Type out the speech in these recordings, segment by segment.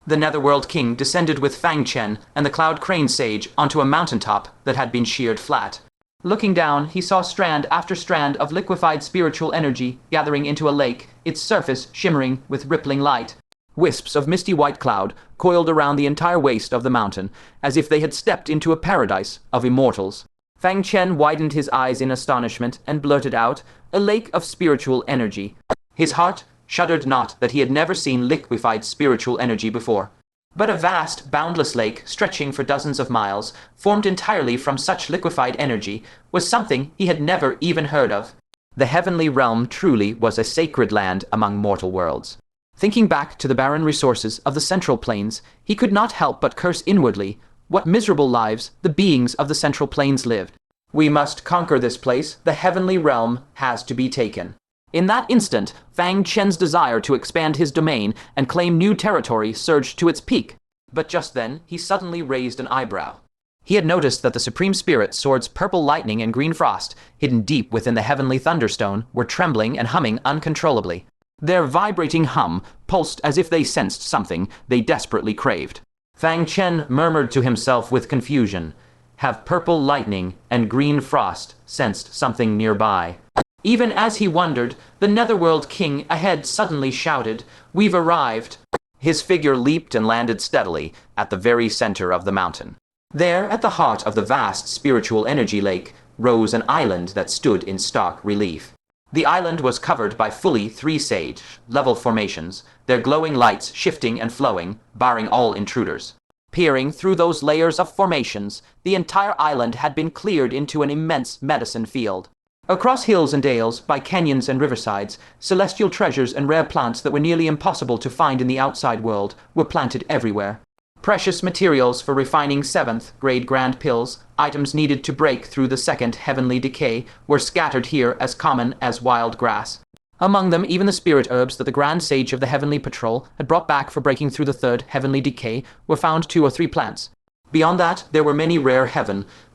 The Netherworld King descended with Fang Chen and the Cloud Crane Sage onto a mountaintop that had been sheared flat. Looking down, he saw strand after strand of liquefied spiritual energy gathering into a lake, its surface shimmering with rippling light. Wisps of misty white cloud coiled around the entire waist of the mountain, as if they had stepped into a paradise of immortals. Fang Chen widened his eyes in astonishment and blurted out, "A lake of spiritual energy." His heart shuddered not that he had never seen liquefied spiritual energy before. But a vast, boundless lake, stretching for dozens of miles, formed entirely from such liquefied energy, was something he had never even heard of. The heavenly realm truly was a sacred land among mortal worlds. Thinking back to the barren resources of the Central Plains, he could not help but curse inwardly what miserable lives the beings of the Central Plains lived. "We must conquer this place. The heavenly realm has to be taken." In that instant, Fang Chen's desire to expand his domain and claim new territory surged to its peak. But just then, he suddenly raised an eyebrow. He had noticed that the Supreme Spirit Sword's purple lightning and green frost, hidden deep within the heavenly thunderstone, were trembling and humming uncontrollably. Their vibrating hum pulsed as if they sensed something they desperately craved. Fang Chen murmured to himself with confusion, "Have purple lightning and green frost sensed something nearby?" Even as he wondered, the Netherworld King ahead suddenly shouted, "We've arrived!" His figure leaped and landed steadily at the very center of the mountain. There, at the heart of the vast spiritual energy lake, rose an island that stood in stark relief. The island was covered by fully 3 sage-level formations, their glowing lights shifting and flowing, barring all intruders. Peering through those layers of formations, the entire island had been cleared into an immense medicine field. Across hills and dales, by canyons and riversides, celestial treasures and rare plants that were nearly impossible to find in the outside world were planted everywhere. Precious materials for refining 7th-grade grand pills, items needed to break through the 2nd heavenly decay, were scattered here as common as wild grass. Among them, even the spirit herbs that the Grand Sage of the Heavenly Patrol had brought back for breaking through the 3rd heavenly decay were found 2 or 3 plants. Beyond that, there were many rare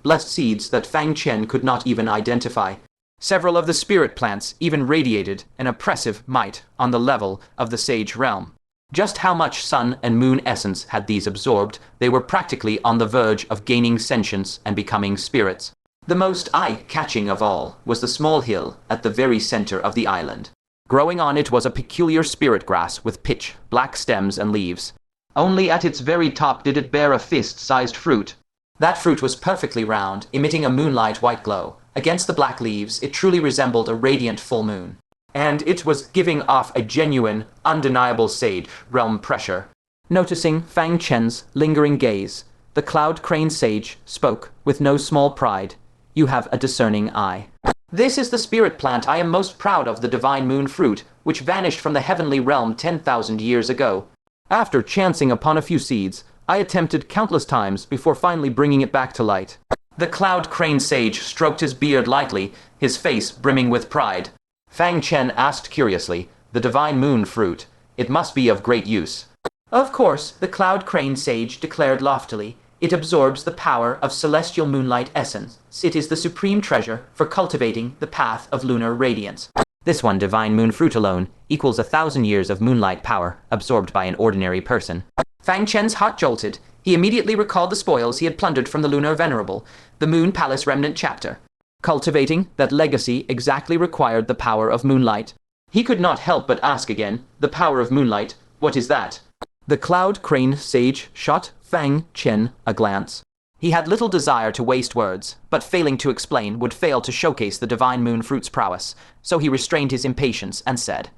blessed seeds that Fang Chen could not even identify. Several of the spirit plants even radiated an oppressive might on the level of the sage realm. Just how much sun and moon essence had these absorbed, they were practically on the verge of gaining sentience and becoming spirits. The most eye-catching of all was the small hill at the very center of the island. Growing on it was a peculiar spirit grass with pitch, black stems and leaves. Only at its very top did it bear a fist-sized fruit. That fruit was perfectly round, emitting a moonlight white glow. Against the black leaves, it truly resembled a radiant full moon. And it was giving off a genuine, undeniable sage realm pressure. Noticing Fang Chen's lingering gaze, the Cloud Crane Sage spoke with no small pride. "You have a discerning eye. This is the spirit plant I am most proud of, the divine moon fruit, which vanished from the heavenly realm 10,000 years ago. After chancing upon a few seeds, I attempted countless times before finally bringing it back to light." The Cloud Crane Sage stroked his beard lightly, his face brimming with pride. Fang Chen asked curiously, "The divine moon fruit, it must be of great use." "Of course," the Cloud Crane Sage declared loftily. "It absorbs the power of celestial moonlight essence. It is the supreme treasure for cultivating the path of lunar radiance." This one divine moon fruit alone equals 1,000 years of moonlight power absorbed by an ordinary person. Fang Chen's heart jolted. He immediately recalled the spoils he had plundered from the Lunar Venerable, the Moon Palace Remnant chapter. Cultivating that legacy exactly required the power of moonlight. He could not help but ask again, "The power of moonlight, what is that?" The Cloud Crane Sage shot Fang Chen a glance. He had little desire to waste words, but failing to explain would fail to showcase the divine moon fruit's prowess, so he restrained his impatience and said,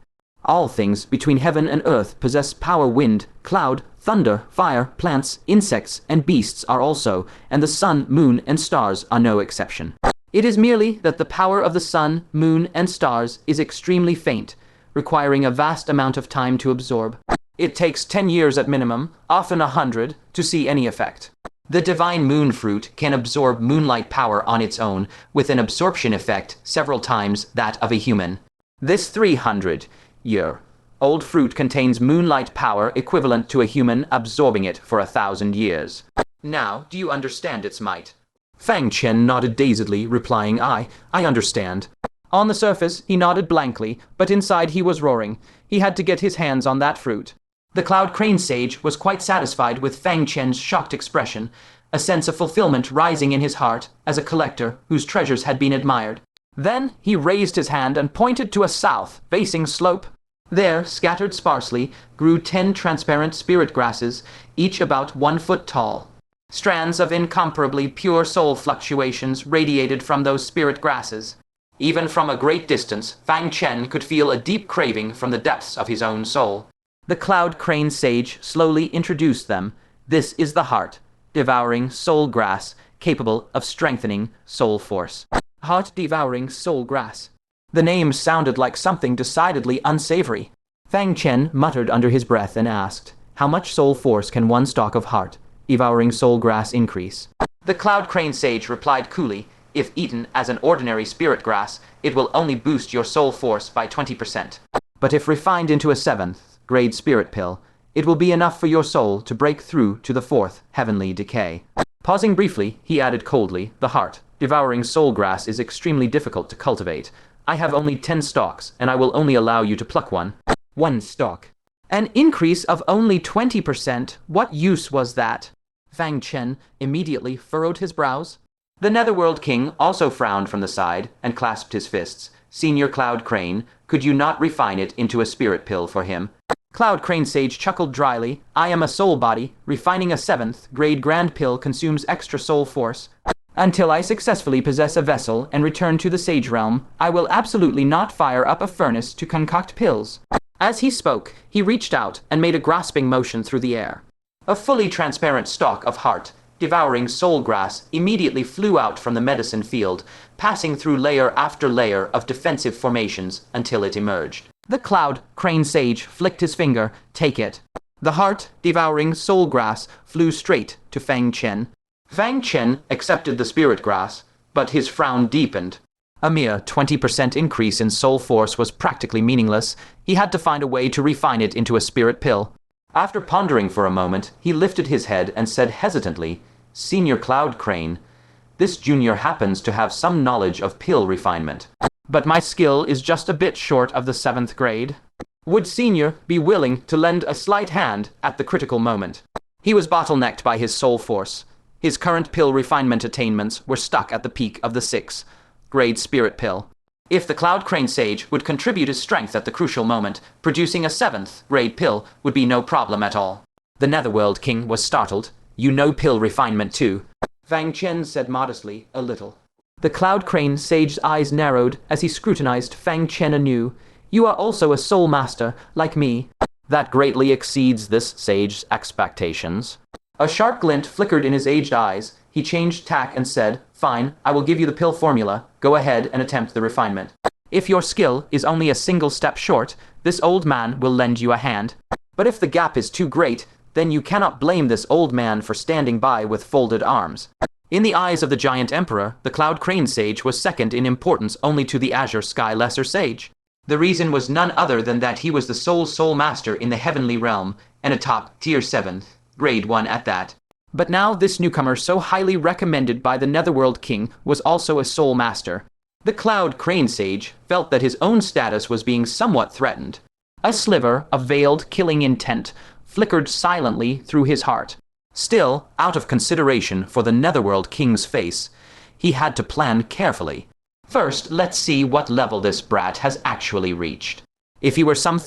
"All things between heaven and earth possess power. Wind, cloud, thunder, fire, plants, insects, and beasts are also, and the sun, moon, and stars are no exception. It is merely that the power of the sun, moon, and stars is extremely faint, requiring a vast amount of time to absorb. It takes 10 years at minimum, often 100, to see any effect. The divine moon fruit can absorb moonlight power on its own, with an absorption effect several times that of a human. This 300-year-old fruit contains moonlight power equivalent to a human absorbing it for 1,000 years. Now, do you understand its might?" Fang Chen nodded dazedly, replying, I understand." On the surface, he nodded blankly, but inside he was roaring. He had to get his hands on that fruit. The Cloud Crane Sage was quite satisfied with Fang Chen's shocked expression, a sense of fulfillment rising in his heart as a collector whose treasures had been admired. Then he raised his hand and pointed to a south-facing slope. There, scattered sparsely, grew 10 transparent spirit grasses, each about 1 foot tall. Strands of incomparably pure soul fluctuations radiated from those spirit grasses. Even from a great distance, Fang Chen could feel a deep craving from the depths of his own soul. The Cloud Crane Sage slowly introduced them. This is the Heart-Devouring soul grass, capable of strengthening soul force. Heart-Devouring soul grass. The name sounded like something decidedly unsavory. Fang Chen muttered under his breath and asked, "How much soul force can one stalk of heart-devouring soul grass increase?" The Cloud Crane Sage replied coolly, "If eaten as an ordinary spirit grass, it will only boost your soul force by 20%. But if refined into a 7th grade spirit pill, it will be enough for your soul to break through to the 4th heavenly decay." Pausing briefly, he added coldly, "The heart-devouring soul grass is extremely difficult to cultivate. I have only 10 stalks, and I will only allow you to pluck one." 1 stalk. An increase of only 20%. What use was that? Fang Chen immediately furrowed his brows. The Netherworld King also frowned from the side and clasped his fists. "Senior Cloud Crane, could you not refine it into a spirit pill for him?" Cloud Crane Sage chuckled dryly. "I am a soul body. Refining a 7th grade grand pill consumes extra soul force. Until I successfully possess a vessel and return to the Sage Realm, I will absolutely not fire up a furnace to concoct pills." As he spoke, he reached out and made a grasping motion through the air. A fully transparent stalk of heart-devouring soul grass immediately flew out from the medicine field, passing through layer after layer of defensive formations until it emerged. The Cloud Crane Sage flicked his finger. "Take it." The heart-devouring soul grass flew straight to Fang Chen. Fang Chen accepted the spirit grass, but his frown deepened. A mere 20% increase in soul force was practically meaningless. He had to find a way to refine it into a spirit pill. After pondering for a moment, he lifted his head and said hesitantly, "Senior Cloud Crane, this junior happens to have some knowledge of pill refinement. But my skill is just a bit short of the 7th grade. Would Senior be willing to lend a slight hand at the critical moment?" He was bottlenecked by his soul force. His current pill refinement attainments were stuck at the peak of the 6th grade spirit pill. If the Cloud Crane Sage would contribute his strength at the crucial moment, producing a 7th grade pill would be no problem at all. The Netherworld King was startled. "You know pill refinement too?" Fang Chen said modestly, "A little." The Cloud Crane Sage's eyes narrowed as he scrutinized Fang Chen anew. "You are also a soul master, like me." "That greatly exceeds this sage's expectations." A sharp glint flickered in his aged eyes. He changed tack and said, "Fine, I will give you the pill formula. Go ahead and attempt the refinement. If your skill is only a single step short, this old man will lend you a hand. But if the gap is too great, then you cannot blame this old man for standing by with folded arms." In the eyes of the giant emperor, the Cloud Crane Sage was second in importance only to the Azure Sky Lesser Sage. The reason was none other than that he was the sole soul master in the heavenly realm, and a top tier 7th grade 1 at that. But now this newcomer, so highly recommended by the Netherworld King, was also a soul master. The Cloud Crane Sage felt that his own status was being somewhat threatened. A sliver of veiled killing intent flickered silently through his heart. Still, out of consideration for the Netherworld King's face, he had to plan carefully. First, let's see what level this brat has actually reached. If he were some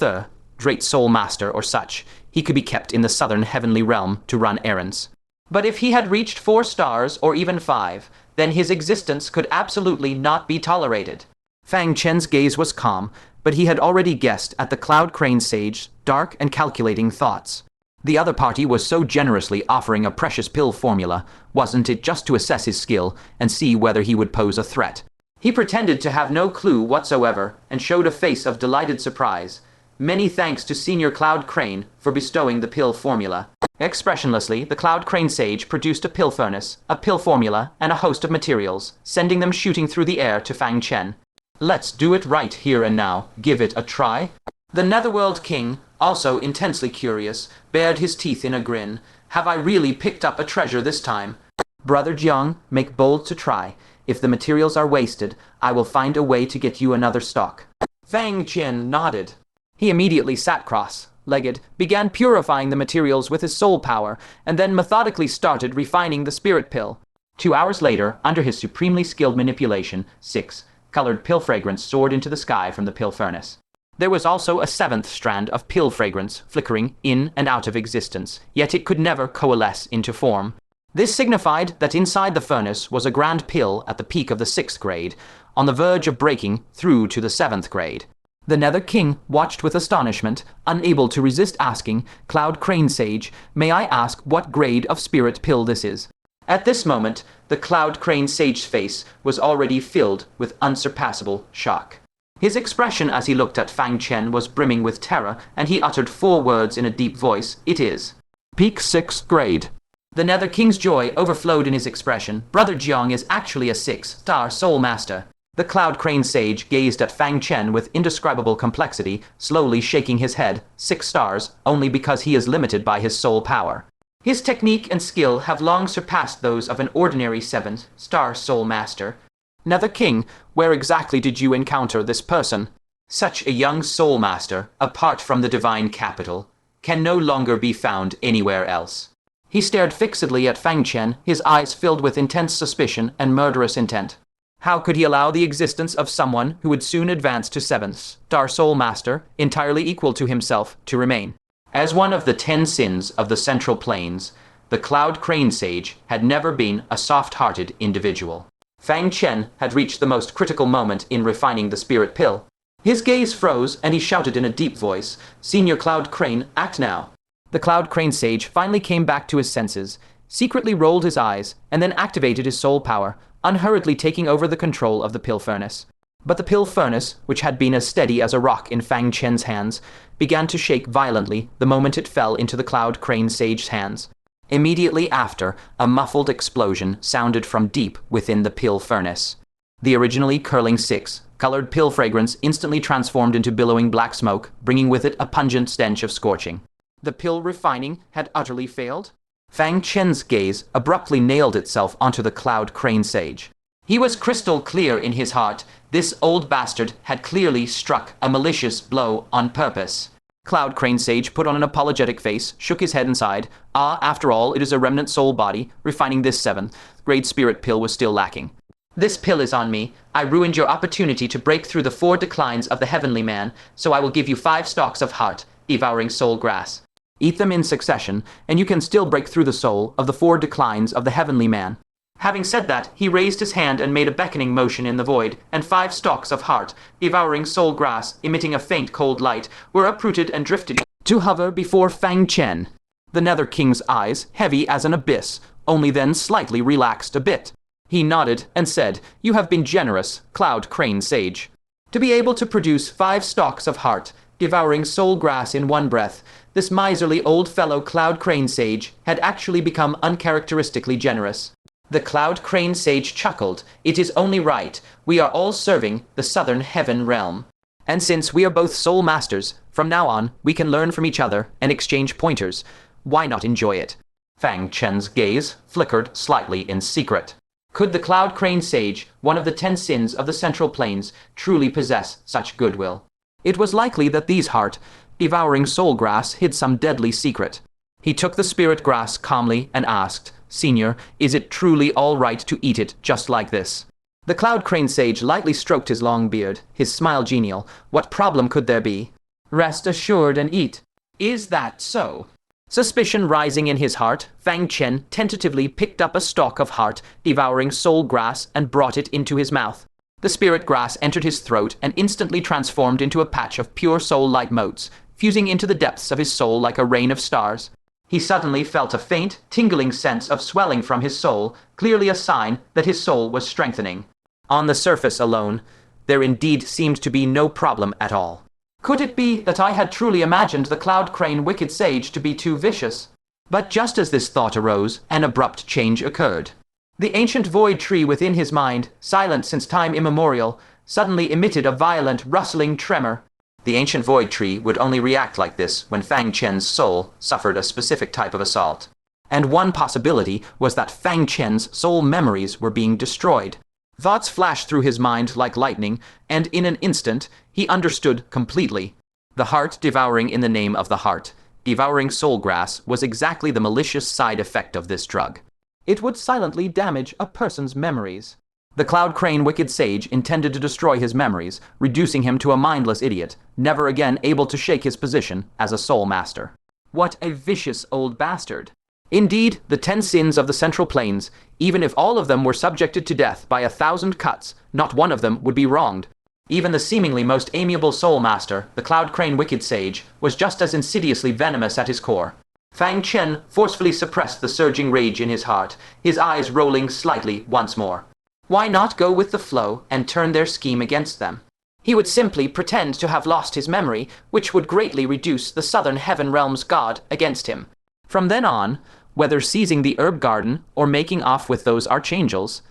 great soul master or such, he could be kept in the southern heavenly realm to run errands. But if he had reached 4 stars or even 5, then his existence could absolutely not be tolerated. Fang Chen's gaze was calm, but he had already guessed at the Cloud Crane Sage's dark and calculating thoughts. The other party was so generously offering a precious pill formula, wasn't it just to assess his skill and see whether he would pose a threat? He pretended to have no clue whatsoever and showed a face of delighted surprise. "Many thanks to Senior Cloud Crane for bestowing the pill formula." Expressionlessly, the Cloud Crane Sage produced a pill furnace, a pill formula, and a host of materials, sending them shooting through the air to Fang Chen. "Let's do it right here and now. Give it a try." The Netherworld King, also intensely curious, bared his teeth in a grin. "Have I really picked up a treasure this time?" "Brother Jiang, make bold to try. If the materials are wasted, I will find a way to get you another stock." Fang Chen nodded. He immediately sat cross, cross-legged, began purifying the materials with his soul power, and then methodically started refining the spirit pill. 2 hours later, under his supremely skilled manipulation, 6-colored pill fragrance soared into the sky from the pill furnace. There was also a 7th strand of pill fragrance flickering in and out of existence, yet it could never coalesce into form. This signified that inside the furnace was a grand pill at the peak of the 6th grade, on the verge of breaking through to the 7th grade. The Nether King watched with astonishment, unable to resist asking, "Cloud Crane Sage, may I ask what grade of spirit pill this is?" At this moment, the Cloud Crane Sage's face was already filled with unsurpassable shock. His expression as he looked at Fang Chen was brimming with terror, and he uttered 4 words in a deep voice. "It is peak 6th grade." The Nether King's joy overflowed in his expression. Brother Jiang is actually a 6-star soul master. The Cloud Crane Sage gazed at Fang Chen with indescribable complexity, slowly shaking his head. 6 stars, only because he is limited by his soul power. His technique and skill have long surpassed those of an ordinary 7-star soul master. Nether King, where exactly did you encounter this person? Such a young soul master, apart from the divine capital, can no longer be found anywhere else. He stared fixedly at Fang Chen, his eyes filled with intense suspicion and murderous intent. How could he allow the existence of someone who would soon advance to 7th-star soul master, entirely equal to himself, to remain? As one of the 10 sins of the Central Plains, the Cloud Crane Sage had never been a soft-hearted individual. Fang Chen had reached the most critical moment in refining the spirit pill. His gaze froze, and he shouted in a deep voice, "Senior Cloud Crane, act now." The Cloud Crane Sage finally came back to his senses, secretly rolled his eyes, and then activated his soul power, unhurriedly taking over the control of the pill furnace. But the pill furnace, which had been as steady as a rock in Fang Chen's hands, began to shake violently the moment it fell into the Cloud Crane Sage's hands. Immediately after, a muffled explosion sounded from deep within the pill furnace. The originally curling 6-colored pill fragrance instantly transformed into billowing black smoke, bringing with it a pungent stench of scorching. The pill refining had utterly failed? Fang Chen's gaze abruptly nailed itself onto the Cloud Crane Sage. He was crystal clear in his heart. This old bastard had clearly struck a malicious blow on purpose. Cloud Crane Sage put on an apologetic face, shook his head and sighed. After all, it is a remnant soul body. Refining this 7th-grade spirit pill was still lacking. This pill is on me. I ruined your opportunity to break through the 4 declines of the heavenly man, so I will give you 5 stalks of Heart-Devouring soul grass. Eat them in succession, and you can still break through the soul of the 4 declines of the heavenly man. Having said that, he raised his hand and made a beckoning motion in the void, and 5 stalks of Heart-Devouring soul grass, emitting a faint cold light, were uprooted and drifted to hover before Fang Chen. The Nether King's eyes, heavy as an abyss, only then slightly relaxed a bit. He nodded and said, "You have been generous, Cloud Crane Sage. To be able to produce 5 stalks of Heart-Devouring soul grass in one breath, this miserly old fellow Cloud Crane Sage had actually become uncharacteristically generous." The Cloud Crane Sage chuckled. "It is only right. We are all serving the Southern Heaven realm. And since we are both soul masters, from now on we can learn from each other and exchange pointers. Why not enjoy it?" Fang Chen's gaze flickered slightly in secret. Could the Cloud Crane Sage, one of the 10 sins of the Central Plains, truly possess such goodwill? It was likely that these Heart-Devouring soul grass hid some deadly secret. He took the spirit grass calmly and asked, "Senior, is it truly all right to eat it just like this?" The Cloud Crane Sage lightly stroked his long beard, his smile genial. What problem could there be? "Rest assured and eat." "Is that so?" Suspicion rising in his heart, Fang Chen tentatively picked up a stalk of Heart-Devouring soul grass and brought it into his mouth. The spirit grass entered his throat and instantly transformed into a patch of pure soul-light motes, fusing into the depths of his soul like a rain of stars. He suddenly felt a faint, tingling sense of swelling from his soul, clearly a sign that his soul was strengthening. On the surface alone, there indeed seemed to be no problem at all. Could it be that I had truly imagined the Cloud Crane Wicked Sage to be too vicious? But just as this thought arose, an abrupt change occurred. The ancient void tree within his mind, silent since time immemorial, suddenly emitted a violent, rustling tremor. The ancient void tree would only react like this when Fang Chen's soul suffered a specific type of assault. And one possibility was that Fang Chen's soul memories were being destroyed. Thoughts flashed through his mind like lightning, and in an instant, he understood completely. The heart-devouring in the name of the heart, devouring soul grass was exactly the malicious side effect of this drug. It would silently damage a person's memories. The Cloud Crane wicked sage intended to destroy his memories, reducing him to a mindless idiot, never again able to shake his position as a soul master. What a vicious old bastard. Indeed, the 10 sins of the Central Plains, even if all of them were subjected to death by 1,000 cuts, not one of them would be wronged. Even the seemingly most amiable soul master, the Cloud Crane wicked sage, was just as insidiously venomous at his core. Fang Chen forcefully suppressed the surging rage in his heart, his eyes rolling slightly once more. Why not go with the flow and turn their scheme against them? He would simply pretend to have lost his memory, which would greatly reduce the Southern Heaven Realm's god against him. From then on, whether seizing the herb garden or making off with those archangels,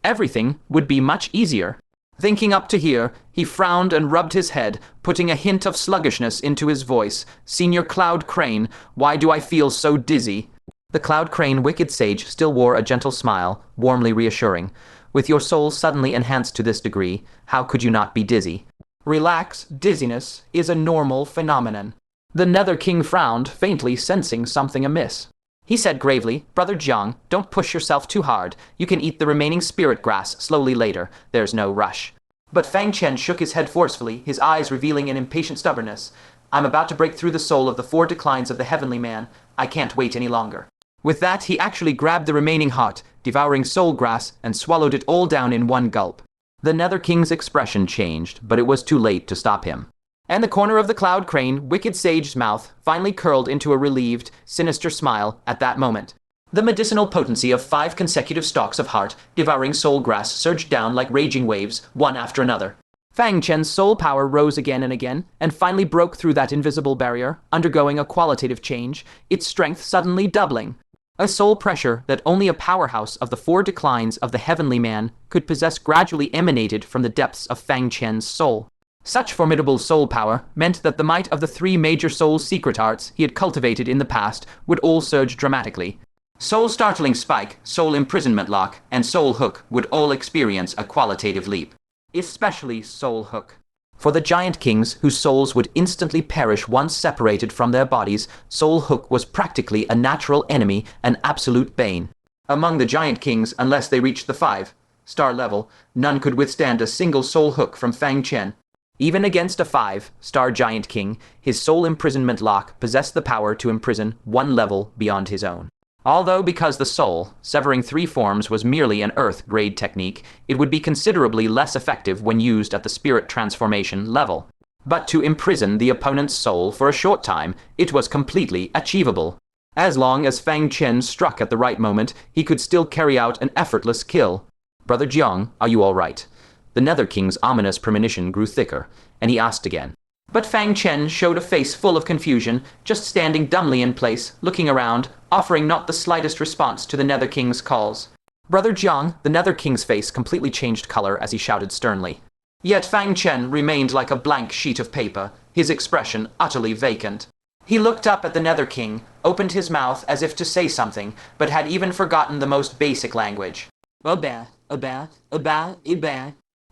everything would be much easier. Thinking up to here, he frowned and rubbed his head, putting a hint of sluggishness into his voice. Senior Cloud Crane, why do I feel so dizzy? The Cloud Crane wicked sage still wore a gentle smile, warmly reassuring. With your soul suddenly enhanced to this degree, how could you not be dizzy? Relax, dizziness is a normal phenomenon. The Nether King frowned, faintly sensing something amiss. He said gravely, Brother Jiang, don't push yourself too hard. You can eat the remaining spirit grass slowly later. There's no rush. But Fang Chen shook his head forcefully, his eyes revealing an impatient stubbornness. I'm about to break through the soul of the 4 declines of the heavenly man. I can't wait any longer. With that, he actually grabbed the remaining heart, devouring soul grass, and swallowed it all down in one gulp. The Nether King's expression changed, but it was too late to stop him. And the corner of the Cloud Crane wicked sage's mouth finally curled into a relieved, sinister smile at that moment. The medicinal potency of 5 consecutive stalks of heart-devouring soul grass surged down like raging waves, one after another. Fang Chen's soul power rose again and again, and finally broke through that invisible barrier, undergoing a qualitative change, its strength suddenly doubling. A soul pressure that only a powerhouse of the 4 declines of the heavenly man could possess gradually emanated from the depths of Fang Chen's soul. Such formidable soul power meant that the might of the 3 major soul secret arts he had cultivated in the past would all surge dramatically. Soul Startling Spike, Soul Imprisonment Lock, and Soul Hook would all experience a qualitative leap. Especially Soul Hook. For the giant kings whose souls would instantly perish once separated from their bodies, Soul Hook was practically a natural enemy, an absolute bane. Among the giant kings, unless they reached the 5-star level, none could withstand a single Soul Hook from Fang Chen. Even against a 5-star giant king, his soul imprisonment lock possessed the power to imprison 1 level beyond his own. Although because the soul, severing 3 forms, was merely an earth-grade technique, it would be considerably less effective when used at the spirit transformation level. But to imprison the opponent's soul for a short time, it was completely achievable. As long as Fang Chen struck at the right moment, he could still carry out an effortless kill. Brother Jiang, are you all right? The Nether King's ominous premonition grew thicker, and he asked again. But Fang Chen showed a face full of confusion, just standing dumbly in place, looking around, offering not the slightest response to the Nether King's calls. Brother Jiang, the Nether King's face completely changed color as he shouted sternly. Yet Fang Chen remained like a blank sheet of paper, his expression utterly vacant. He looked up at the Nether King, opened his mouth as if to say something, but had even forgotten the most basic language.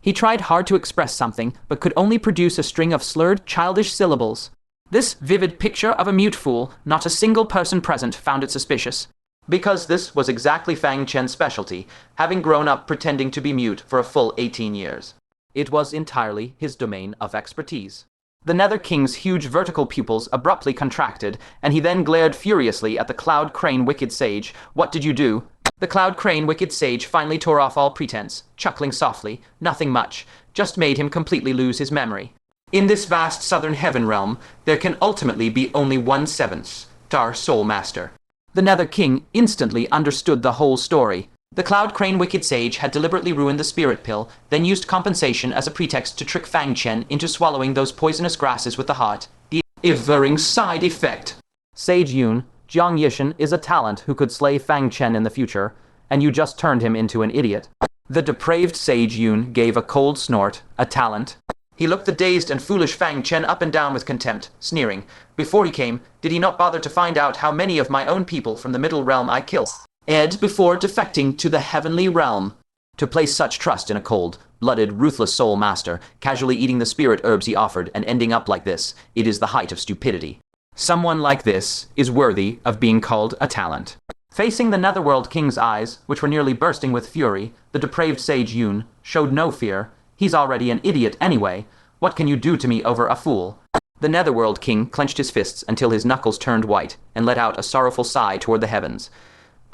He tried hard to express something, but could only produce a string of slurred, childish syllables. This vivid picture of a mute fool, not a single person present found it suspicious. Because this was exactly Fang Chen's specialty, having grown up pretending to be mute for a full 18 years. It was entirely his domain of expertise. The Nether King's huge vertical pupils abruptly contracted, and he then glared furiously at the Cloud Crane wicked sage. What did you do? The Cloud Crane wicked sage finally tore off all pretense, chuckling softly. Nothing much, just made him completely lose his memory. In this vast southern heaven realm, there can ultimately be only 1 7-star soul master. The Nether King instantly understood the whole story. The Cloud Crane wicked sage had deliberately ruined the spirit pill, then used compensation as a pretext to trick Fang Chen into swallowing those poisonous grasses with the heart. The devouring side effect. Sage Yun, Jiang Yishan is a talent who could slay Fang Chen in the future, and you just turned him into an idiot. The depraved Sage Yun gave a cold snort. A talent? He looked the dazed and foolish Fang Chen up and down with contempt, sneering. Before he came, did he not bother to find out how many of my own people from the middle realm I killed? Before defecting to the heavenly realm. To place such trust in a cold, cold-blooded, ruthless soul master, casually eating the spirit herbs he offered and ending up like this. It is the height of stupidity. Someone like this is worthy of being called a talent. Facing the Netherworld King's eyes, which were nearly bursting with fury, the depraved sage Yoon showed no fear. He's already an idiot anyway. What can you do to me over a fool? The Netherworld King clenched his fists until his knuckles turned white and let out a sorrowful sigh toward the heavens.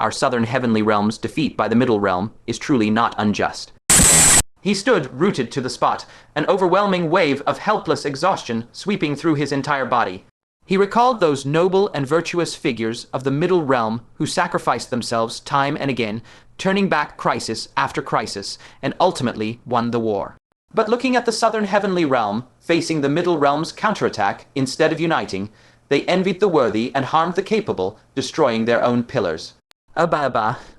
Our southern heavenly realm's defeat by the middle realm is truly not unjust. He stood rooted to the spot, an overwhelming wave of helpless exhaustion sweeping through his entire body. He recalled those noble and virtuous figures of the middle realm who sacrificed themselves time and again, turning back crisis after crisis, and ultimately won the war. But looking at the southern heavenly realm, facing the middle realm's counterattack instead of uniting, they envied the worthy and harmed the capable, destroying their own pillars.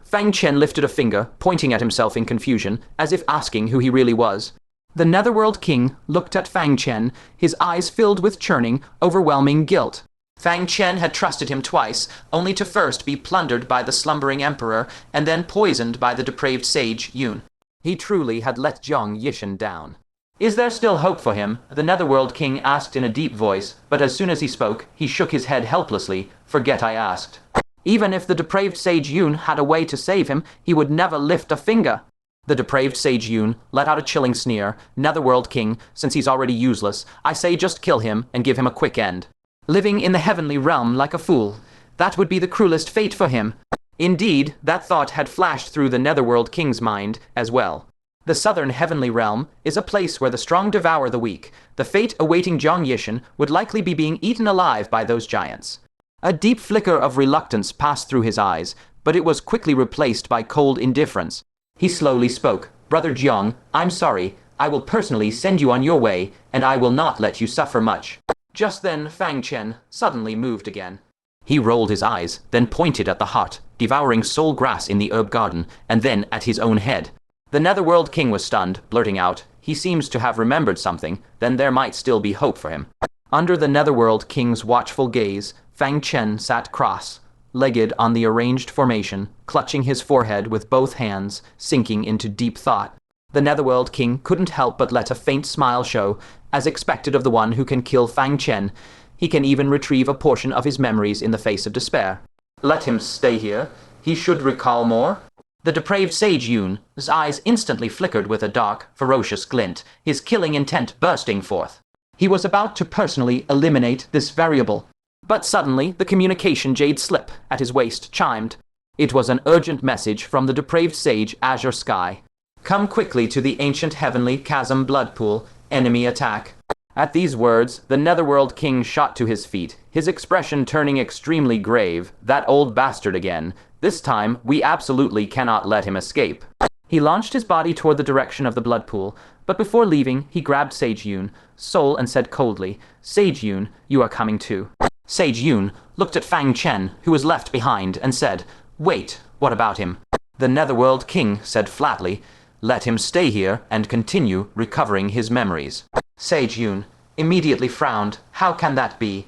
Fang Chen lifted a finger, pointing at himself in confusion, as if asking who he really was. The Netherworld King looked at Fang Chen, his eyes filled with churning, overwhelming guilt. Fang Chen had trusted him twice, only to first be plundered by the slumbering emperor, and then poisoned by the depraved sage Yoon. He truly had let Zhang Yishan down. Is there still hope for him? The Netherworld King asked in a deep voice, but as soon as he spoke, he shook his head helplessly. Forget I asked. Even if the depraved sage Yoon had a way to save him, he would never lift a finger. The depraved sage Yoon let out a chilling sneer. Netherworld King, since he's already useless, I say just kill him and give him a quick end. Living in the heavenly realm like a fool. That would be the cruelest fate for him. Indeed, that thought had flashed through the Netherworld King's mind as well. The southern heavenly realm is a place where the strong devour the weak. The fate awaiting Zhang Yishan would likely be being eaten alive by those giants. A deep flicker of reluctance passed through his eyes, but it was quickly replaced by cold indifference. He slowly spoke. Brother Jiang, I'm sorry. I will personally send you on your way, and I will not let you suffer much. Just then, Fang Chen suddenly moved again. He rolled his eyes, then pointed at the heart-devouring soul grass in the herb garden, and then at his own head. The Netherworld King was stunned, blurting out, he seems to have remembered something, then there might still be hope for him. Under the Netherworld King's watchful gaze, Fang Chen sat cross-legged on the arranged formation, clutching his forehead with both hands, sinking into deep thought. The Netherworld King couldn't help but let a faint smile show, as expected of the one who can kill Fang Chen. He can even retrieve a portion of his memories in the face of despair. Let him stay here. He should recall more. The depraved sage Yoon, his eyes instantly flickered with a dark, ferocious glint, his killing intent bursting forth. He was about to personally eliminate this variable. But suddenly, the communication jade slip at his waist chimed. It was an urgent message from the depraved sage Azure Sky. Come quickly to the ancient heavenly chasm blood pool. Enemy attack. At these words, the Netherworld King shot to his feet, his expression turning extremely grave. That old bastard again. This time, we absolutely cannot let him escape. He launched his body toward the direction of the blood pool, but before leaving, he grabbed Sage Yoon, soul, and said coldly, Sage Yoon, you are coming too. Sage Yoon looked at Fang Chen, who was left behind, and said, Wait, what about him? The Netherworld King said flatly, Let him stay here and continue recovering his memories. Sage Yoon immediately frowned. How can that be?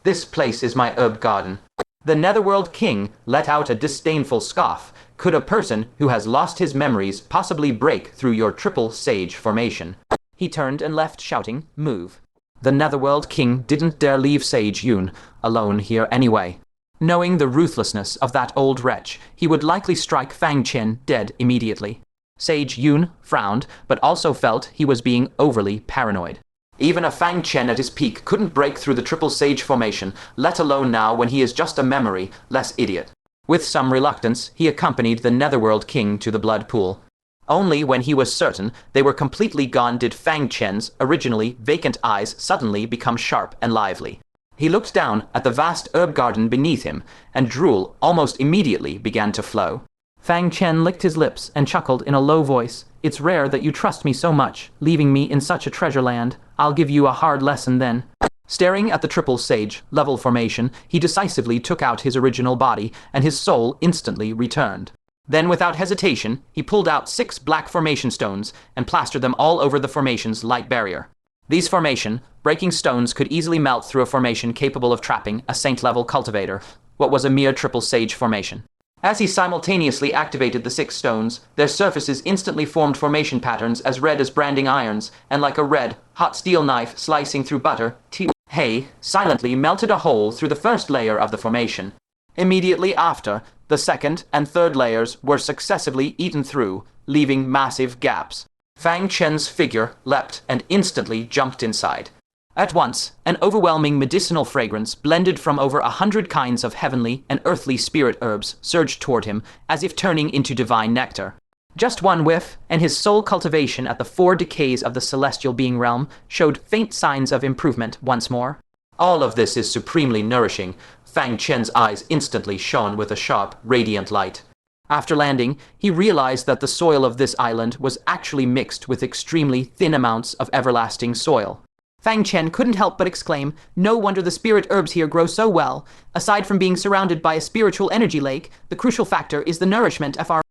This place is my herb garden. The Netherworld King let out a disdainful scoff. Could a person who has lost his memories possibly break through your triple sage formation? He turned and left, shouting, Move. The Netherworld King didn't dare leave Sage Yoon alone here anyway. Knowing the ruthlessness of that old wretch, he would likely strike Fang Chen dead immediately. Sage Yoon frowned, but also felt he was being overly paranoid. Even a Fang Chen at his peak couldn't break through the triple sage formation, let alone now when he is just a memory, less idiot. With some reluctance, he accompanied the Netherworld King to the blood pool. Only when he was certain they were completely gone did Fang Chen's originally vacant eyes suddenly become sharp and lively. He looked down at the vast herb garden beneath him, and drool almost immediately began to flow. Fang Chen licked his lips and chuckled in a low voice. It's rare that you trust me so much, leaving me in such a treasure land. I'll give you a hard lesson then. Staring at the triple sage level formation, he decisively took out his original body, and his soul instantly returned. Then, without hesitation, he pulled out 6 black formation stones and plastered them all over the formation's light barrier. These breaking stones could easily melt through a formation capable of trapping a saint-level cultivator, what was a mere triple sage formation. As he simultaneously activated the 6 stones, their surfaces instantly formed formation patterns as red as branding irons, and like a red, hot steel knife slicing through butter, Hay silently melted a hole through the first layer of the formation. Immediately after, the second and third layers were successively eaten through, leaving massive gaps. Fang Chen's figure leapt and instantly jumped inside. At once, an overwhelming medicinal fragrance blended from over 100 kinds of heavenly and earthly spirit herbs surged toward him, as if turning into divine nectar. Just one whiff, and his soul cultivation at the 4 decays of the celestial being realm showed faint signs of improvement once more. All of this is supremely nourishing. Fang Chen's eyes instantly shone with a sharp, radiant light. After landing, he realized that the soil of this island was actually mixed with extremely thin amounts of everlasting soil. Fang Chen couldn't help but exclaim, "No wonder the spirit herbs here grow so well. Aside from being surrounded by a spiritual energy lake, the crucial factor is the nourishment of our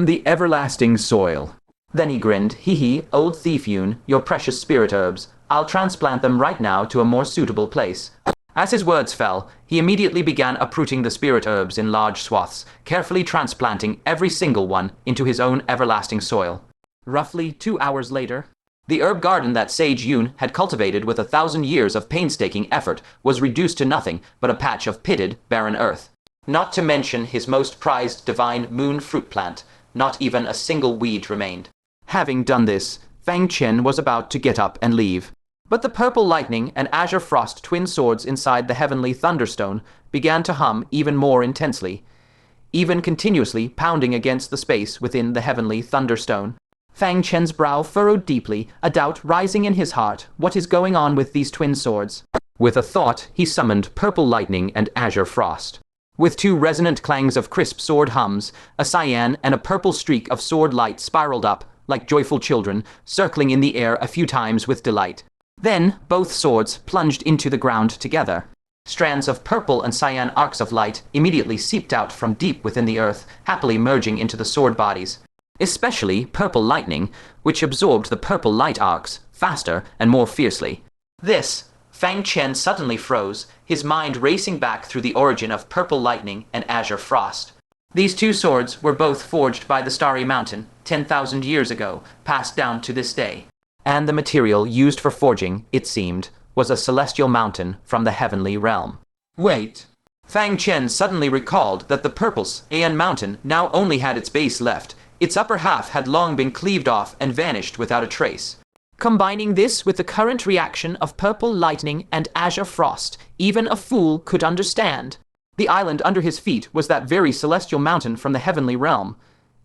the everlasting soil." Then he grinned, "Hee hee, old thief Yun, your precious spirit herbs. I'll transplant them right now to a more suitable place." As his words fell, he immediately began uprooting the spirit herbs in large swaths, carefully transplanting every single one into his own everlasting soil. Roughly 2 hours later, the herb garden that Sage Yun had cultivated with 1,000 years of painstaking effort was reduced to nothing but a patch of pitted, barren earth. Not to mention his most prized divine moon fruit plant, not even a single weed remained. Having done this, Fang Chen was about to get up and leave. But the purple lightning and azure frost twin swords inside the heavenly thunderstone began to hum even more intensely, even continuously pounding against the space within the heavenly thunderstone. Fang Chen's brow furrowed deeply, a doubt rising in his heart. What is going on with these twin swords? With a thought, he summoned purple lightning and azure frost. With 2 resonant clangs of crisp sword hums, a cyan and a purple streak of sword light spiraled up, like joyful children, circling in the air a few times with delight. Then, both swords plunged into the ground together. Strands of purple and cyan arcs of light immediately seeped out from deep within the earth, happily merging into the sword bodies. Especially purple lightning, which absorbed the purple light arcs faster and more fiercely. This, Fang Chen suddenly froze, his mind racing back through the origin of purple lightning and azure frost. These 2 swords were both forged by the Starry Mountain 10,000 years ago, passed down to this day. And the material used for forging, it seemed, was a celestial mountain from the heavenly realm. Wait. Fang Chen suddenly recalled that the purple Aeon mountain now only had its base left. Its upper half had long been cleaved off and vanished without a trace. Combining this with the current reaction of purple lightning and azure frost, even a fool could understand. The island under his feet was that very celestial mountain from the heavenly realm,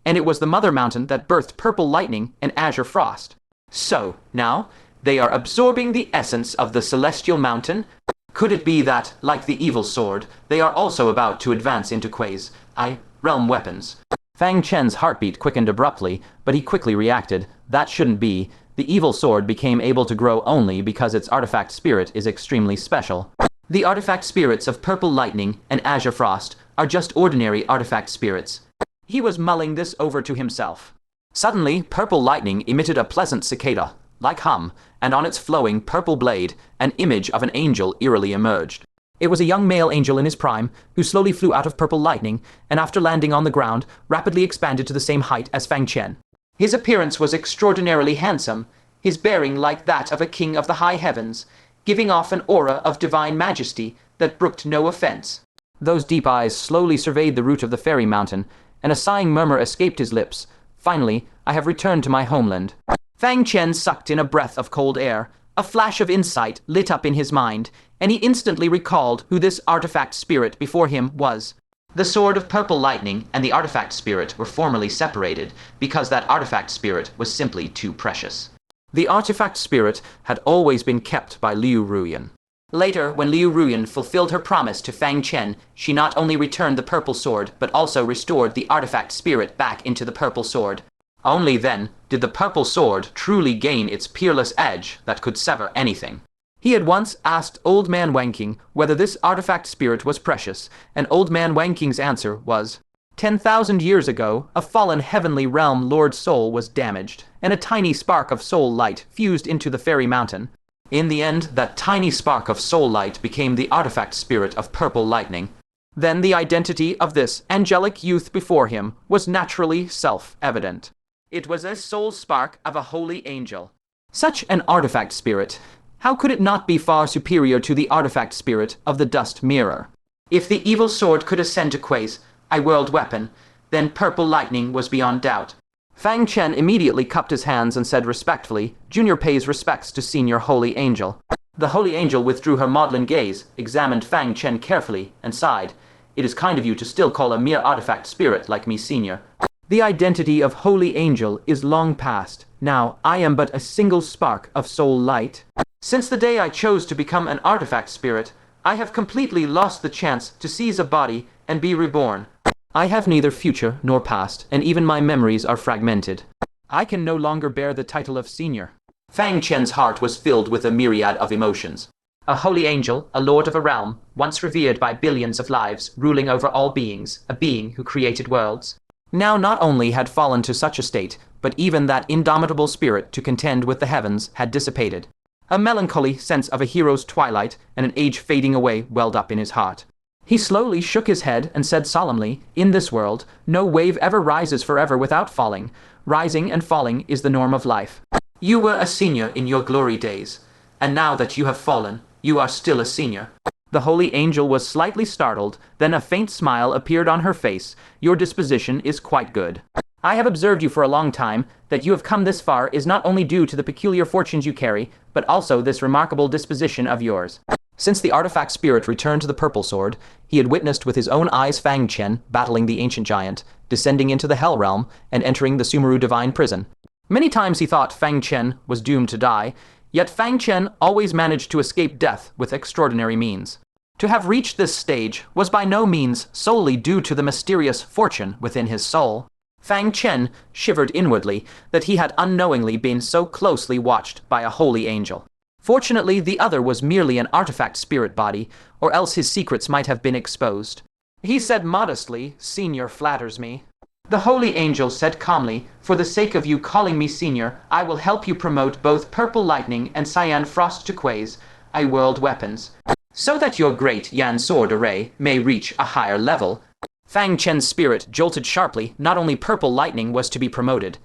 and it was the mother mountain that birthed purple lightning and azure frost. So, now, they are absorbing the essence of the celestial mountain? Could it be that, like the evil sword, they are also about to advance into realm weapons? Fang Chen's heartbeat quickened abruptly, but he quickly reacted. That shouldn't be. The evil sword became able to grow only because its artifact spirit is extremely special. The artifact spirits of purple lightning and azure frost are just ordinary artifact spirits. He was mulling this over to himself. Suddenly, purple lightning emitted a pleasant cicada-like hum, and on its flowing purple blade, an image of an angel eerily emerged. It was a young male angel in his prime, who slowly flew out of purple lightning, and after landing on the ground, rapidly expanded to the same height as Fang Chen. His appearance was extraordinarily handsome, his bearing like that of a king of the high heavens, giving off an aura of divine majesty that brooked no offense. Those deep eyes slowly surveyed the root of the fairy mountain, and a sighing murmur escaped his lips. Finally, I have returned to my homeland. Fang Chen sucked in a breath of cold air. A flash of insight lit up in his mind, and he instantly recalled who this artifact spirit before him was. The sword of purple lightning and the artifact spirit were formerly separated because that artifact spirit was simply too precious. The artifact spirit had always been kept by Liu Ruyan. Later, when Liu Ruyan fulfilled her promise to Fang Chen, she not only returned the purple sword, but also restored the artifact spirit back into the purple sword. Only then did the purple sword truly gain its peerless edge that could sever anything. He had once asked Old Man Wanking whether this artifact spirit was precious, and Old Man Wanking's answer was, 10,000 years ago, a fallen heavenly realm lord's soul was damaged, and a tiny spark of soul light fused into the fairy mountain. In the end, that tiny spark of soul light became the artifact spirit of purple lightning. Then the identity of this angelic youth before him was naturally self-evident. It was a soul spark of a holy angel. Such an artifact spirit, how could it not be far superior to the artifact spirit of the dust mirror? If the evil sword could ascend to Kuei's, a world weapon, then purple lightning was beyond doubt. Fang Chen immediately cupped his hands and said respectfully, "Junior pays respects to Senior Holy Angel." The Holy Angel withdrew her maudlin gaze, examined Fang Chen carefully, and sighed. "It is kind of you to still call a mere artifact spirit like me Senior. The identity of Holy Angel is long past. Now I am but a single spark of soul light. Since the day I chose to become an artifact spirit, I have completely lost the chance to seize a body and be reborn. I have neither future nor past, and even my memories are fragmented. I can no longer bear the title of Senior." Fang Chen's heart was filled with a myriad of emotions. A holy angel, a lord of a realm, once revered by billions of lives, ruling over all beings, a being who created worlds, now not only had fallen to such a state, but even that indomitable spirit to contend with the heavens had dissipated. A melancholy sense of a hero's twilight and an age fading away welled up in his heart. He slowly shook his head and said solemnly, "In this world, no wave ever rises forever without falling. Rising and falling is the norm of life. You were a senior in your glory days, and now that you have fallen, you are still a senior." The holy angel was slightly startled, then a faint smile appeared on her face. "Your disposition is quite good. I have observed you for a long time. That you have come this far is not only due to the peculiar fortunes you carry, but also this remarkable disposition of yours." Since the artifact spirit returned to the purple sword, he had witnessed with his own eyes Fang Chen battling the ancient giant, descending into the Hell Realm, and entering the Sumeru Divine Prison. Many times he thought Fang Chen was doomed to die, yet Fang Chen always managed to escape death with extraordinary means. To have reached this stage was by no means solely due to the mysterious fortune within his soul. Fang Chen shivered inwardly that he had unknowingly been so closely watched by a holy angel. Fortunately, the other was merely an artifact spirit body, or else his secrets might have been exposed. He said modestly, "Senior flatters me." The holy angel said calmly, "For the sake of you calling me Senior, I will help you promote both Purple Lightning and Cyan Frost to Kuei's, a world weapons, so that your great Yan sword array may reach a higher level." Fang Chen's spirit jolted sharply. Not only Purple Lightning was to be promoted,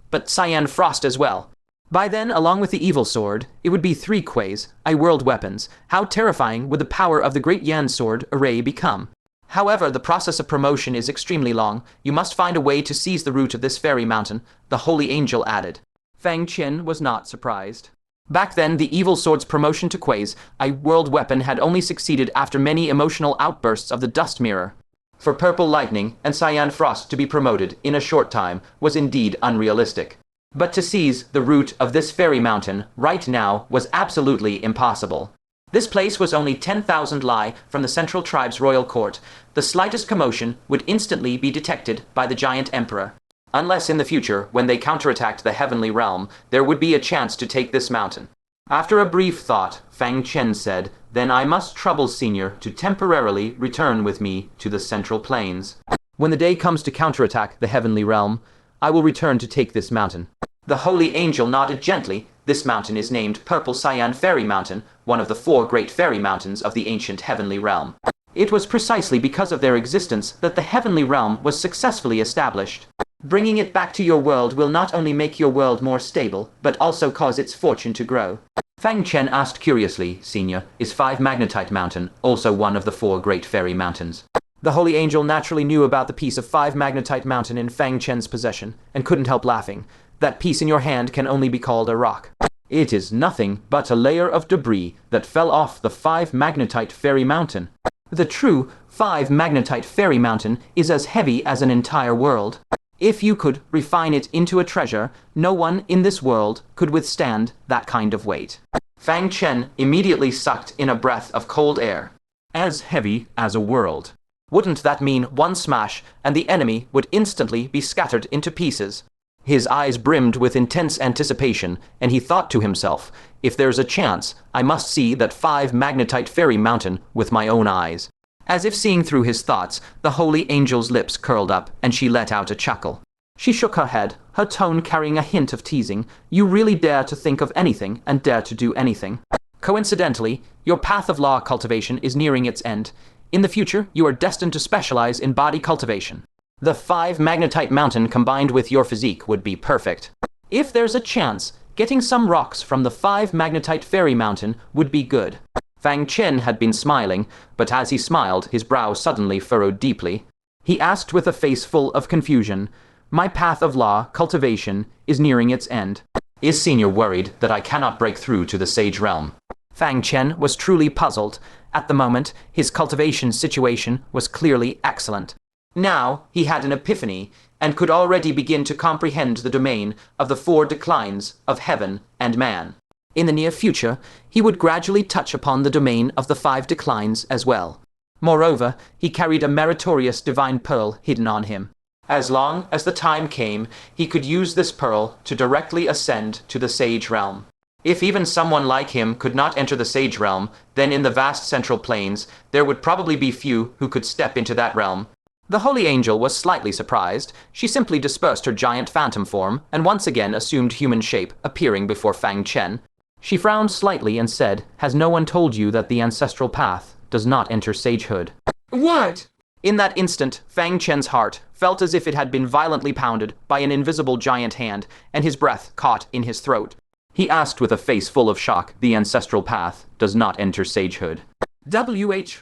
but Cyan Frost as well. By then, along with the evil sword, it would be 3 Kuei's, a world weapons. How terrifying would the power of the great Yan sword array become? However, the process of promotion is extremely long. You must find a way to seize the root of this fairy mountain, the holy angel added. Fang Chen was not surprised. Back then, the evil sword's promotion to Kuei's, a world weapon, had only succeeded after many emotional outbursts of the dust mirror. For Purple Lightning and Cyan Frost to be promoted in a short time was indeed unrealistic. But to seize the root of this fairy mountain right now was absolutely impossible. This place was only 10,000 li from the Central Tribe's royal court. The slightest commotion would instantly be detected by the giant emperor. Unless in the future, when they counterattacked the heavenly realm, there would be a chance to take this mountain. After a brief thought, Fang Chen said, "Then I must trouble Senior to temporarily return with me to the Central Plains. When the day comes to counterattack the heavenly realm, I will return to take this mountain." The holy angel nodded gently. This mountain is named Purple Cyan Fairy Mountain, one of the 4 great fairy mountains of the ancient heavenly realm. It was precisely because of their existence that the heavenly realm was successfully established. Bringing it back to your world will not only make your world more stable, but also cause its fortune to grow. Fang Chen asked curiously, "Senior, is 5 Magnetite Mountain also one of the 4 great fairy mountains?" The holy angel naturally knew about the piece of 5 Magnetite Mountain in Fang Chen's possession, and couldn't help laughing. "That piece in your hand can only be called a rock. It is nothing but a layer of debris that fell off the 5 Magnetite Fairy Mountain. The true 5 Magnetite Fairy Mountain is as heavy as an entire world. If you could refine it into a treasure, no one in this world could withstand that kind of weight." Fang Chen immediately sucked in a breath of cold air. As heavy as a world. Wouldn't that mean one smash and the enemy would instantly be scattered into pieces? His eyes brimmed with intense anticipation, and he thought to himself, "If there's a chance, I must see that 5 Magnetite Fairy Mountain with my own eyes." As if seeing through his thoughts, the holy angel's lips curled up, and she let out a chuckle. She shook her head, her tone carrying a hint of teasing. "You really dare to think of anything and dare to do anything. Coincidentally, your path of law cultivation is nearing its end. In the future, you are destined to specialize in body cultivation. The 5 magnetite mountain combined with your physique would be perfect. If there's a chance, getting some rocks from the 5 magnetite fairy mountain would be good. Fang Chen had been smiling, but as he smiled, his brow suddenly furrowed deeply. He asked with a face full of confusion, "My path of law, cultivation, is nearing its end. Is Senior worried that I cannot break through to the sage realm?" Fang Chen was truly puzzled. At the moment, his cultivation situation was clearly excellent. Now he had an epiphany and could already begin to comprehend the domain of the 4 declines of heaven and man. In the near future, he would gradually touch upon the domain of the 5 declines as well. Moreover, he carried a meritorious divine pearl hidden on him. As long as the time came, he could use this pearl to directly ascend to the sage realm. If even someone like him could not enter the sage realm, then in the vast central plains, there would probably be few who could step into that realm. The holy angel was slightly surprised. She simply dispersed her giant phantom form and once again assumed human shape, appearing before Fang Chen. She frowned slightly and said, "Has no one told you that the ancestral path does not enter sagehood?" What? In that instant, Fang Chen's heart felt as if it had been violently pounded by an invisible giant hand, and his breath caught in his throat. He asked with a face full of shock, "The ancestral path does not enter sagehood."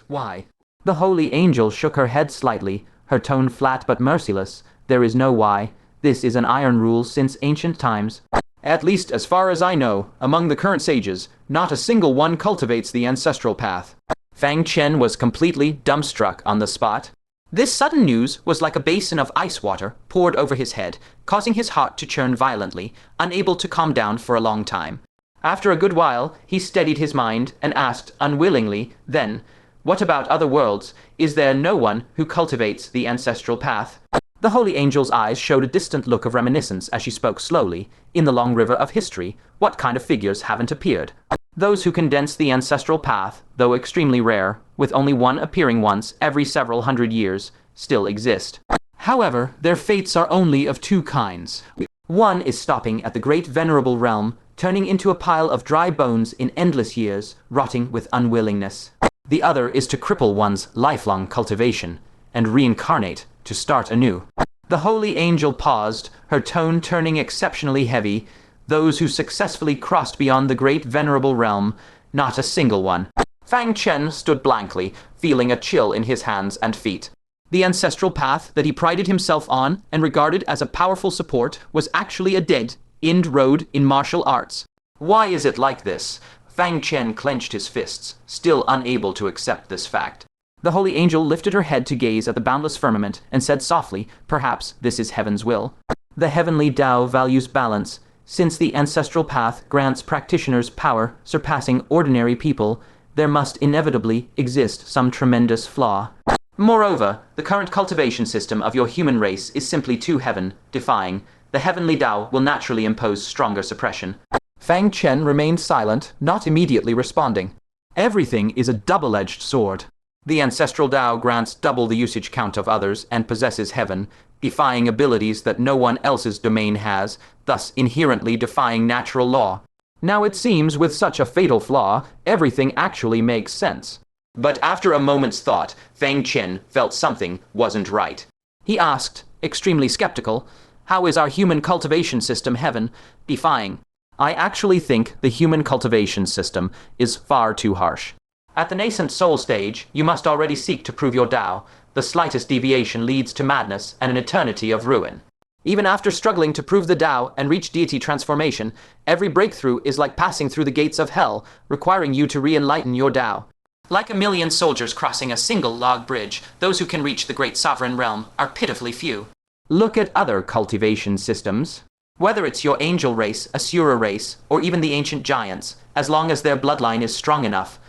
Why? The holy angel shook her head slightly, her tone flat but merciless. "There is no why. This is an iron rule since ancient times. At least as far as I know, among the current sages, not a single one cultivates the ancestral path." Fang Chen was completely dumbstruck on the spot. This sudden news was like a basin of ice water poured over his head, causing his heart to churn violently, unable to calm down for a long time. After a good while, he steadied his mind and asked unwillingly, "Then, what about other worlds? Is there no one who cultivates the ancestral path?" The holy angel's eyes showed a distant look of reminiscence as she spoke slowly. "In the long river of history, what kind of figures haven't appeared? Those who condense the ancestral path, though extremely rare, with only one appearing once every several hundred years, still exist. However, their fates are only of 2 kinds. One is stopping at the great venerable realm, turning into a pile of dry bones in endless years, rotting with unwillingness. The other is to cripple one's lifelong cultivation and reincarnate to start anew." The holy angel paused, her tone turning exceptionally heavy. "Those who successfully crossed beyond the great venerable realm, not a single one." Fang Chen stood blankly, feeling a chill in his hands and feet. The ancestral path that he prided himself on and regarded as a powerful support was actually a dead-end road in martial arts. Why is it like this? Fang Chen clenched his fists, still unable to accept this fact. The holy angel lifted her head to gaze at the boundless firmament and said softly, "Perhaps this is heaven's will. The heavenly Tao values balance. Since the ancestral path grants practitioners power surpassing ordinary people, there must inevitably exist some tremendous flaw. Moreover, the current cultivation system of your human race is simply too heaven-defying. The heavenly Tao will naturally impose stronger suppression." Fang Chen remained silent, not immediately responding. Everything is a double-edged sword. The ancestral Tao grants double the usage count of others and possesses heaven-defying abilities that no one else's domain has, thus inherently defying natural law. Now it seems with such a fatal flaw, everything actually makes sense. But after a moment's thought, Fang Chen felt something wasn't right. He asked, extremely skeptical, "How is our human cultivation system heaven-defying?" "I actually think the human cultivation system is far too harsh. At the nascent soul stage, you must already seek to prove your Tao. The slightest deviation leads to madness and an eternity of ruin. Even after struggling to prove the Tao and reach deity transformation, every breakthrough is like passing through the gates of hell, requiring you to re-enlighten your Tao. Like a million soldiers crossing a single log bridge, those who can reach the great sovereign realm are pitifully few. Look at other cultivation systems. Whether it's your angel race, Asura race, or even the ancient giants, as long as their bloodline is strong enough,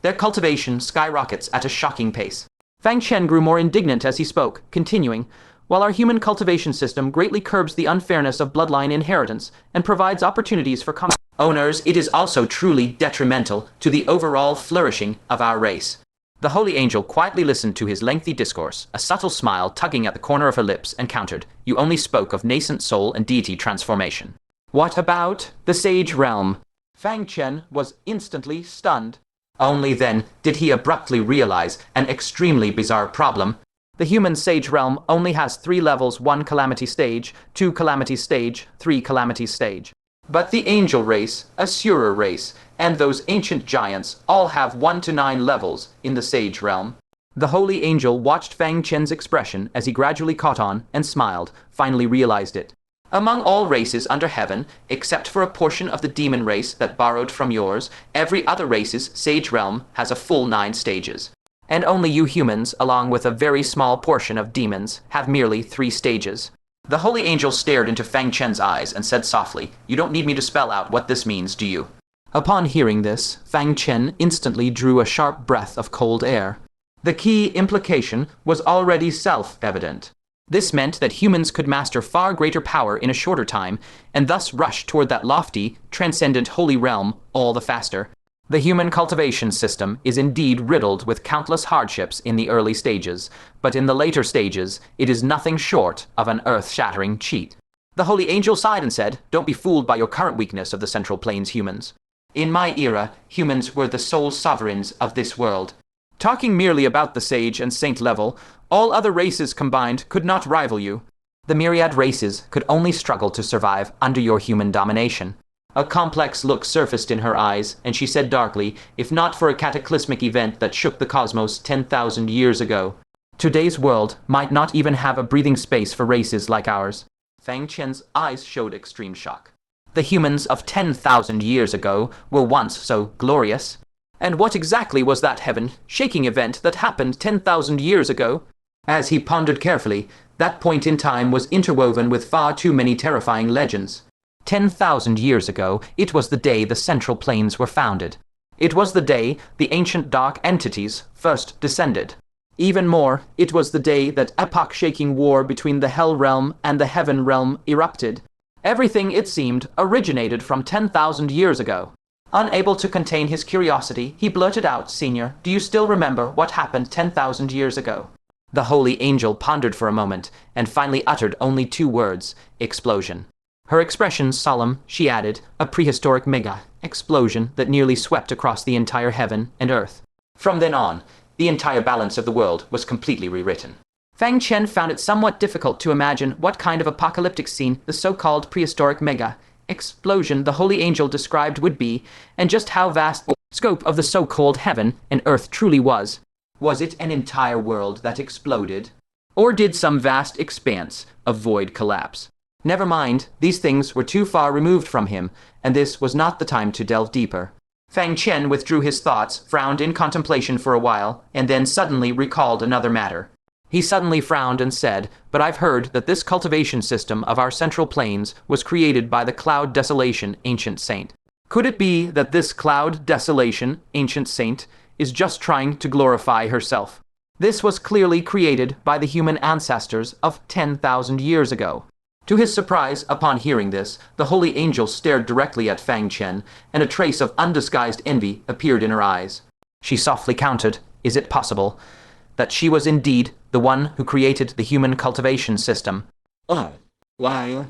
their cultivation skyrockets at a shocking pace." Fang Chen grew more indignant as he spoke, continuing, "While our human cultivation system greatly curbs the unfairness of bloodline inheritance and provides opportunities for owners, it is also truly detrimental to the overall flourishing of our race." The holy angel quietly listened to his lengthy discourse, a subtle smile tugging at the corner of her lips, and countered, "You only spoke of nascent soul and deity transformation. What about the sage realm?" Fang Chen was instantly stunned. Only then did he abruptly realize an extremely bizarre problem. The human sage realm only has 3 levels: 1 calamity stage, 2 calamity stage, 3 calamity stage. But the angel race, Asura race, and those ancient giants all have 1 to 9 levels in the sage realm. The holy angel watched Fang Chen's expression as he gradually caught on and smiled, finally realized it. Among all races under heaven, except for a portion of the demon race that borrowed from yours, every other race's sage realm has a full 9 stages. And only you humans, along with a very small portion of demons, have merely 3 stages. The holy angel stared into Fang Chen's eyes and said softly, "You don't need me to spell out what this means, do you?" Upon hearing this, Fang Chen instantly drew a sharp breath of cold air. The key implication was already self-evident. This meant that humans could master far greater power in a shorter time, and thus rush toward that lofty, transcendent holy realm all the faster. The human cultivation system is indeed riddled with countless hardships in the early stages, but in the later stages, it is nothing short of an earth-shattering cheat. The holy angel sighed and said, "Don't be fooled by your current weakness of the Central Plains humans. In my era, humans were the sole sovereigns of this world. Talking merely about the sage and saint level, all other races combined could not rival you. The myriad races could only struggle to survive under your human domination." A complex look surfaced in her eyes, and she said darkly, "If not for a cataclysmic event that shook the cosmos 10,000 years ago, today's world might not even have a breathing space for races like ours." Fang Chen's eyes showed extreme shock. The humans of 10,000 years ago were once so glorious. And what exactly was that heaven-shaking event that happened 10,000 years ago? As he pondered carefully, that point in time was interwoven with far too many terrifying legends. 10,000 years ago, it was the day the Central Plains were founded. It was the day the ancient dark entities first descended. Even more, it was the day that epoch-shaking war between the Hell Realm and the Heaven Realm erupted. Everything, it seemed, originated from 10,000 years ago. Unable to contain his curiosity, he blurted out, "Senior, do you still remember what happened 10,000 years ago?" The holy angel pondered for a moment, and finally uttered only 2 words: "Explosion." Her expression solemn, she added, "A prehistoric mega explosion that nearly swept across the entire heaven and earth." From then on, the entire balance of the world was completely rewritten. Fang Chen found it somewhat difficult to imagine what kind of apocalyptic scene the so-called prehistoric mega explosion the holy angel described would be, and just how vast the scope of the so-called heaven and earth truly was. Was it an entire world that exploded? Or did some vast expanse of void collapse? Never mind, these things were too far removed from him, and this was not the time to delve deeper. Fang Chen withdrew his thoughts, frowned in contemplation for a while, and then suddenly recalled another matter. He suddenly frowned and said, "But I've heard that this cultivation system of our Central Plains was created by the Cloud Desolation Ancient Saint. Could it be that this Cloud Desolation Ancient Saint is just trying to glorify herself? This was clearly created by the human ancestors of 10,000 years ago." To his surprise, upon hearing this, the holy angel stared directly at Fang Chen, and a trace of undisguised envy appeared in her eyes. She softly countered, "Is it possible that she was indeed the one who created the human cultivation system?" Why?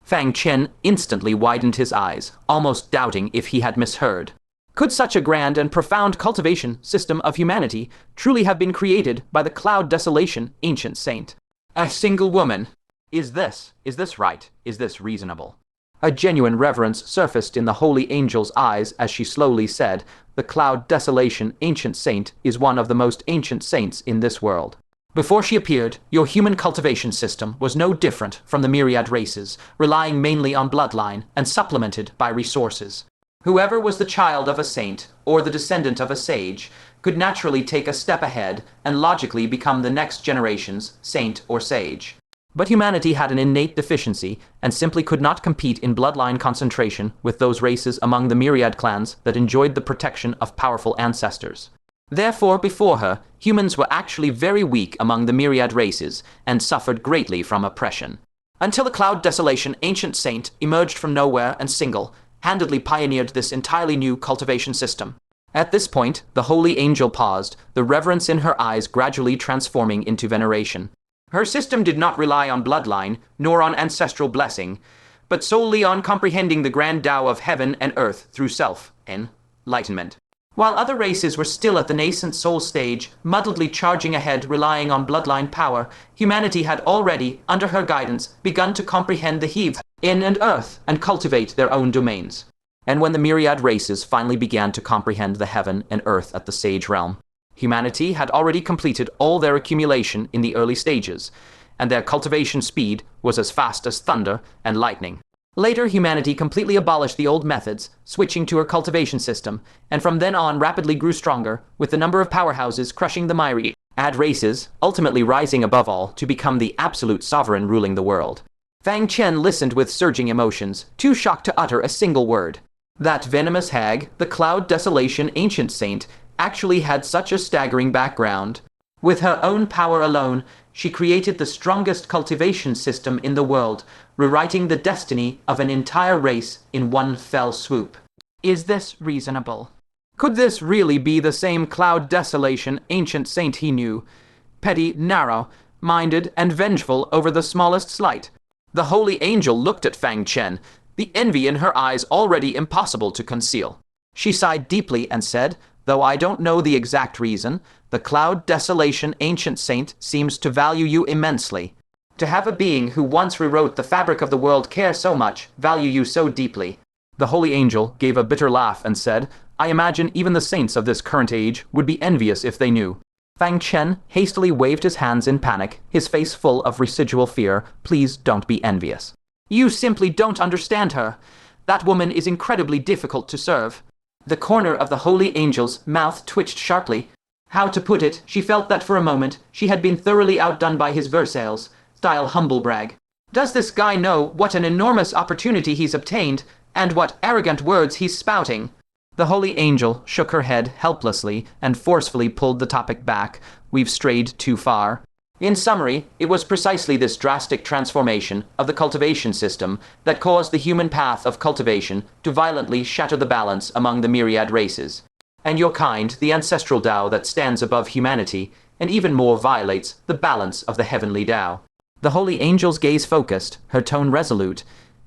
Fang Chen instantly widened his eyes, almost doubting if he had misheard. Could such a grand and profound cultivation system of humanity truly have been created by the Cloud Desolation Ancient Saint? A single woman? Is this right? Is this reasonable? A genuine reverence surfaced in the holy angel's eyes as she slowly said, "The Cloud Desolation Ancient Saint is one of the most ancient saints in this world. Before she appeared, your human cultivation system was no different from the myriad races, relying mainly on bloodline and supplemented by resources. Whoever was the child of a saint, or the descendant of a sage, could naturally take a step ahead and logically become the next generation's saint or sage. But humanity had an innate deficiency and simply could not compete in bloodline concentration with those races among the myriad clans that enjoyed the protection of powerful ancestors. Therefore, before her, humans were actually very weak among the myriad races and suffered greatly from oppression. Until the Cloud Desolation Ancient Saint emerged from nowhere and single-handedly pioneered this entirely new cultivation system. At this point, the holy angel paused, the reverence in her eyes gradually transforming into veneration. Her system did not rely on bloodline, nor on ancestral blessing, but solely on comprehending the grand Tao of heaven and earth through self-enlightenment. While other races were still at the nascent soul stage, muddledly charging ahead relying on bloodline power, humanity had already, under her guidance, begun to comprehend the heave in and earth and cultivate their own domains. And when the myriad races finally began to comprehend the heaven and earth at the sage realm, humanity had already completed all their accumulation in the early stages, and their cultivation speed was as fast as thunder and lightning. Later, humanity completely abolished the old methods, switching to her cultivation system, and from then on rapidly grew stronger, with the number of powerhouses crushing the myriad races, ultimately rising above all to become the absolute sovereign ruling the world. Fang Chen listened with surging emotions, too shocked to utter a single word. That venomous hag, the Cloud Desolation ancient saint, actually had such a staggering background. With her own power alone, she created the strongest cultivation system in the world, rewriting the destiny of an entire race in one fell swoop. Is this reasonable? Could this really be the same Cloud Desolation ancient saint he knew? Petty, narrow-minded, and vengeful over the smallest slight. The holy angel looked at Fang Chen, the envy in her eyes already impossible to conceal. She sighed deeply and said, "Though I don't know the exact reason, the Cloud Desolation ancient saint seems to value you immensely. To have a being who once rewrote the fabric of the world care so much, value you so deeply." The holy angel gave a bitter laugh and said, "I imagine even the saints of this current age would be envious if they knew." Fang Chen hastily waved his hands in panic, his face full of residual fear. "Please don't be envious. You simply don't understand her. That woman is incredibly difficult to serve." The corner of the holy angel's mouth twitched sharply. How to put it, she felt that for a moment she had been thoroughly outdone by his Versailles style humble brag. Does this guy know what an enormous opportunity he's obtained, and what arrogant words he's spouting? The holy angel shook her head helplessly and forcefully pulled the topic back. We've strayed too far. In summary, it was precisely this drastic transformation of the cultivation system that caused the human path of cultivation to violently shatter the balance among the myriad races. And your kind, the ancestral Tao that stands above humanity, and even more violates the balance of the heavenly Tao. The holy angel's gaze focused, her tone resolute.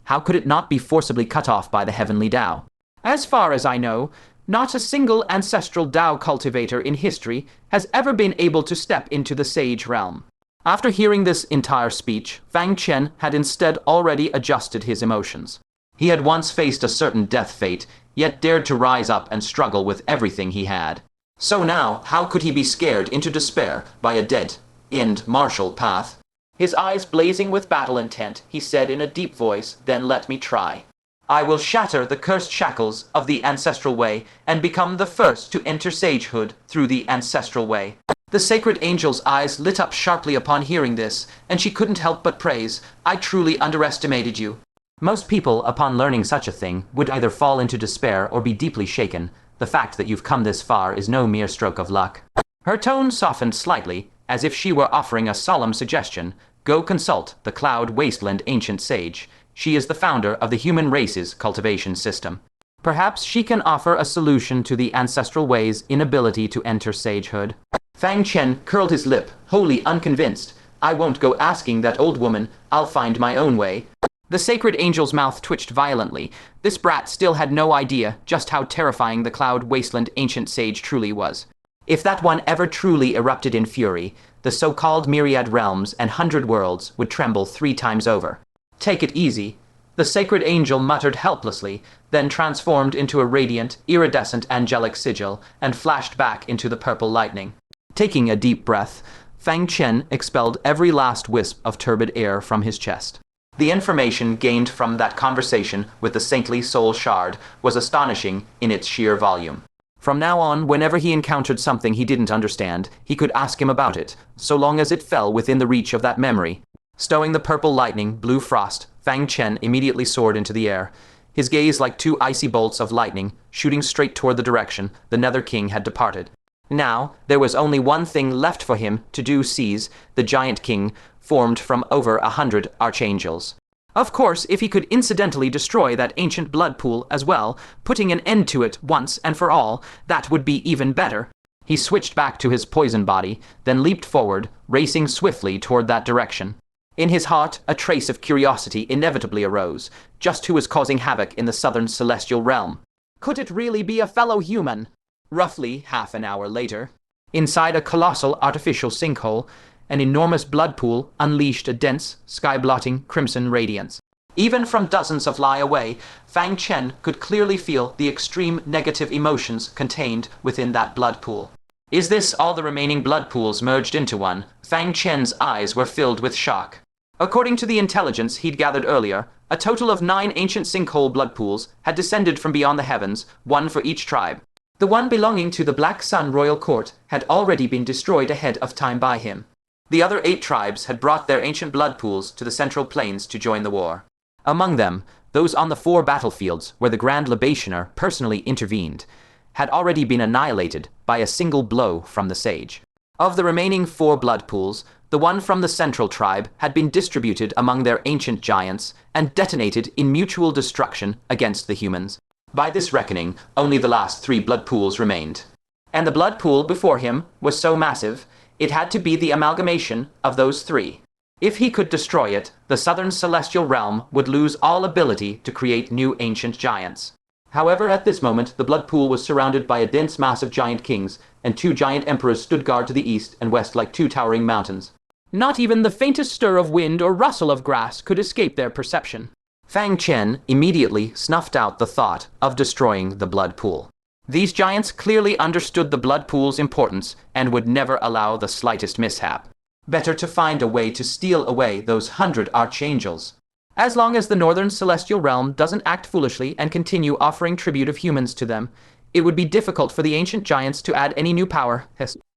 How could it not be forcibly cut off by the heavenly Tao? As far as I know, not a single ancestral Tao cultivator in history has ever been able to step into the sage realm. After hearing this entire speech, Fang Chen had instead already adjusted his emotions. He had once faced a certain death fate, yet dared to rise up and struggle with everything he had. So now, how could he be scared into despair by a dead-end martial path? His eyes blazing with battle intent, he said in a deep voice, "Then let me try. I will shatter the cursed shackles of the ancestral way and become the first to enter sagehood through the ancestral way." The sacred angel's eyes lit up sharply upon hearing this, and she couldn't help but praise, "I truly underestimated you." Most people, upon learning such a thing, would either fall into despair or be deeply shaken. The fact that you've come this far is no mere stroke of luck. Her tone softened slightly, as if she were offering a solemn suggestion. Go consult the Cloud Wasteland ancient sage. She is the founder of the human race's cultivation system. Perhaps she can offer a solution to the ancestral way's inability to enter sagehood. Fang Chen curled his lip, wholly unconvinced. "I won't go asking that old woman. I'll find my own way." The sacred angel's mouth twitched violently. This brat still had no idea just how terrifying the Cloud Wasteland ancient sage truly was. If that one ever truly erupted in fury, the so-called myriad realms and 100 worlds would tremble 3 times over. "Take it easy," the sacred angel muttered helplessly, then transformed into a radiant, iridescent angelic sigil and flashed back into the purple lightning. Taking a deep breath, Fang Chen expelled every last wisp of turbid air from his chest. The information gained from that conversation with the saintly soul shard was astonishing in its sheer volume. From now on, whenever he encountered something he didn't understand, he could ask him about it, so long as it fell within the reach of that memory. Stowing the purple lightning, blue frost, Fang Chen immediately soared into the air, his gaze like 2 icy bolts of lightning, shooting straight toward the direction the Nether King had departed. Now, there was only one thing left for him to do: seize the giant king, formed from over 100 archangels. Of course, if he could incidentally destroy that ancient blood pool as well, putting an end to it once and for all, that would be even better. He switched back to his poison body, then leaped forward, racing swiftly toward that direction. In his heart, a trace of curiosity inevitably arose. Just who was causing havoc in the southern celestial realm? Could it really be a fellow human? Roughly half an hour later, inside a colossal artificial sinkhole, an enormous blood pool unleashed a dense, sky-blotting crimson radiance. Even from dozens of li away, Fang Chen could clearly feel the extreme negative emotions contained within that blood pool. Is this all the remaining blood pools merged into one? Fang Chen's eyes were filled with shock. According to the intelligence he'd gathered earlier, a total of 9 ancient sinkhole blood pools had descended from beyond the heavens, one for each tribe. The one belonging to the Black Sun Royal Court had already been destroyed ahead of time by him. The other 8 tribes had brought their ancient blood pools to the Central Plains to join the war. Among them, those on the 4 battlefields where the Grand Libationer personally intervened had already been annihilated by a single blow from the sage. Of the remaining 4 blood pools, the one from the Central Tribe had been distributed among their ancient giants and detonated in mutual destruction against the humans. By this reckoning, only the last 3 blood pools remained. And the blood pool before him was so massive, it had to be the amalgamation of those 3. If he could destroy it, the Southern Celestial Realm would lose all ability to create new ancient giants. However, at this moment, the blood pool was surrounded by a dense mass of giant kings, and 2 giant emperors stood guard to the east and west like 2 towering mountains. Not even the faintest stir of wind or rustle of grass could escape their perception. Fang Chen immediately snuffed out the thought of destroying the blood pool. These giants clearly understood the blood pool's importance and would never allow the slightest mishap. Better to find a way to steal away those 100 archangels. As long as the Northern Celestial Realm doesn't act foolishly and continue offering tribute of humans to them, it would be difficult for the ancient giants to add any new power.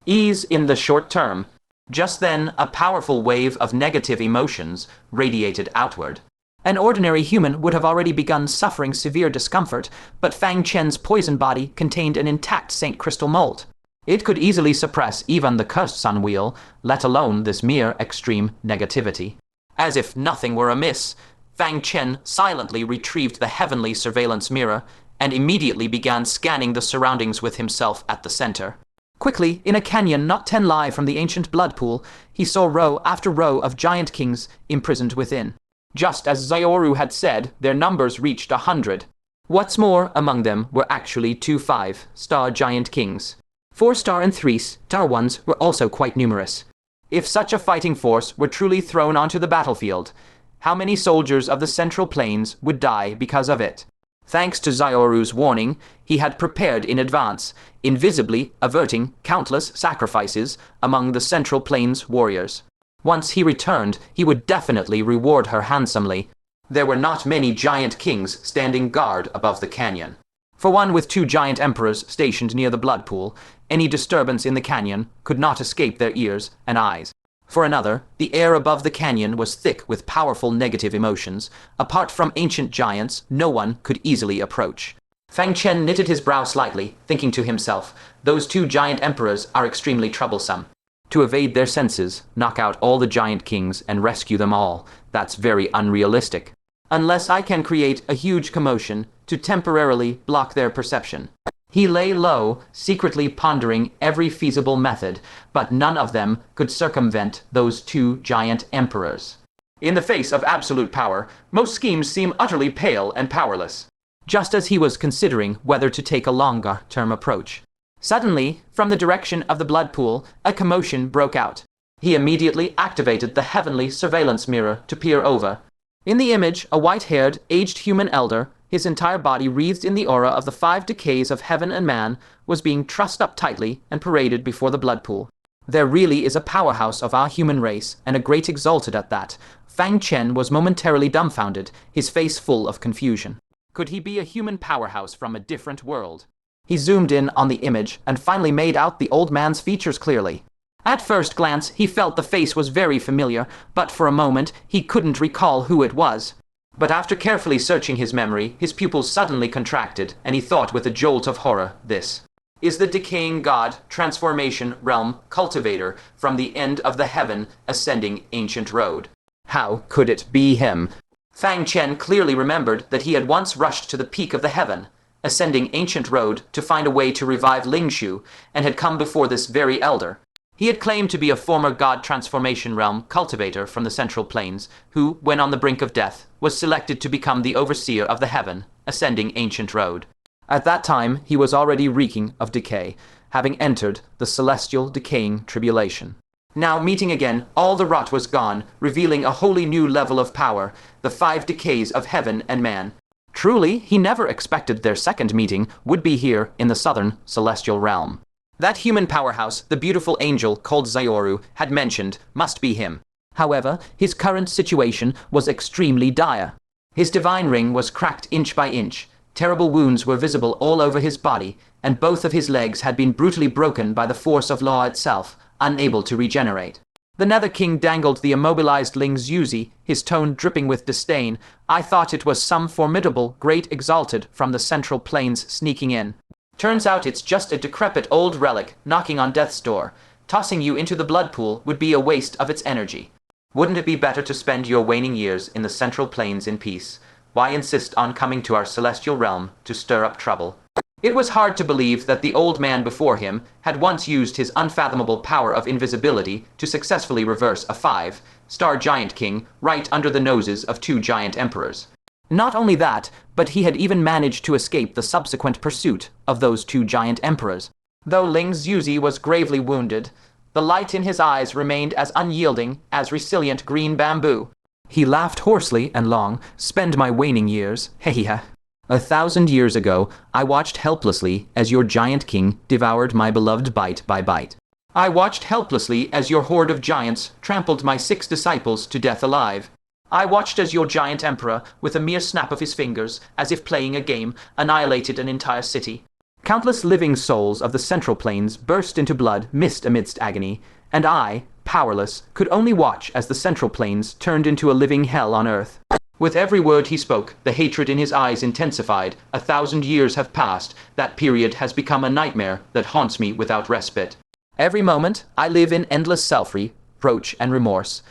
Ease in the short term. Just then, a powerful wave of negative emotions radiated outward. An ordinary human would have already begun suffering severe discomfort, but Fang Chen's poison body contained an intact Saint Crystal mold. It could easily suppress even the cursed sun wheel, let alone this mere extreme negativity. As if nothing were amiss, Fang Chen silently retrieved the heavenly surveillance mirror and immediately began scanning the surroundings with himself at the center. Quickly, in a canyon not 10 li from the ancient blood pool, he saw row after row of giant kings imprisoned within. Just as Zioru had said, their numbers reached 100. What's more, among them were actually 2 5-star giant kings. 4-star and 3-star ones were also quite numerous. If such a fighting force were truly thrown onto the battlefield, how many soldiers of the Central Plains would die because of it? Thanks to Zioru's warning, he had prepared in advance, invisibly averting countless sacrifices among the Central Plains warriors. Once he returned, he would definitely reward her handsomely. There were not many giant kings standing guard above the canyon. For one with 2 giant emperors stationed near the blood pool, any disturbance in the canyon could not escape their ears and eyes. For another, the air above the canyon was thick with powerful negative emotions. Apart from ancient giants, no one could easily approach. Fang Chen knitted his brow slightly, thinking to himself, those 2 giant emperors are extremely troublesome. To evade their senses, knock out all the giant kings and rescue them all, that's very unrealistic. Unless I can create a huge commotion to temporarily block their perception. He lay low, secretly pondering every feasible method, but none of them could circumvent those 2 giant emperors. In the face of absolute power, most schemes seem utterly pale and powerless. Just as he was considering whether to take a longer-term approach. Suddenly, from the direction of the blood pool, a commotion broke out. He immediately activated the heavenly surveillance mirror to peer over. In the image, a white-haired, aged human elder, his entire body wreathed in the aura of the 5 decays of heaven and man, was being trussed up tightly and paraded before the blood pool. There really is a powerhouse of our human race, and a great exalted at that. Fang Chen was momentarily dumbfounded, his face full of confusion. Could he be a human powerhouse from a different world? He zoomed in on the image and finally made out the old man's features clearly. At first glance, he felt the face was very familiar, but for a moment he couldn't recall who it was. But after carefully searching his memory, his pupils suddenly contracted, and he thought with a jolt of horror, this is the decaying god, transformation realm, cultivator, from the end of the heaven, ascending ancient road. How could it be him? Fang Chen clearly remembered that he had once rushed to the peak of the heaven, ascending ancient road to find a way to revive Lingshu, and had come before this very elder. He had claimed to be a former god transformation realm cultivator from the Central Plains, who, when on the brink of death, was selected to become the overseer of the heaven, ascending ancient road. At that time, he was already reeking of decay, having entered the celestial decaying tribulation. Now, meeting again, all the rot was gone, revealing a wholly new level of power, the 5 decays of heaven and man. Truly, he never expected their second meeting would be here in the southern celestial realm. That human powerhouse the beautiful angel called Zayoru had mentioned must be him. However, his current situation was extremely dire. His divine ring was cracked inch by inch. Terrible wounds were visible all over his body, and both of his legs had been brutally broken by the force of law itself, unable to regenerate. The Nether King dangled the immobilized Ling Xuzi, his tone dripping with disdain. I thought it was some formidable, great exalted from the central plains sneaking in. Turns out it's just a decrepit old relic knocking on death's door. Tossing you into the blood pool would be a waste of its energy. Wouldn't it be better to spend your waning years in the central plains in peace? Why insist on coming to our celestial realm to stir up trouble? It was hard to believe that the old man before him had once used his unfathomable power of invisibility to successfully reverse a 5-star giant king right under the noses of 2 giant emperors. Not only that, but he had even managed to escape the subsequent pursuit of those 2 giant emperors. Though Ling Xuzi was gravely wounded, the light in his eyes remained as unyielding as resilient green bamboo. He laughed hoarsely and long. Spend my waning years, hehe. 1,000 years ago, I watched helplessly as your giant king devoured my beloved bite by bite. I watched helplessly as your horde of giants trampled my 6 disciples to death alive. I watched as your giant emperor, with a mere snap of his fingers, as if playing a game, annihilated an entire city. Countless living souls of the central plains burst into blood, missed amidst agony, and I, powerless, could only watch as the central plains turned into a living hell on earth. With every word he spoke, the hatred in his eyes intensified. 1,000 years have passed. That period has become a nightmare that haunts me without respite. Every moment, I live in endless self-reproach and remorse.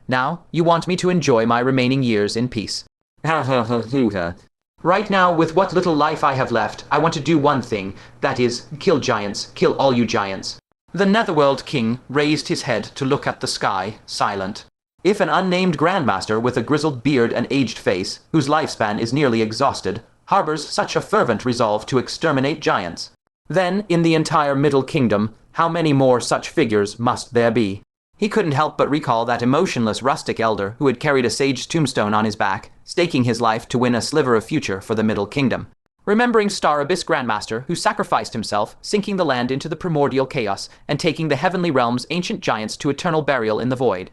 Now, you want me to enjoy my remaining years in peace. Right now, with what little life I have left, I want to do one thing. That is, kill giants. Kill all you giants. The Netherworld King raised his head to look at the sky, silent. If an unnamed grandmaster with a grizzled beard and aged face, whose lifespan is nearly exhausted, harbors such a fervent resolve to exterminate giants, then, in the entire Middle Kingdom, how many more such figures must there be? He couldn't help but recall that emotionless rustic elder who had carried a sage tombstone on his back, staking his life to win a sliver of future for the Middle Kingdom. Remembering Star Abyss Grandmaster, who sacrificed himself, sinking the land into the primordial chaos, and taking the heavenly realm's ancient giants to eternal burial in the void.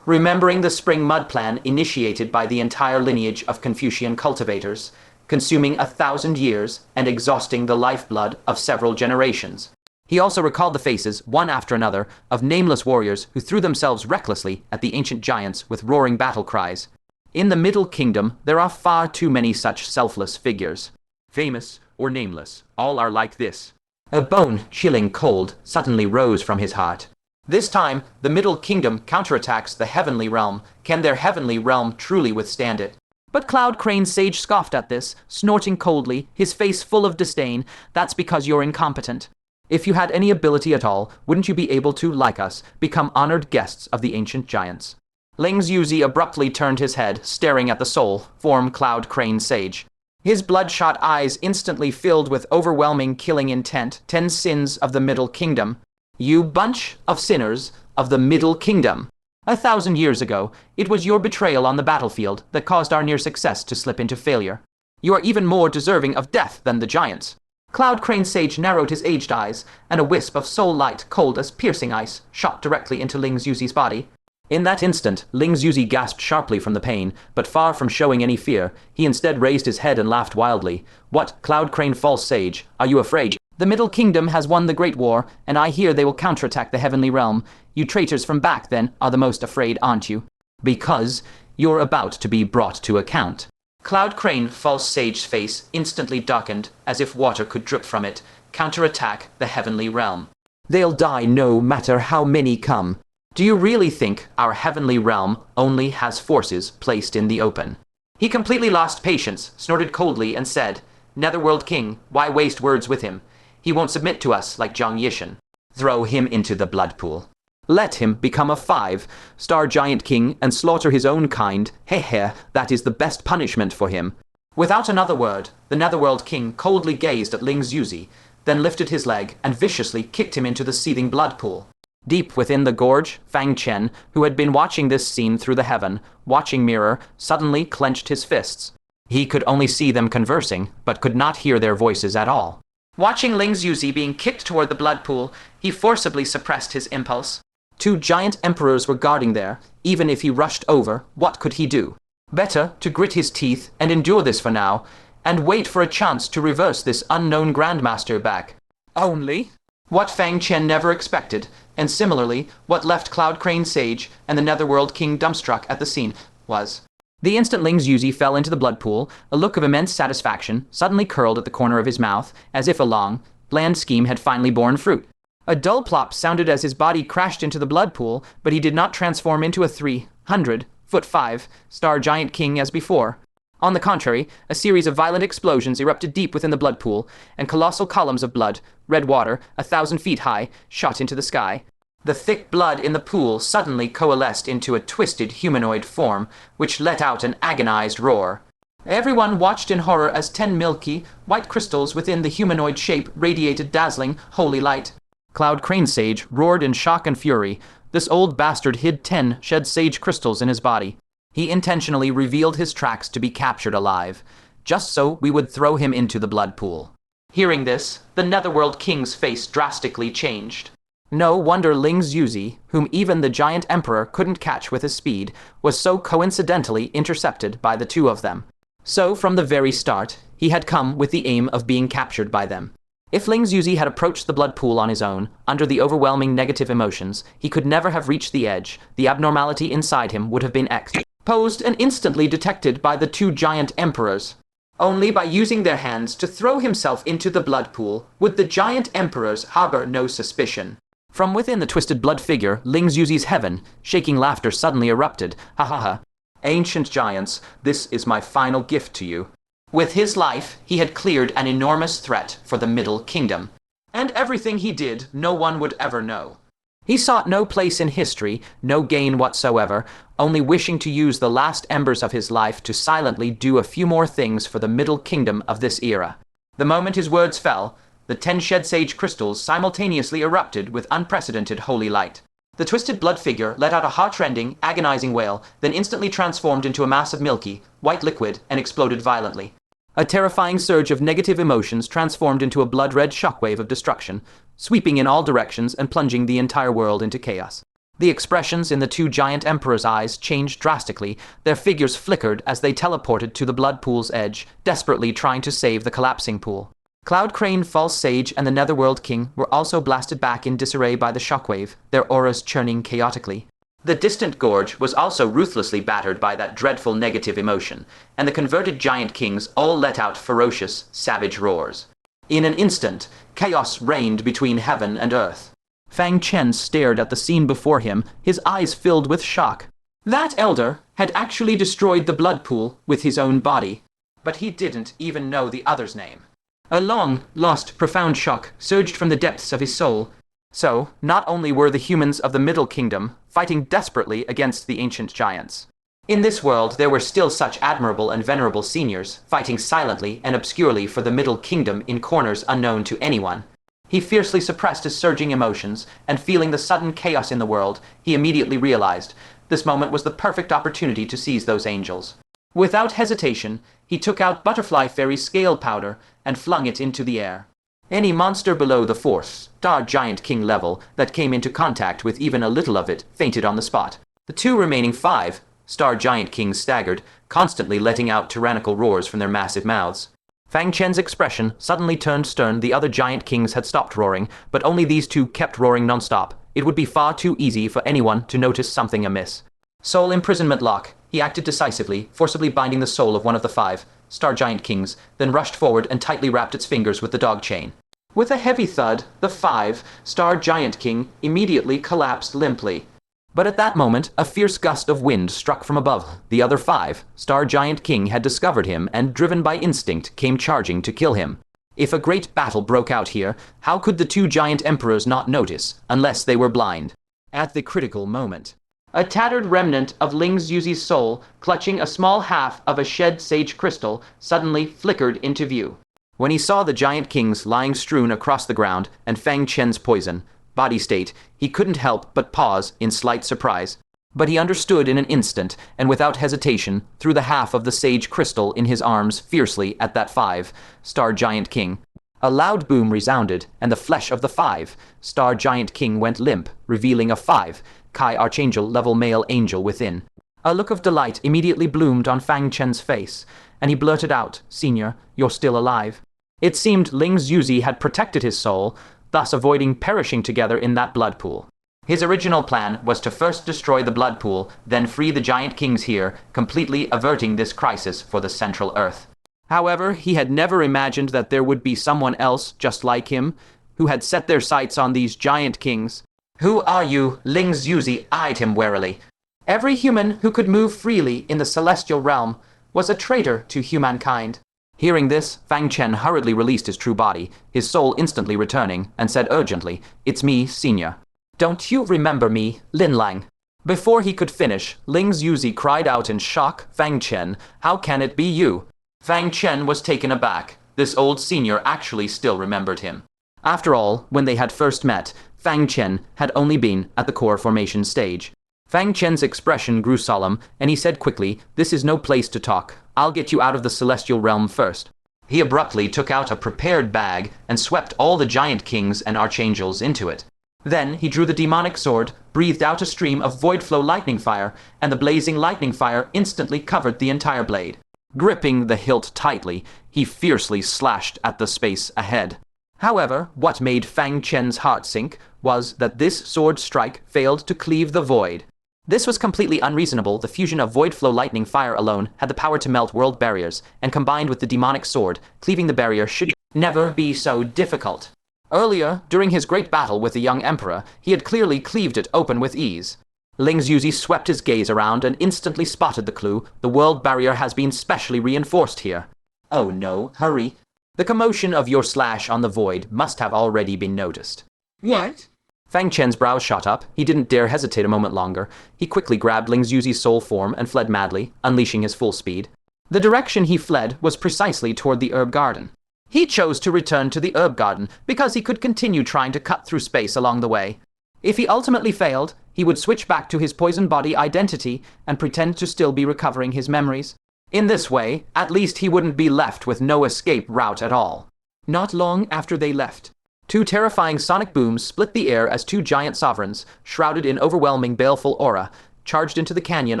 Remembering the spring mud plan initiated by the entire lineage of Confucian cultivators, consuming 1,000 years and exhausting the lifeblood of several generations. He also recalled the faces, one after another, of nameless warriors who threw themselves recklessly at the ancient giants with roaring battle cries. In the Middle Kingdom, there are far too many such selfless figures. Famous or nameless, all are like this. A bone-chilling cold suddenly rose from his heart. This time, the Middle Kingdom counterattacks the heavenly realm. Can their heavenly realm truly withstand it? But Cloud Crane's sage scoffed at this, snorting coldly, his face full of disdain. That's because you're incompetent. If you had any ability at all, wouldn't you be able to, like us, become honored guests of the ancient giants? Ling Xuzi abruptly turned his head, staring at the soul form Cloud Crane Sage. His bloodshot eyes instantly filled with overwhelming killing intent. 10 sins of the Middle Kingdom. You bunch of sinners of the Middle Kingdom. 1,000 years ago, it was your betrayal on the battlefield that caused our near success to slip into failure. You are even more deserving of death than the giants. Cloud Crane Sage narrowed his aged eyes, and a wisp of soul light, cold as piercing ice, shot directly into Ling Xuzi's body. In that instant, Ling Xuzi gasped sharply from the pain, but far from showing any fear, he instead raised his head and laughed wildly. What, Cloud Crane False Sage, are you afraid? The Middle Kingdom has won the Great War, and I hear they will counterattack the Heavenly Realm. You traitors from back then are the most afraid, aren't you? Because you're about to be brought to account. Cloud Crane False Sage's face instantly darkened, as if water could drip from it. Counterattack the Heavenly Realm. They'll die no matter how many come. Do you really think our Heavenly Realm only has forces placed in the open? He completely lost patience, snorted coldly, and said, Netherworld King, why waste words with him? He won't submit to us like Zhang Yishan. Throw him into the blood pool. Let him become a 5-star giant king and slaughter his own kind. Hehe, that is the best punishment for him. Without another word, the Netherworld King coldly gazed at Ling Zuzi, then lifted his leg and viciously kicked him into the seething blood pool. Deep within the gorge, Fang Chen, who had been watching this scene through the heaven, watching mirror, suddenly clenched his fists. He could only see them conversing, but could not hear their voices at all. Watching Ling Zuzi being kicked toward the blood pool, he forcibly suppressed his impulse. Two giant emperors were guarding there. Even if he rushed over, what could he do? Better to grit his teeth and endure this for now, and wait for a chance to reverse this unknown Grandmaster back. Only what Fang Chen never expected, and similarly what left Cloud Crane Sage and the Netherworld King dumbstruck at the scene, was the instant Ling Zuzi fell into the blood pool, a look of immense satisfaction suddenly curled at the corner of his mouth, as if a long, bland scheme had finally borne fruit. A dull plop sounded as his body crashed into the blood pool, but he did not transform into a 300-foot-5 star giant king as before. On the contrary, a series of violent explosions erupted deep within the blood pool, and colossal columns of blood, red water, 1,000 feet high, shot into the sky. The thick blood in the pool suddenly coalesced into a twisted humanoid form, which let out an agonized roar. Everyone watched in horror as 10 milky, white crystals within the humanoid shape radiated dazzling, holy light. Cloud Crane Sage roared in shock and fury. This old bastard hid 10 shed sage crystals in his body. He intentionally revealed his tracks to be captured alive, just so we would throw him into the blood pool. Hearing this, the Netherworld King's face drastically changed. No wonder Ling Zuzi, whom even the giant emperor couldn't catch with his speed, was so coincidentally intercepted by the two of them. So from the very start, he had come with the aim of being captured by them. If Ling Zuzi had approached the blood pool on his own, under the overwhelming negative emotions, he could never have reached the edge. The abnormality inside him would have been exposed and instantly detected by the two giant emperors. Only by using their hands to throw himself into the blood pool would the giant emperors harbor no suspicion. From within the twisted blood figure, Ling Zuzi's heaven, shaking laughter suddenly erupted. Ha ha ha. Ancient giants, this is my final gift to you. With his life, he had cleared an enormous threat for the Middle Kingdom. And everything he did, no one would ever know. He sought no place in history, no gain whatsoever, only wishing to use the last embers of his life to silently do a few more things for the Middle Kingdom of this era. The moment his words fell, the 10 shed sage crystals simultaneously erupted with unprecedented holy light. The twisted blood figure let out a heart-rending, agonizing wail, then instantly transformed into a mass of milky, white liquid and exploded violently. A terrifying surge of negative emotions transformed into a blood-red shockwave of destruction, sweeping in all directions and plunging the entire world into chaos. The expressions in the two giant emperors' eyes changed drastically. Their figures flickered as they teleported to the blood pool's edge, desperately trying to save the collapsing pool. Cloud Crane, False Sage, and the Netherworld King were also blasted back in disarray by the shockwave, their auras churning chaotically. The distant gorge was also ruthlessly battered by that dreadful negative emotion, and the converted giant kings all let out ferocious, savage roars. In an instant, chaos reigned between heaven and earth. Fang Chen stared at the scene before him, his eyes filled with shock. That elder had actually destroyed the blood pool with his own body, but he didn't even know the other's name. A long-lost, profound shock surged from the depths of his soul. So, not only were the humans of the Middle Kingdom fighting desperately against the ancient giants. In this world, there were still such admirable and venerable seniors, fighting silently and obscurely for the Middle Kingdom in corners unknown to anyone. He fiercely suppressed his surging emotions, and feeling the sudden chaos in the world, he immediately realized this moment was the perfect opportunity to seize those angels. Without hesitation, he took out Butterfly Fairy's scale powder and flung it into the air. Any monster below the 4-star giant king level that came into contact with even a little of it fainted on the spot. The two remaining 5-star giant kings staggered, constantly letting out tyrannical roars from their massive mouths. Fang Chen's expression suddenly turned stern. The other giant kings had stopped roaring, but only these two kept roaring non-stop. It would be far too easy for anyone to notice something amiss. Soul imprisonment lock. He acted decisively, forcibly binding the soul of one of the 5-star giant kings, then rushed forward and tightly wrapped its fingers with the dog chain. With a heavy thud, the 5-star giant king immediately collapsed limply. But at that moment, a fierce gust of wind struck from above. The other 5-star giant king had discovered him and, driven by instinct, came charging to kill him. If a great battle broke out here, how could the two giant emperors not notice, unless they were blind? At the critical moment, A tattered remnant of Ling Yuzi's soul, clutching a small half of a shed sage crystal, suddenly flickered into view. When he saw the giant kings lying strewn across the ground and Fang Chen's poison body state, he couldn't help but pause in slight surprise. But he understood in an instant, and without hesitation, threw the half of the sage crystal in his arms fiercely at that 5-star giant king. A loud boom resounded, and the flesh of the 5-star giant king went limp, revealing a 5-Kai Archangel-level male angel within. A look of delight immediately bloomed on Fang Chen's face, and he blurted out, "Senior, you're still alive." It seemed Ling Yuzi had protected his soul, thus avoiding perishing together in that blood pool. His original plan was to first destroy the blood pool, then free the giant kings here, completely averting this crisis for the Central Earth. However, he had never imagined that there would be someone else just like him, who had set their sights on these giant kings. "Who are you?" Ling Yuzi eyed him warily. Every human who could move freely in the celestial realm was a traitor to humankind. Hearing this, Fang Chen hurriedly released his true body, his soul instantly returning, and said urgently, "It's me, Senior." "Don't you remember me, Lin Lang?" Before he could finish, Ling Yuzi cried out in shock, "Fang Chen, how can it be you?" Fang Chen was taken aback. This old senior actually still remembered him. After all, when they had first met, Fang Chen had only been at the core formation stage. Fang Chen's expression grew solemn, and he said quickly, "This is no place to talk. I'll get you out of the celestial realm first." He abruptly took out a prepared bag and swept all the giant kings and archangels into it. Then he drew the demonic sword, breathed out a stream of void flow lightning fire, and the blazing lightning fire instantly covered the entire blade. Gripping the hilt tightly, he fiercely slashed at the space ahead. However, what made Fang Chen's heart sink was that this sword strike failed to cleave the void. This was completely unreasonable. The fusion of void flow lightning fire alone had the power to melt world barriers, and combined with the demonic sword, cleaving the barrier should never be so difficult. Earlier, during his great battle with the young emperor, he had clearly cleaved it open with ease. Ling Yuzi swept his gaze around and instantly spotted the clue. The world barrier has been specially reinforced here. "Oh no, hurry." The commotion of your slash on the void must have already been noticed. What? Fang Chen's brows shot up. He didn't dare hesitate a moment longer. He quickly grabbed Ling Yuzi's soul form and fled madly, unleashing his full speed. The direction he fled was precisely toward the herb garden. He chose to return to the herb garden because he could continue trying to cut through space along the way. If he ultimately failed, he would switch back to his poison body identity and pretend to still be recovering his memories. In this way, at least he wouldn't be left with no escape route at all. Not long after they left, two terrifying sonic booms split the air as two giant sovereigns, shrouded in overwhelming baleful aura, charged into the canyon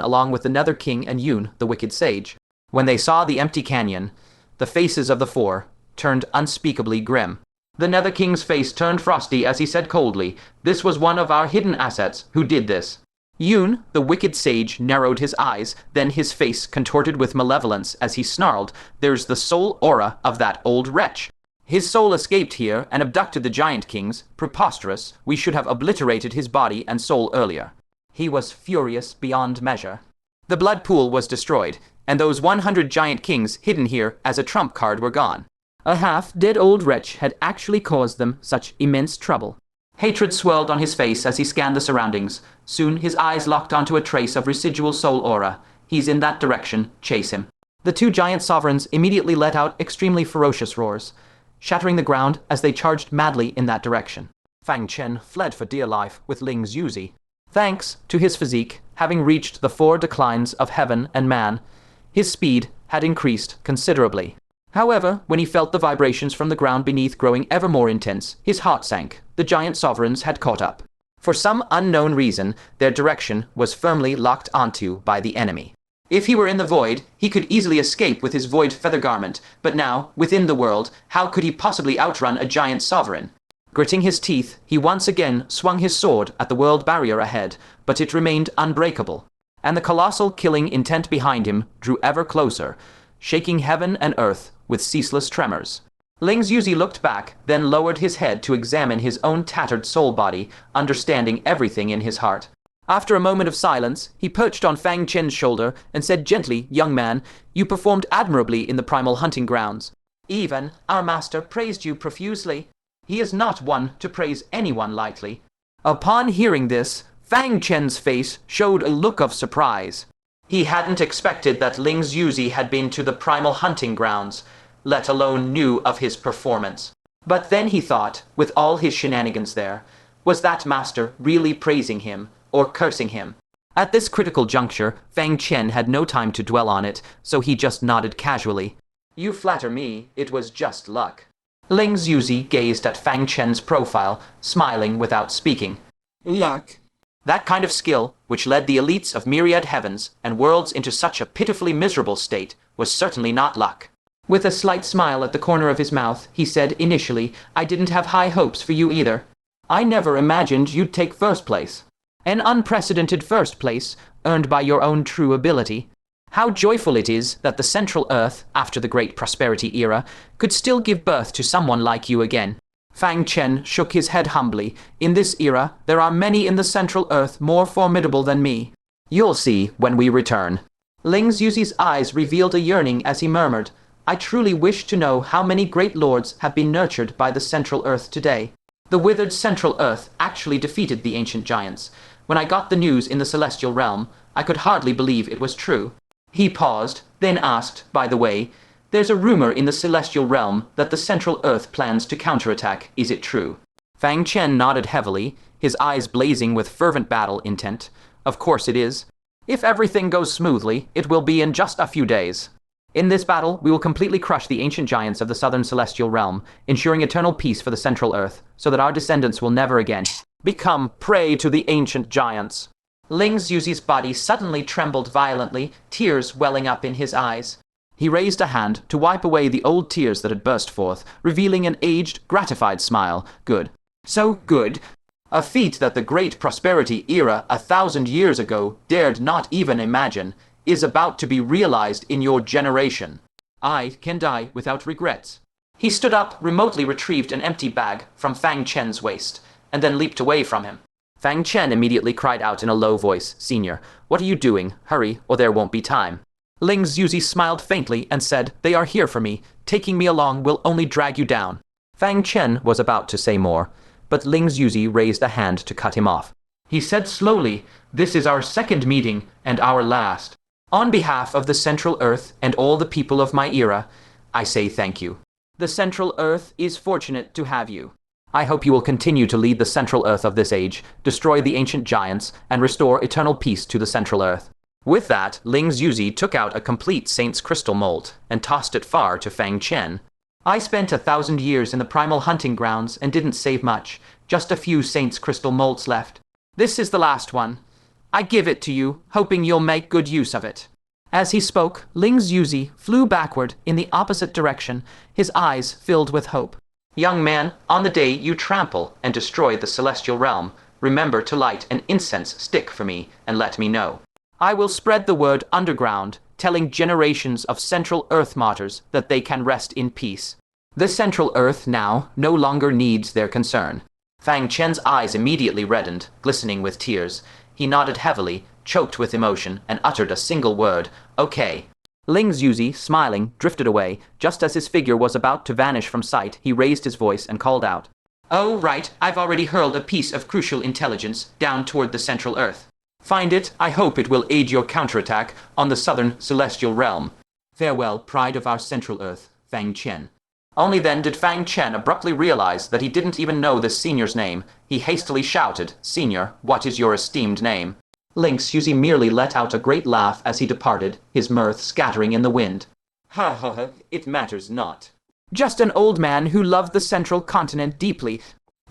along with the Nether King and Yoon, the wicked sage. When they saw the empty canyon, the faces of the four turned unspeakably grim. The Nether King's face turned frosty as he said coldly, "This was one of our hidden assets. Who did this?" Yoon, the wicked sage, narrowed his eyes, then his face contorted with malevolence as he snarled, "There's the soul aura of that old wretch. His soul escaped here and abducted the giant kings. Preposterous. We should have obliterated his body and soul earlier." He was furious beyond measure. The blood pool was destroyed, and those 100 giant kings hidden here as a trump card were gone. A half-dead old wretch had actually caused them such immense trouble. Hatred swirled on his face as he scanned the surroundings. Soon his eyes locked onto a trace of residual soul aura. "He's in that direction. Chase him." The two giant sovereigns immediately let out extremely ferocious roars, shattering the ground as they charged madly in that direction. Fang Chen fled for dear life with Ling Yuzi. Thanks to his physique, having reached the 4 declines of heaven and man, his speed had increased considerably. However, when he felt the vibrations from the ground beneath growing ever more intense, his heart sank. The giant sovereigns had caught up. For some unknown reason, their direction was firmly locked onto by the enemy. If he were in the void, he could easily escape with his void feather garment, but now, within the world, how could he possibly outrun a giant sovereign? Gritting his teeth, he once again swung his sword at the world barrier ahead, but it remained unbreakable, and the colossal killing intent behind him drew ever closer, shaking heaven and earth with ceaseless tremors. Ling Yuzi looked back, then lowered his head to examine his own tattered soul body, understanding everything in his heart. After a moment of silence, he perched on Fang Chen's shoulder and said gently, "Young man, you performed admirably in the primal hunting grounds. Even our master praised you profusely. He is not one to praise anyone lightly." Upon hearing this, Fang Chen's face showed a look of surprise. He hadn't expected that Ling Yuzi had been to the primal hunting grounds, let alone knew of his performance. But then he thought, with all his shenanigans there, was that master really praising him or cursing him? At this critical juncture, Fang Chen had no time to dwell on it, so he just nodded casually. You flatter me, it was just luck. Ling Yuzi gazed at Fang Chen's profile, smiling without speaking. Luck. That kind of skill, which led the elites of myriad heavens and worlds into such a pitifully miserable state, was certainly not luck. With a slight smile at the corner of his mouth, he said initially, I didn't have high hopes for you either. I never imagined you'd take first place. An unprecedented first place, earned by your own true ability. How joyful it is that the Central Earth, after the Great Prosperity era, could still give birth to someone like you again. Fang Chen shook his head humbly. In this era, there are many in the Central Earth more formidable than me. You'll see when we return. Ling Yuzi's eyes revealed a yearning as he murmured, I truly wish to know how many great lords have been nurtured by the Central Earth today. The withered Central Earth actually defeated the ancient giants. When I got the news in the Celestial Realm, I could hardly believe it was true. He paused, then asked, by the way, there's a rumor in the Celestial Realm that the Central Earth plans to counterattack, is it true? Fang Chen nodded heavily, his eyes blazing with fervent battle intent. Of course it is. If everything goes smoothly, it will be in just a few days. In this battle, we will completely crush the ancient giants of the Southern Celestial Realm, ensuring eternal peace for the Central Earth, so that our descendants will never again become prey to the ancient giants. Ling Yuzi's body suddenly trembled violently, tears welling up in his eyes. He raised a hand to wipe away the old tears that had burst forth, revealing an aged, gratified smile. Good. So good. A feat that the Great Prosperity era 1,000 years ago dared not even imagine is about to be realized in your generation. I can die without regrets. He stood up, remotely retrieved an empty bag from Fang Chen's waist, and then leaped away from him. Fang Chen immediately cried out in a low voice, Senior, what are you doing? Hurry, or there won't be time. Ling Yuzi smiled faintly and said, They are here for me. Taking me along will only drag you down. Fang Chen was about to say more, but Ling Yuzi raised a hand to cut him off. He said slowly, This is our second meeting and our last. On behalf of the Central Earth and all the people of my era, I say thank you. The Central Earth is fortunate to have you. I hope you will continue to lead the Central Earth of this age, destroy the ancient giants, and restore eternal peace to the Central Earth. With that, Ling Yuzi took out a complete Saint's Crystal mold and tossed it far to Fang Chen. I spent 1,000 years in the primal hunting grounds and didn't save much, just a few Saint's Crystal molds left. This is the last one. I give it to you, hoping you'll make good use of it. As he spoke, Ling Yuzi flew backward in the opposite direction, his eyes filled with hope. Young man, on the day you trample and destroy the Celestial Realm, remember to light an incense stick for me and let me know. I will spread the word underground, telling generations of Central Earth martyrs that they can rest in peace. The Central Earth now no longer needs their concern. Fang Chen's eyes immediately reddened, glistening with tears. He nodded heavily, choked with emotion, and uttered a single word, Okay. Ling Yuzi, smiling, drifted away. Just as his figure was about to vanish from sight, he raised his voice and called out, Oh, right, I've already hurled a piece of crucial intelligence down toward the Central Earth. Find it, I hope it will aid your counterattack on the Southern Celestial Realm. Farewell, pride of our Central Earth, Fang Chen. Only then did Fang Chen abruptly realize that he didn't even know this senior's name. He hastily shouted, Senior, what is your esteemed name? Ling Yuzi merely let out a great laugh as he departed, his mirth scattering in the wind. Ha ha ha, it matters not. Just an old man who loved the central continent deeply.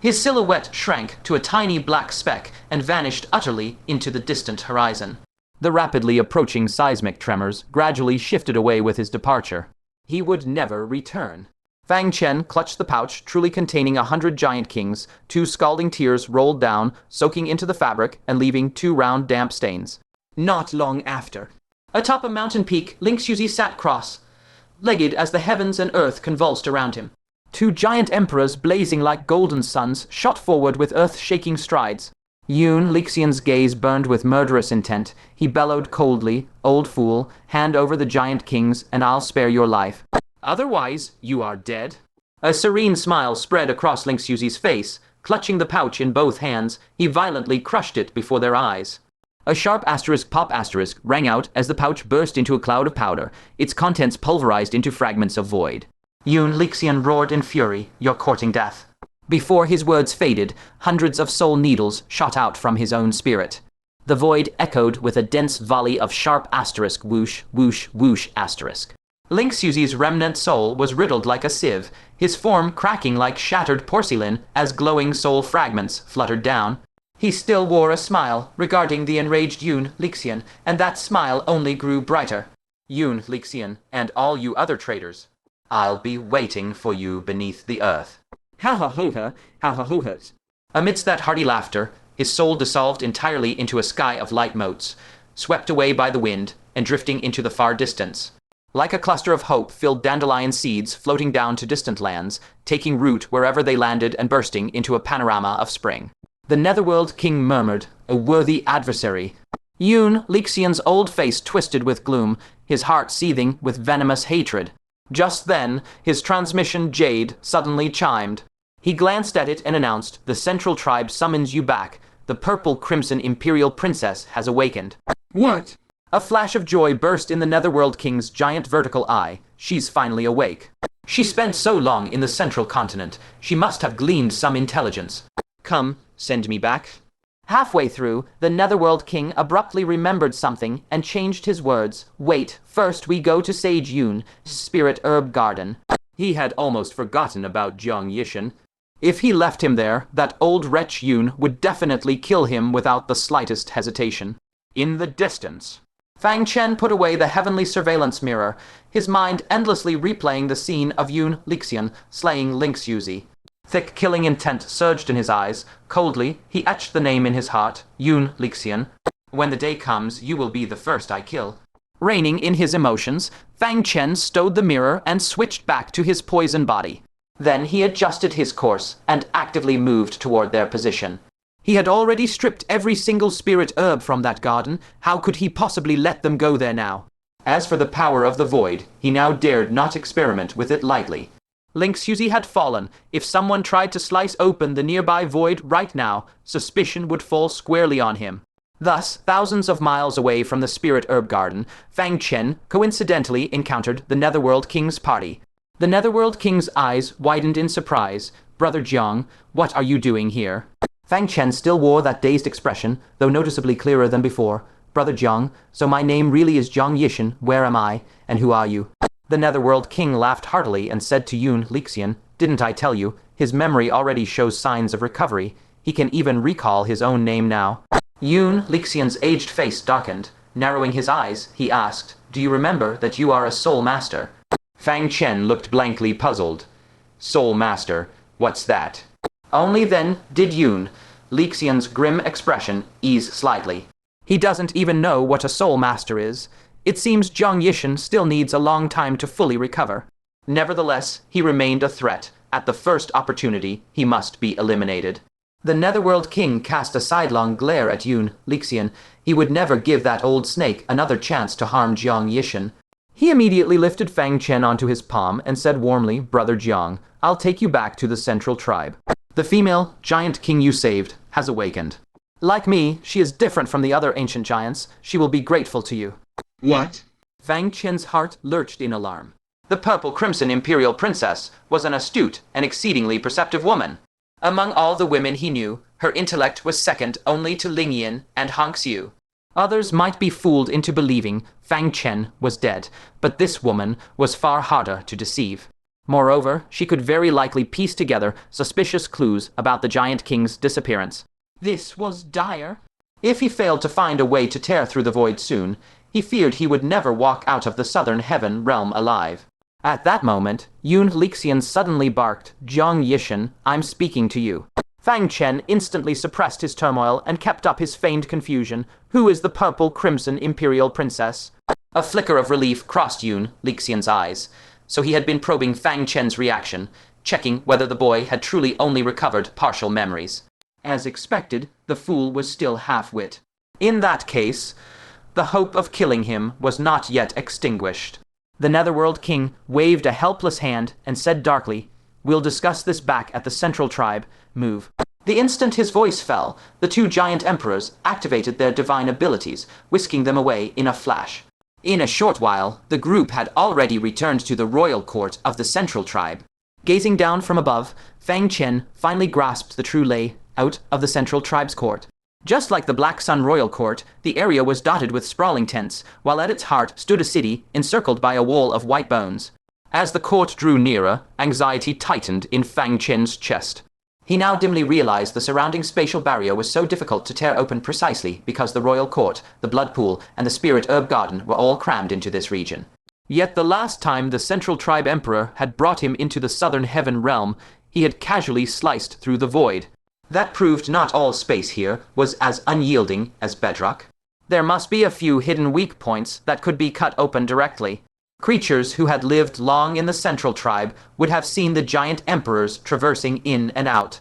His silhouette shrank to a tiny black speck and vanished utterly into the distant horizon. The rapidly approaching seismic tremors gradually shifted away with his departure. He would never return. Fang Chen clutched the pouch truly containing 100 giant kings. 2 scalding tears rolled down, soaking into the fabric and leaving 2 round damp stains. Not long after. Atop a mountain peak, Ling Yuzi sat cross-legged as the heavens and earth convulsed around him. 2 giant emperors blazing like golden suns shot forward with earth-shaking strides. Yoon Lixian's gaze burned with murderous intent. He bellowed coldly, Old fool, hand over the giant kings and I'll spare your life. Otherwise, you are dead. A serene smile spread across Ling Yuzi's face, Clutching the pouch in both hands, he violently crushed it before their eyes. A sharp asterisk pop asterisk rang out as the pouch burst into a cloud of powder, its contents pulverized into fragments of void. Yoon Lixian roared in fury, "You're courting death." Before his words faded, hundreds of soul needles shot out from his own spirit. The void echoed with a dense volley of sharp asterisk whoosh, whoosh, whoosh asterisk. Lingxiuzi's remnant soul was riddled like a sieve, his form cracking like shattered porcelain as glowing soul fragments fluttered down. He still wore a smile regarding the enraged Yoon Lixian, and that smile only grew brighter. "Yoon Lixian, and all you other traitors, I'll be waiting for you beneath the earth." Ha-ha-hoo-ha, ha-ha-hoo-has. Amidst that hearty laughter, his soul dissolved entirely into a sky of light motes, swept away by the wind and drifting into the far distance. Like a cluster of hope-filled dandelion seeds floating down to distant lands, taking root wherever they landed and bursting into a panorama of spring. The Netherworld King murmured, "A worthy adversary." Yoon Lixian's old face twisted with gloom, his heart seething with venomous hatred. Just then, his transmission jade suddenly chimed. He glanced at it and announced, "The Central Tribe summons you back. The purple-crimson Imperial Princess has awakened." What? A flash of joy burst in the Netherworld King's giant vertical eye. She's finally awake. She spent so long in the Central Continent. She must have gleaned some intelligence. "Come, send me back." Halfway through, the Netherworld King abruptly remembered something and changed his words. "Wait, first we go to Sage Yoon, Spirit Herb Garden." He had almost forgotten about Jiang Yishan. If he left him there, that old wretch Yoon would definitely kill him without the slightest hesitation. In the distance, Fang Chen put away the heavenly surveillance mirror, his mind endlessly replaying the scene of Yoon Lixian slaying Lingxiuzi. Thick killing intent surged in his eyes. Coldly, he etched the name in his heart, Yoon Lixian. "When the day comes, you will be the first I kill." Reining in his emotions, Fang Chen stowed the mirror and switched back to his poison body. Then he adjusted his course and actively moved toward their position. He had already stripped every single spirit herb from that garden. How could he possibly let them go there now? As for the power of the void, he now dared not experiment with it lightly. Lingxiuzi had fallen. If someone tried to slice open the nearby void right now, suspicion would fall squarely on him. Thus, thousands of miles away from the Spirit Herb Garden, Fang Chen coincidentally encountered the Netherworld King's party. The Netherworld King's eyes widened in surprise. "Brother Jiang, what are you doing here?" Fang Chen still wore that dazed expression, though noticeably clearer than before. "Brother Jiang, so my name really is Jiang Yishan. Where am I? And who are you?" The Netherworld King laughed heartily and said to Yoon Lixian, "Didn't I tell you? His memory already shows signs of recovery. He can even recall his own name now." Yoon Lixian's aged face darkened. Narrowing his eyes, he asked, "Do you remember that you are a Soul Master?" Fang Chen looked blankly puzzled. "Soul Master? What's that?" Only then did Yoon Lixian's grim expression ease slightly. He doesn't even know what a Soul Master is. It seems Jiang Yishan still needs a long time to fully recover. Nevertheless, he remained a threat. At the first opportunity, he must be eliminated. The Netherworld King cast a sidelong glare at Yoon Lixian. He would never give that old snake another chance to harm Jiang Yishan. He immediately lifted Fang Chen onto his palm and said warmly, "Brother Jiang, I'll take you back to the Central Tribe. The female giant king you saved has awakened. Like me, she is different from the other ancient giants. She will be grateful to you." What? Fang Chen's heart lurched in alarm. The purple-crimson Imperial Princess was an astute and exceedingly perceptive woman. Among all the women he knew, her intellect was second only to Ling Yin and Han Xiu. Others might be fooled into believing Fang Chen was dead, but this woman was far harder to deceive. Moreover, she could very likely piece together suspicious clues about the Giant King's disappearance. This was dire. If he failed to find a way to tear through the void soon, he feared he would never walk out of the southern heaven realm alive. At that moment, Yoon Lixian suddenly barked, "Jiang Yishan, I'm speaking to you." Fang Chen instantly suppressed his turmoil and kept up his feigned confusion. "Who is the purple-crimson Imperial Princess?" A flicker of relief crossed Yoon Lixian's eyes. So he had been probing Fang Chen's reaction, checking whether the boy had truly only recovered partial memories. As expected, the fool was still half-wit. In that case, the hope of killing him was not yet extinguished. The Netherworld King waved a helpless hand and said darkly, "We'll discuss this back at the Central Tribe. Move." The instant his voice fell, the two giant emperors activated their divine abilities, whisking them away in a flash. In a short while, the group had already returned to the royal court of the central tribe. Gazing down from above, Fang Chen finally grasped the true layout of the central tribe's court. Just like the Black Sun royal court, the area was dotted with sprawling tents, while at its heart stood a city encircled by a wall of white bones. As the court drew nearer, anxiety tightened in Fang Chen's chest. He now dimly realized the surrounding spatial barrier was so difficult to tear open precisely because the royal court, the blood pool, and the spirit herb garden were all crammed into this region. Yet the last time the central tribe emperor had brought him into the southern heaven realm, he had casually sliced through the void. That proved not all space here was as unyielding as bedrock. There must be a few hidden weak points that could be cut open directly. Creatures who had lived long in the central tribe would have seen the giant emperors traversing in and out.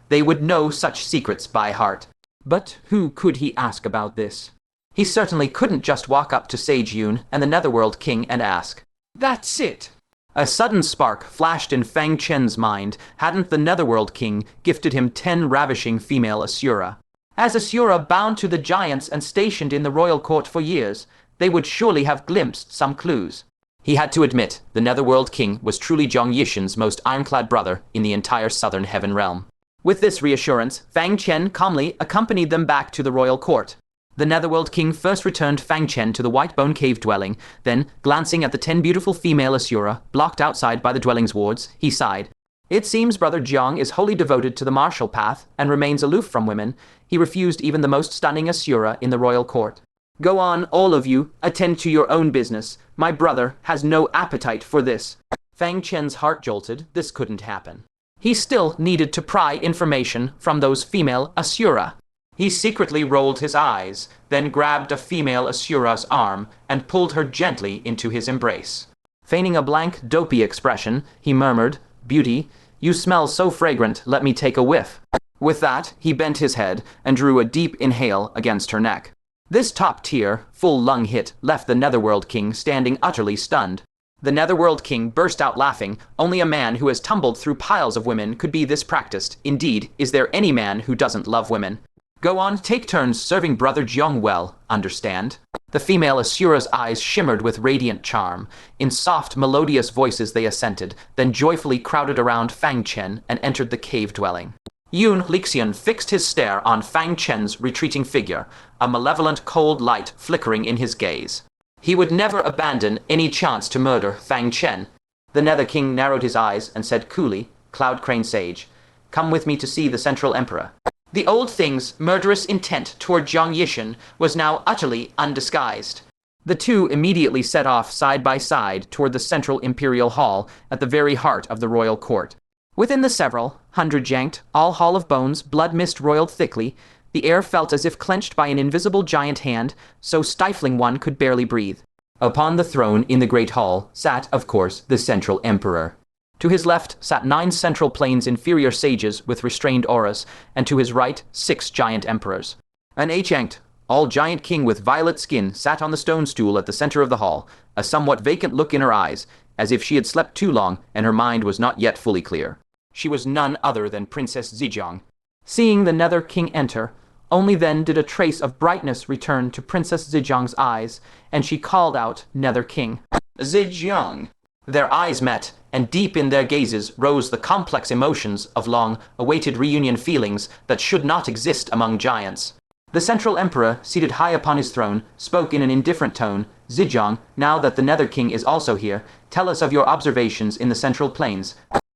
They would know such secrets by heart. But who could he ask about this? He certainly couldn't just walk up to Sage Yun and the Netherworld King and ask. That's it! A sudden spark flashed in Fang Chen's mind. Hadn't the Netherworld King gifted him 10 ravishing female Asura? As Asura bound to the giants and stationed in the royal court for years, they would surely have glimpsed some clues. He had to admit, the Netherworld King was truly Zhang Yixin's most ironclad brother in the entire southern heaven realm. With this reassurance, Fang Chen calmly accompanied them back to the royal court. The Netherworld King first returned Fang Chen to the white bone cave dwelling, then, glancing at the 10 beautiful female Asura, blocked outside by the dwelling's wards, he sighed. It seems Brother Jiang is wholly devoted to the martial path and remains aloof from women. He refused even the most stunning Asura in the royal court. Go on, all of you, attend to your own business. My brother has no appetite for this. Fang Chen's heart jolted. This couldn't happen. He still needed to pry information from those female Asura. He secretly rolled his eyes, then grabbed a female Asura's arm and pulled her gently into his embrace. Feigning a blank, dopey expression, he murmured, "Beauty, you smell so fragrant, let me take a whiff." With that, he bent his head and drew a deep inhale against her neck. This top-tier, full-lung hit left the Netherworld King standing utterly stunned. The Netherworld King burst out laughing. Only a man who has tumbled through piles of women could be this practiced. Indeed, is there any man who doesn't love women? Go on, take turns serving Brother Jiang well, understand? The female Asura's eyes shimmered with radiant charm. In soft, melodious voices they assented, then joyfully crowded around Fang Chen and entered the cave dwelling. Yun Lixian fixed his stare on Fang Chen's retreating figure, a malevolent cold light flickering in his gaze. He would never abandon any chance to murder Fang Chen. The Nether King narrowed his eyes and said coolly, Cloud Crane Sage, come with me to see the Central Emperor. The old thing's murderous intent toward Zhang Yixin was now utterly undisguised. The two immediately set off side by side toward the central imperial hall at the very heart of the royal court. Within the several hundred janked, all hall of bones, blood mist roiled thickly, the air felt as if clenched by an invisible giant hand, so stifling one could barely breathe. Upon the throne in the great hall sat, of course, the central emperor. To his left sat 9 central planes inferior sages with restrained auras, and to his right 6 giant emperors. An ancient, all-giant king with violet skin sat on the stone stool at the center of the hall, a somewhat vacant look in her eyes, as if she had slept too long and her mind was not yet fully clear. She was none other than Princess Zhejiang. Seeing the Nether King enter, only then did a trace of brightness return to Princess Zhejiang's eyes, and she called out, Nether King. Zhejiang. Their eyes met, and deep in their gazes rose the complex emotions of long-awaited reunion feelings that should not exist among giants. The Central Emperor, seated high upon his throne, spoke in an indifferent tone, Zhejiang, now that the Nether King is also here, tell us of your observations in the Central Plains.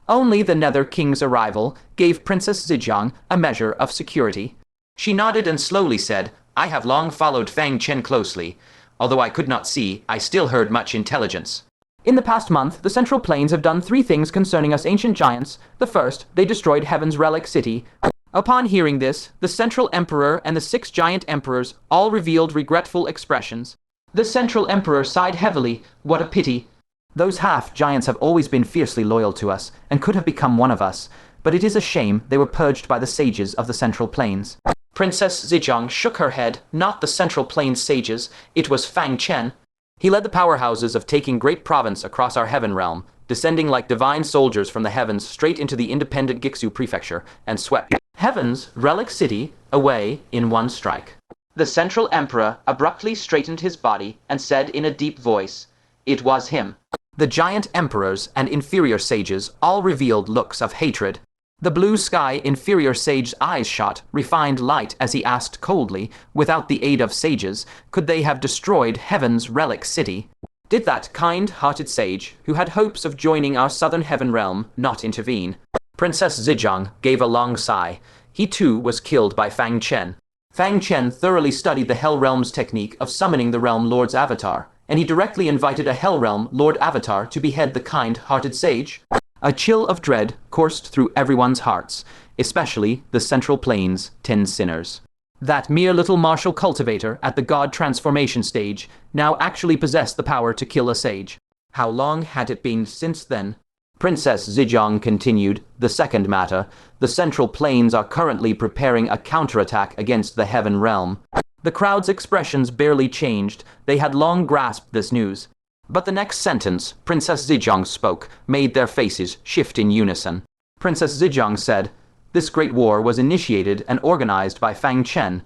Only the Nether King's arrival gave Princess Zhejiang a measure of security. She nodded and slowly said, I have long followed Fang Chen closely. Although I could not see, I still heard much intelligence. In the past month, the Central Plains have done 3 things concerning us ancient giants. The first, they destroyed Heaven's relic city. Upon hearing this, the Central Emperor and the 6 giant emperors all revealed regretful expressions. The Central Emperor sighed heavily. What a pity. Those half-giants have always been fiercely loyal to us, and could have become one of us, but it is a shame they were purged by the sages of the Central Plains. Princess Zhejiang shook her head, not the Central Plains sages, it was Fang Chen. He led the powerhouses of taking great province across our heaven realm, descending like divine soldiers from the heavens straight into the independent Gixu prefecture, and swept Heaven's relic city away in one strike. The Central Emperor abruptly straightened his body and said in a deep voice, "It was him." The giant emperors and inferior sages all revealed looks of hatred. The blue sky inferior sage's eyes shot refined light as he asked coldly, without the aid of sages, could they have destroyed Heaven's relic city? Did that kind-hearted sage, who had hopes of joining our southern heaven realm, not intervene? Princess Zhejiang gave a long sigh. He too was killed by Fang Chen. Fang Chen thoroughly studied the Hell Realm's technique of summoning the Realm Lord's avatar, and he directly invited a Hell Realm Lord avatar to behead the kind-hearted sage. A chill of dread coursed through everyone's hearts, especially the Central Plains' 10 sinners. That mere little martial cultivator at the god transformation stage now actually possessed the power to kill a sage. How long had it been since then? Princess Zhejiang continued, the second matter, the Central Plains are currently preparing a counterattack against the Heaven Realm. The crowd's expressions barely changed. They had long grasped this news. But the next sentence Princess Zhejiang spoke made their faces shift in unison. Princess Zhejiang said, "This great war was initiated and organized by Fang Chen,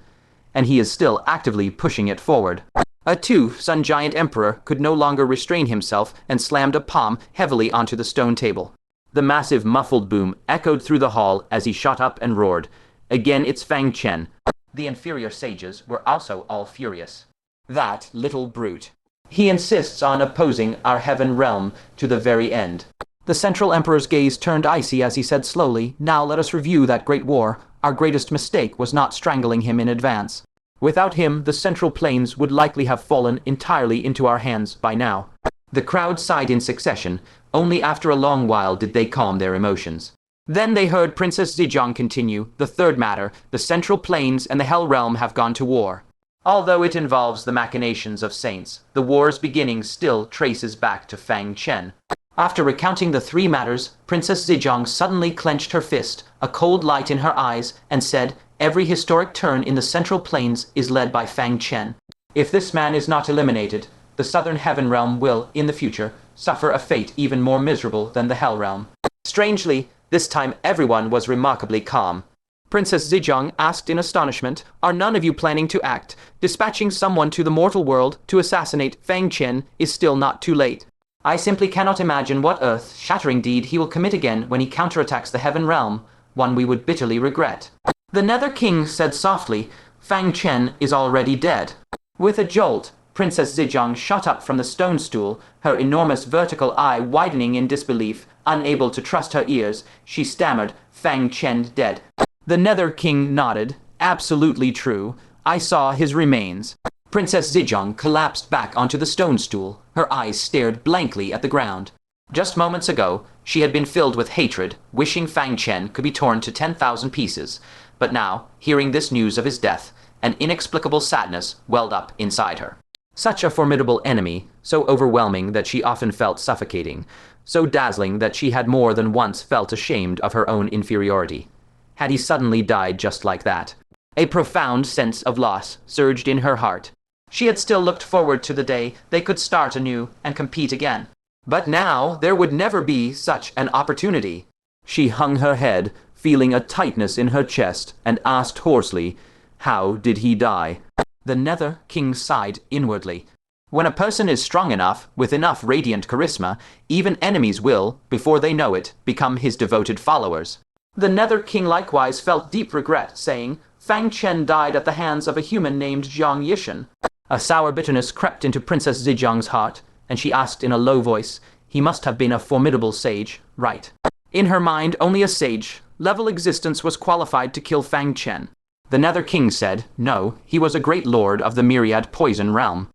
and he is still actively pushing it forward." A two-sun giant emperor could no longer restrain himself and slammed a palm heavily onto the stone table. The massive muffled boom echoed through the hall as he shot up and roared. "Again it's Fang Chen." The inferior sages were also all furious. "That little brute. He insists on opposing our heaven realm to the very end." The Central Emperor's gaze turned icy as he said slowly, "Now let us review that great war. Our greatest mistake was not strangling him in advance. Without him, the Central Plains would likely have fallen entirely into our hands by now." The crowd sighed in succession. Only after a long while did they calm their emotions. Then they heard Princess Zhejiang continue, "The third matter, the Central Plains and the Hell Realm have gone to war. Although it involves the machinations of saints, the war's beginning still traces back to Fang Chen." After recounting the three matters, Princess Zhejiang suddenly clenched her fist, a cold light in her eyes, and said, "Every historic turn in the Central Plains is led by Fang Chen. If this man is not eliminated, the Southern Heaven Realm will, in the future, suffer a fate even more miserable than the Hell Realm." Strangely, this time everyone was remarkably calm. Princess Zhejiang asked in astonishment, "Are none of you planning to act? Dispatching someone to the mortal world to assassinate Fang Chen is still not too late. I simply cannot imagine what earth-shattering deed he will commit again when he counterattacks the Heaven Realm, one we would bitterly regret." The Nether King said softly, "Fang Chen is already dead." With a jolt, Princess Zhejiang shot up from the stone stool, her enormous vertical eye widening in disbelief. Unable to trust her ears, she stammered, "Fang Chen dead." The Nether King nodded. "Absolutely true. I saw his remains." Princess Zhejiang collapsed back onto the stone stool. Her eyes stared blankly at the ground. Just moments ago, she had been filled with hatred, wishing Fang Chen could be torn to 10,000 pieces. But now, hearing this news of his death, an inexplicable sadness welled up inside her. Such a formidable enemy, so overwhelming that she often felt suffocating, so dazzling that she had more than once felt ashamed of her own inferiority. Had he suddenly died just like that? A profound sense of loss surged in her heart. She had still looked forward to the day they could start anew and compete again. But now there would never be such an opportunity. She hung her head, feeling a tightness in her chest, and asked hoarsely, "How did he die?" The Nether King sighed inwardly. When a person is strong enough, with enough radiant charisma, even enemies will, before they know it, become his devoted followers. The Nether King likewise felt deep regret, saying, "Fang Chen died at the hands of a human named Jiang Yishan." A sour bitterness crept into Princess Zhejiang's heart, and she asked in a low voice, "He must have been a formidable sage, right?" In her mind, only a sage-level existence was qualified to kill Fang Chen. The Nether King said, "No, he was a great lord of the myriad poison realm."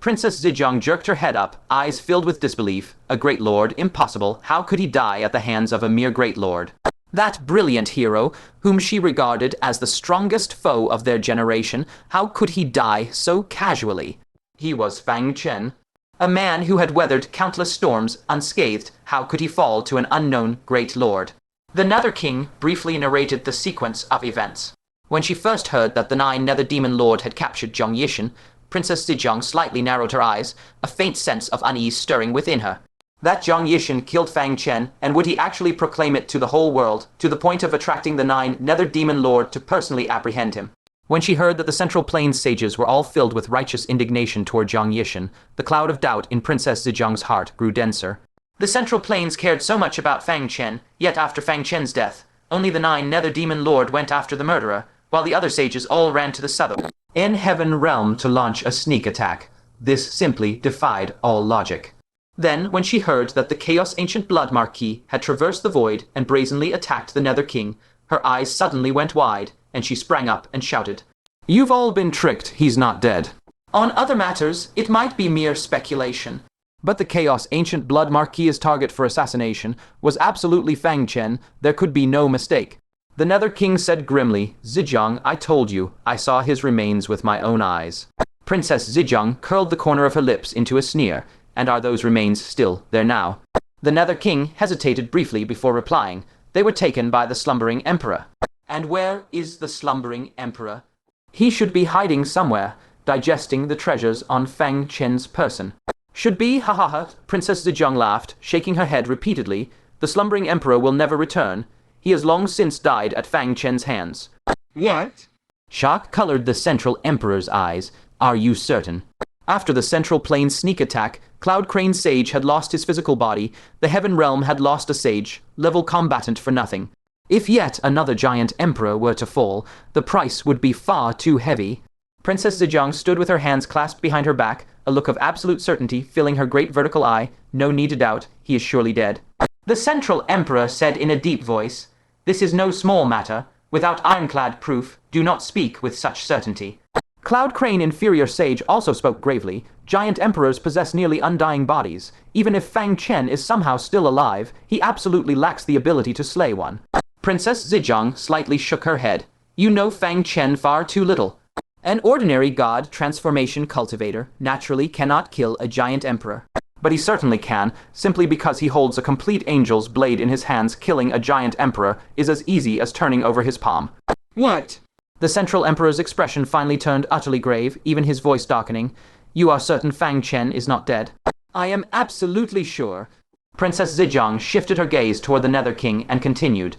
Princess Zhejiang jerked her head up, eyes filled with disbelief. "A great lord? Impossible. How could he die at the hands of a mere great lord?" That brilliant hero, whom she regarded as the strongest foe of their generation, how could he die so casually? He was Fang Chen. A man who had weathered countless storms unscathed, how could he fall to an unknown great lord? The Nether King briefly narrated the sequence of events. When she first heard that the 9 Nether Demon Lord had captured Jiang Yishan, Princess Zhejiang slightly narrowed her eyes, a faint sense of unease stirring within her. That Jiang Yixin killed Fang Chen, and would he actually proclaim it to the whole world, to the point of attracting the 9 Nether Demon Lord to personally apprehend him? When she heard that the Central Plains sages were all filled with righteous indignation toward Jiang Yixin, the cloud of doubt in Princess Zhejiang's heart grew denser. The Central Plains cared so much about Fang Chen, yet after Fang Chen's death, only the 9 Nether Demon Lord went after the murderer, while the other sages all ran to the southern in Heaven Realm to launch a sneak attack. This simply defied all logic. Then, when she heard that the Chaos Ancient Blood Marquis had traversed the void and brazenly attacked the Nether King, her eyes suddenly went wide, and she sprang up and shouted, "You've all been tricked, he's not dead. On other matters, it might be mere speculation. But the Chaos Ancient Blood Marquis' target for assassination was absolutely Fang Chen. There could be no mistake." The Nether King said grimly, "Zhejiang, I told you, I saw his remains with my own eyes." Princess Zhejiang curled the corner of her lips into a sneer. "And are those remains still there now?" The Nether King hesitated briefly before replying. "They were taken by the slumbering emperor." "And where is the slumbering emperor?" "He should be hiding somewhere, digesting the treasures on Fang Chen's person." "Should be, ha ha ha," Princess Zhejiang laughed, shaking her head repeatedly. "The slumbering emperor will never return. He has long since died at Fang Chen's hands." What? Shock colored the Central Emperor's eyes. "Are you certain?" After the Central Plains sneak attack, Cloud Crane Sage had lost his physical body, the Heaven Realm had lost a sage, level combatant for nothing. If yet another giant emperor were to fall, the price would be far too heavy. Princess Zhejiang stood with her hands clasped behind her back, a look of absolute certainty filling her great vertical eye. No need to doubt, he is surely dead. The Central Emperor said in a deep voice, "This is no small matter. Without ironclad proof, do not speak with such certainty." Cloud Crane Inferior Sage also spoke gravely. "Giant emperors possess nearly undying bodies. Even if Fang Chen is somehow still alive, he absolutely lacks the ability to slay one." Princess Zhejiang slightly shook her head. "You know Fang Chen far too little. An ordinary god transformation cultivator naturally cannot kill a giant emperor. But he certainly can, simply because he holds a complete angel's blade in his hands. Killing a giant emperor is as easy as turning over his palm." What? The Central Emperor's expression finally turned utterly grave, even his voice darkening. "You are certain Fang Chen is not dead?" "I am absolutely sure." Princess Zhejiang shifted her gaze toward the Nether King and continued,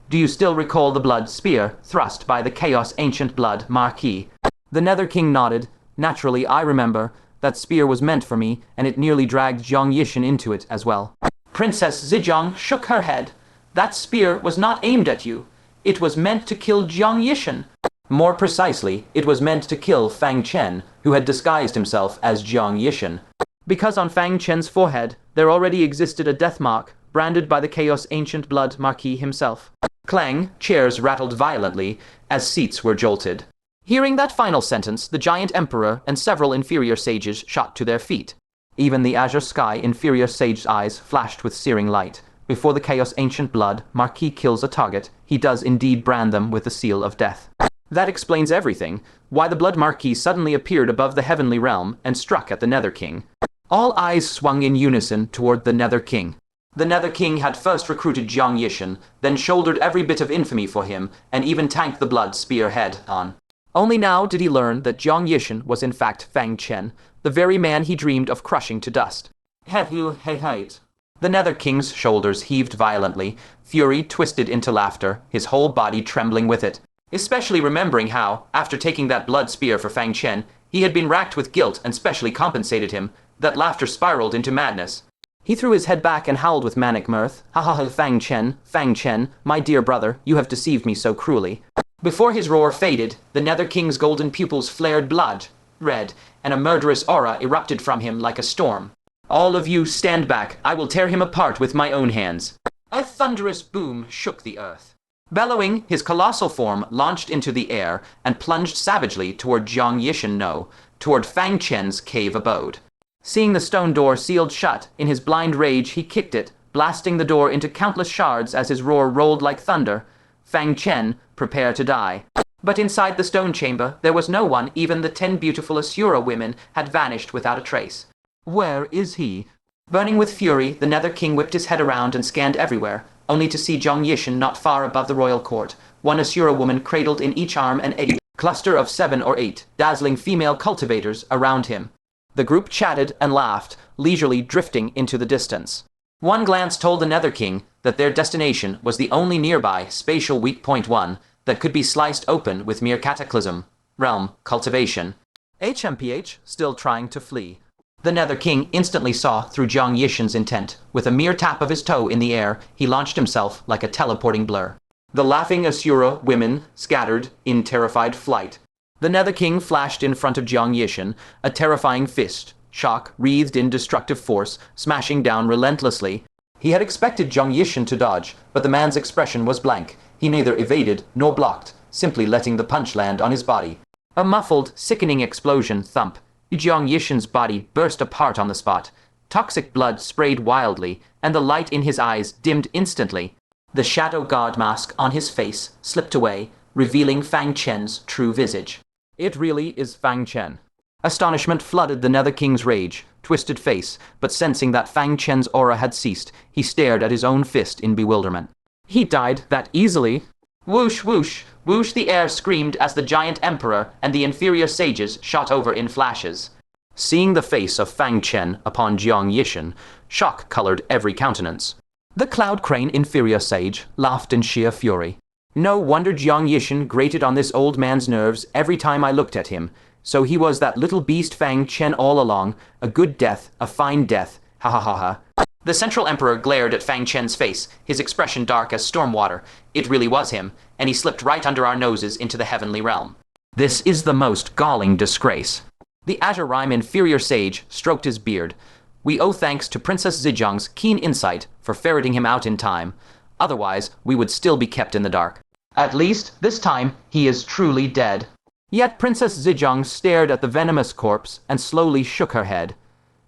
"Do you still recall the blood spear thrust by the Chaos Ancient Blood Marquis?" The Nether King nodded. "Naturally, I remember. That spear was meant for me, and it nearly dragged Jiang Yixin into it as well." Princess Zhejiang shook her head. "That spear was not aimed at you. It was meant to kill Jiang Yixin. More precisely, it was meant to kill Fang Chen, who had disguised himself as Jiang Yixin. Because on Fang Chen's forehead, there already existed a death mark, branded by the Chaos Ancient Blood Marquis himself." Clang, chairs rattled violently as seats were jolted. Hearing that final sentence, the giant emperor and several inferior sages shot to their feet. Even the azure sky inferior sage's eyes flashed with searing light. Before the Chaos Ancient Blood Marquis kills a target, he does indeed brand them with the seal of death. That explains everything. Why the Blood Marquis suddenly appeared above the heavenly realm and struck at the Nether King. All eyes swung in unison toward the Nether King. The Nether King had first recruited Jiang Yixin, then shouldered every bit of infamy for him, and even tanked the blood spear head on. Only now did he learn that Jiang Yixin was in fact Fang Chen, the very man he dreamed of crushing to dust. "Have you hate?" The Nether King's shoulders heaved violently, fury twisted into laughter, his whole body trembling with it. Especially remembering how, after taking that blood spear for Fang Chen, he had been racked with guilt and specially compensated him, that laughter spiraled into madness. He threw his head back and howled with manic mirth. "Ha ha ha, Fang Chen, my dear brother, you have deceived me so cruelly." Before his roar faded, the Nether King's golden pupils flared blood red, and a murderous aura erupted from him like a storm. "All of you stand back, I will tear him apart with my own hands." A thunderous boom shook the earth. Bellowing, his colossal form launched into the air and plunged savagely toward Jiang Yixin, toward Fang Chen's cave abode. Seeing the stone door sealed shut, in his blind rage he kicked it, blasting the door into countless shards as his roar rolled like thunder. Fang Chen, prepare to die. But inside the stone chamber there was no one. Even the 10 beautiful Asura women had vanished without a trace. Where is he? Burning with fury, the Nether King whipped his head around and scanned everywhere, only to see Jiang Yixin not far above the royal court, one Asura woman cradled in each arm, and a cluster of 7 or 8 dazzling female cultivators around him. The group chatted and laughed, leisurely drifting into the distance. One glance told the Nether King that their destination was the only nearby spatial weak point 1 that could be sliced open with mere cataclysm, realm, cultivation. HMPH still trying to flee. The Nether King instantly saw through Jiang Yishen's intent. With a mere tap of his toe in the air, he launched himself like a teleporting blur. The laughing Asura women scattered in terrified flight. The Nether King flashed in front of Jiang Yishen, a terrifying fist, shock wreathed in destructive force, smashing down relentlessly. He had expected Jiang Yishen to dodge, but the man's expression was blank. He neither evaded nor blocked, simply letting the punch land on his body. A muffled, sickening explosion thump. Jiang Yishen's body burst apart on the spot. Toxic blood sprayed wildly, and the light in his eyes dimmed instantly. The shadow god mask on his face slipped away, revealing Fang Chen's true visage. It really is Fang Chen. Astonishment flooded the Nether King's rage, twisted face, but sensing that Fang Chen's aura had ceased, he stared at his own fist in bewilderment. He died that easily. Whoosh, whoosh, whoosh, the air screamed as the giant emperor and the inferior sages shot over in flashes. Seeing the face of Fang Chen upon Jiang Yishen, shock colored every countenance. The Cloud Crane inferior sage laughed in sheer fury. No wonder Jiang Yishen grated on this old man's nerves every time I looked at him. So he was that little beast Fang Chen all along, a good death, a fine death, ha ha ha ha. The Central Emperor glared at Fang Chen's face, his expression dark as storm water. It really was him, and he slipped right under our noses into the heavenly realm. This is the most galling disgrace. The Azure Rhyme inferior sage stroked his beard. We owe thanks to Princess Zhejiang's keen insight for ferreting him out in time. Otherwise, we would still be kept in the dark. At least, this time, he is truly dead. Yet Princess Zhejiang stared at the venomous corpse and slowly shook her head.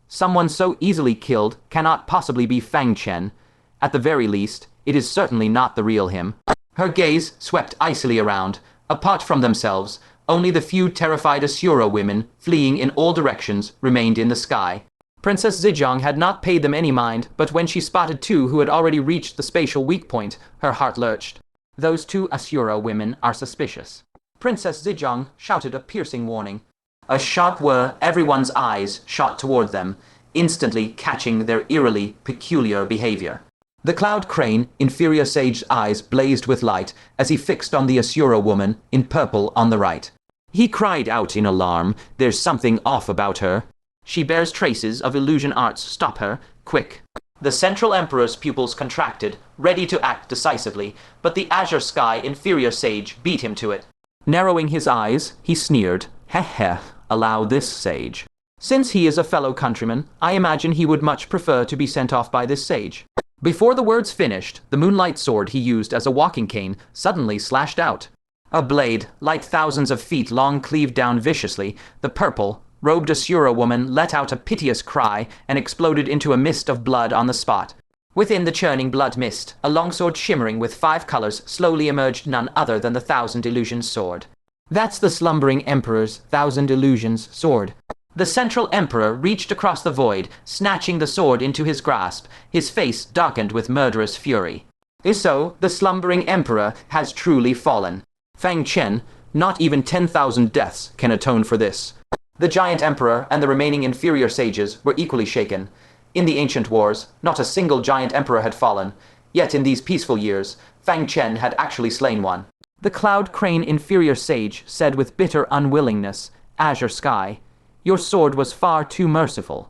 Someone so easily killed cannot possibly be Fang Chen. At the very least, it is certainly not the real him. Her gaze swept icily around. Apart from themselves, only the few terrified Asura women, fleeing in all directions, remained in the sky. Princess Zhejiang had not paid them any mind, but when she spotted two who had already reached the spatial weak point, her heart lurched. Those two Asura women are suspicious. Princess Zhejiang shouted a piercing warning. A sharp whir, everyone's eyes shot toward them, instantly catching their eerily peculiar behavior. The Cloud Crane, inferior sage's eyes blazed with light as he fixed on the Asura woman in purple on the right. He cried out in alarm, "There's something off about her. She bears traces of illusion arts. Stop her, quick." The Central Emperor's pupils contracted, ready to act decisively, but the Azure Sky inferior sage beat him to it. Narrowing his eyes, he sneered, "Heh heh, allow this sage. Since he is a fellow countryman, I imagine he would much prefer to be sent off by this sage." Before the words finished, the moonlight sword he used as a walking cane suddenly slashed out. A blade, light thousands of feet long, cleaved down viciously. The purple, robed Asura woman let out a piteous cry and exploded into a mist of blood on the spot. Within the churning blood mist, a longsword shimmering with 5 colors slowly emerged, none other than the Thousand Illusions sword. That's the slumbering Emperor's Thousand Illusions sword. The Central Emperor reached across the void, snatching the sword into his grasp, his face darkened with murderous fury. So, the slumbering Emperor has truly fallen. Fang Chen, not even 10,000 deaths can atone for this. The giant Emperor and the remaining inferior sages were equally shaken. In the ancient wars, not a single giant emperor had fallen, yet in these peaceful years, Fang Chen had actually slain one. The Cloud Crane inferior sage said with bitter unwillingness, "Azure Sky, your sword was far too merciful.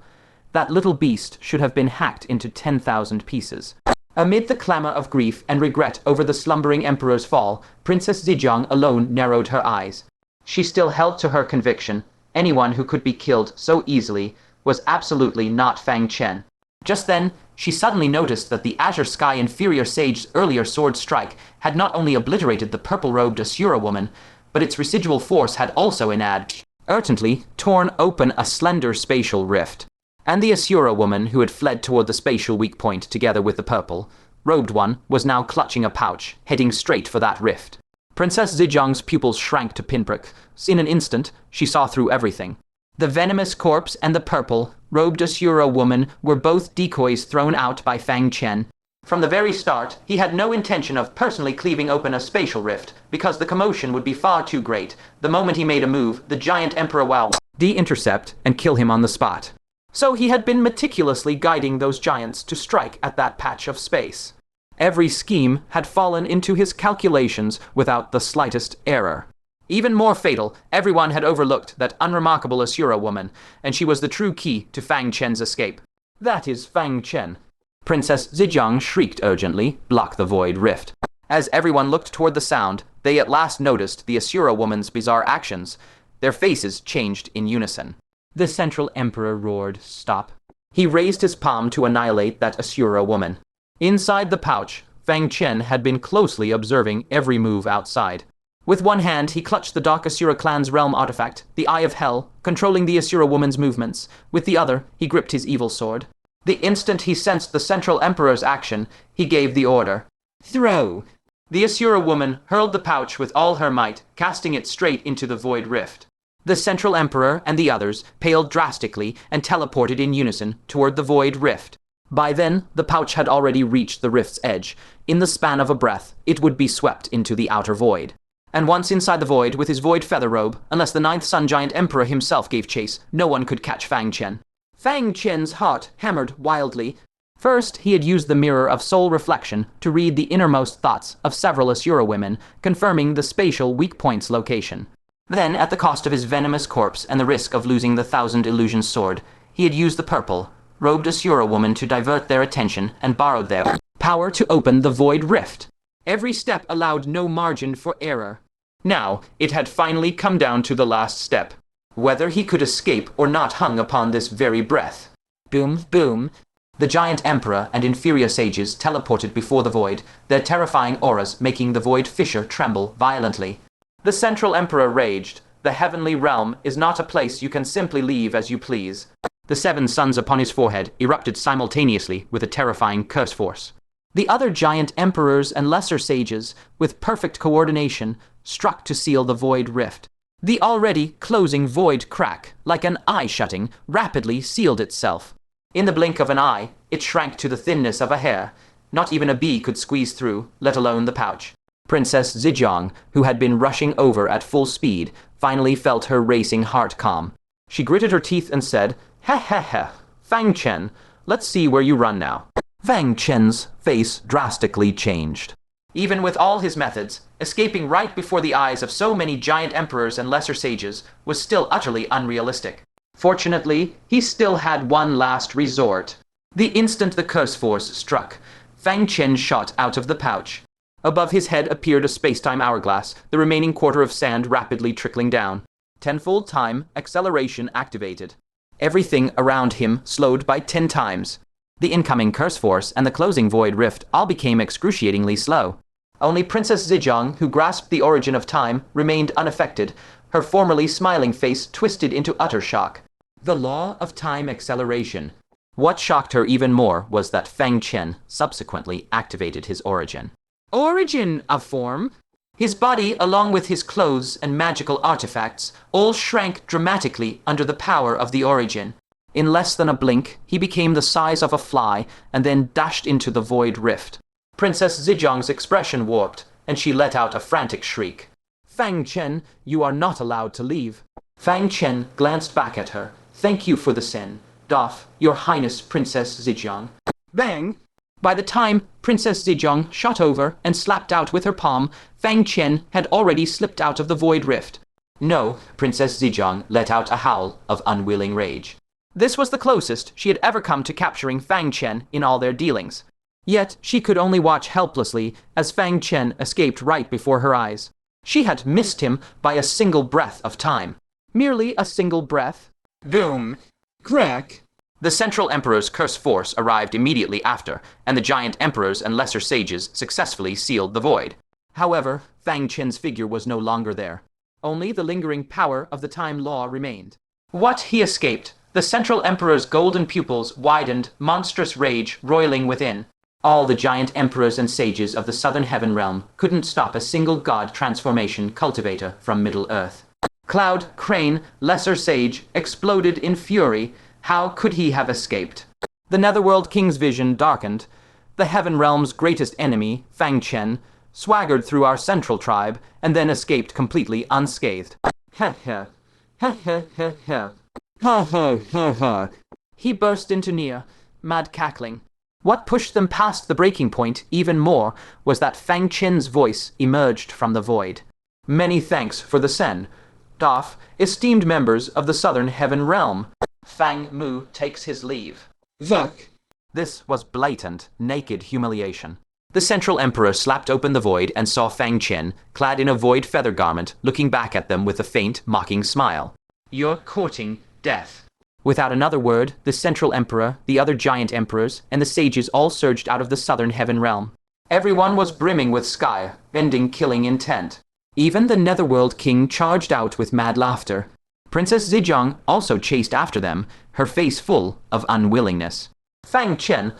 That little beast should have been hacked into 10,000 pieces." Amid the clamor of grief and regret over the slumbering emperor's fall, Princess Zhejiang alone narrowed her eyes. She still held to her conviction. Anyone who could be killed so easily was absolutely not Fang Chen. Just then, she suddenly noticed that the Azure Sky inferior sage's earlier sword strike had not only obliterated the purple-robed Asura woman, but its residual force had also inadvertently torn open a slender spatial rift. And the Asura woman who had fled toward the spatial weak point together with the purple-robed one was now clutching a pouch, heading straight for that rift. Princess Zhejiang's pupils shrank to pinpricks. In an instant, she saw through everything. The venomous corpse and the purple-robed Asura woman were both decoys thrown out by Fang Chen. From the very start, he had no intention of personally cleaving open a spatial rift, because the commotion would be far too great. The moment he made a move, the giant Emperor Wow de-intercept and kill him on the spot. So he had been meticulously guiding those giants to strike at that patch of space. Every scheme had fallen into his calculations without the slightest error. Even more fatal, everyone had overlooked that unremarkable Asura woman, and she was the true key to Fang Chen's escape. That is Fang Chen. Princess Zhejiang shrieked urgently, block the void rift. As everyone looked toward the sound, they at last noticed the Asura woman's bizarre actions. Their faces changed in unison. The Central Emperor roared, "Stop." He raised his palm to annihilate that Asura woman. Inside the pouch, Fang Chen had been closely observing every move outside. With one hand, he clutched the Dark Asura clan's realm artifact, the Eye of Hell, controlling the Asura woman's movements. With the other, he gripped his evil sword. The instant he sensed the Central Emperor's action, he gave the order. "Throw!" The Asura woman hurled the pouch with all her might, casting it straight into the void rift. The Central Emperor and the others paled drastically and teleported in unison toward the void rift. By then, the pouch had already reached the rift's edge. In the span of a breath, it would be swept into the outer void. And once inside the void with his void feather robe, unless the Ninth Sun Giant Emperor himself gave chase, no one could catch Fang Chen. Fang Chen's heart hammered wildly. First, he had used the mirror of soul reflection to read the innermost thoughts of several Asura women, confirming the spatial weak point's location. Then, at the cost of his venomous corpse and the risk of losing the Thousand Illusions sword, he had used the purple, robed Asura woman to divert their attention and borrowed their power to open the void rift. Every step allowed no margin for error. Now, it had finally come down to the last step. Whether he could escape or not hung upon this very breath. Boom, boom. The giant emperor and inferior sages teleported before the void, their terrifying auras making the void fissure tremble violently. The Central Emperor raged. The heavenly realm is not a place you can simply leave as you please. The 7 suns upon his forehead erupted simultaneously with a terrifying curse force. The other giant emperors and lesser sages, with perfect coordination, struck to seal the void rift. The already closing void crack, like an eye shutting, rapidly sealed itself. In the blink of an eye, it shrank to the thinness of a hair. Not even a bee could squeeze through, let alone the pouch. Princess Zhejiang, who had been rushing over at full speed, finally felt her racing heart calm. She gritted her teeth and said, "Heh heh heh, Fang Chen, let's see where you run now." Fang Chen's face drastically changed. Even with all his methods, escaping right before the eyes of so many giant emperors and lesser sages was still utterly unrealistic. Fortunately, he still had one last resort. The instant the curse force struck, Fang Chen shot out of the pouch. Above his head appeared a space-time hourglass, the remaining quarter of sand rapidly trickling down. Tenfold time acceleration activated. Everything around him slowed by 10 times. The incoming curse force and the closing void rift all became excruciatingly slow. Only Princess Zhejiang, who grasped the origin of time, remained unaffected, her formerly smiling face twisted into utter shock. The law of time acceleration. What shocked her even more was that Fang Chen subsequently activated his origin. Origin of form? His body, along with his clothes and magical artifacts, all shrank dramatically under the power of the origin. In less than a blink, he became the size of a fly and then dashed into the void rift. Princess Zhejiang's expression warped, and she let out a frantic shriek. "Fang Chen, you are not allowed to leave." Fang Chen glanced back at her. "Thank you for the sin. Doff, your highness, Princess Zhejiang." Bang! By the time Princess Zhejiang shot over and slapped out with her palm, Fang Chen had already slipped out of the void rift. No, Princess Zhejiang let out a howl of unwilling rage. This was the closest she had ever come to capturing Fang Chen in all their dealings. Yet she could only watch helplessly as Fang Chen escaped right before her eyes. She had missed him by a single breath of time. Merely a single breath. Boom! Crack! The Central Emperor's curse force arrived immediately after, and the giant emperors and lesser sages successfully sealed the void. However, Fang Chen's figure was no longer there. Only the lingering power of the time law remained. What he escaped, the Central Emperor's golden pupils widened, monstrous rage roiling within. All the giant emperors and sages of the southern heaven realm couldn't stop a single god transformation cultivator from Middle-earth. Cloud, Crane, Lesser Sage exploded in fury. How could he have escaped? The Netherworld King's vision darkened. The heaven realm's greatest enemy, Fang Chen, swaggered through our central tribe and then escaped completely unscathed. Ha ha. Ha ha ha ha. Ha ha ha ha. He burst into near, mad cackling. What pushed them past the breaking point even more was that Fang Chen's voice emerged from the void. Many thanks for the sen. Doff, esteemed members of the Southern Heaven Realm. Fang Mu takes his leave. Vuck. This was blatant, naked humiliation. The Central Emperor slapped open the void and saw Fang Chen, clad in a void feather garment, looking back at them with a faint, mocking smile. You're courting death. Without another word, the Central Emperor, the other giant emperors, and the sages all surged out of the Southern Heaven Realm. Everyone was brimming with sky, bending killing intent. Even the Netherworld King charged out with mad laughter. Princess Zhejiang also chased after them, her face full of unwillingness. Fang Chen,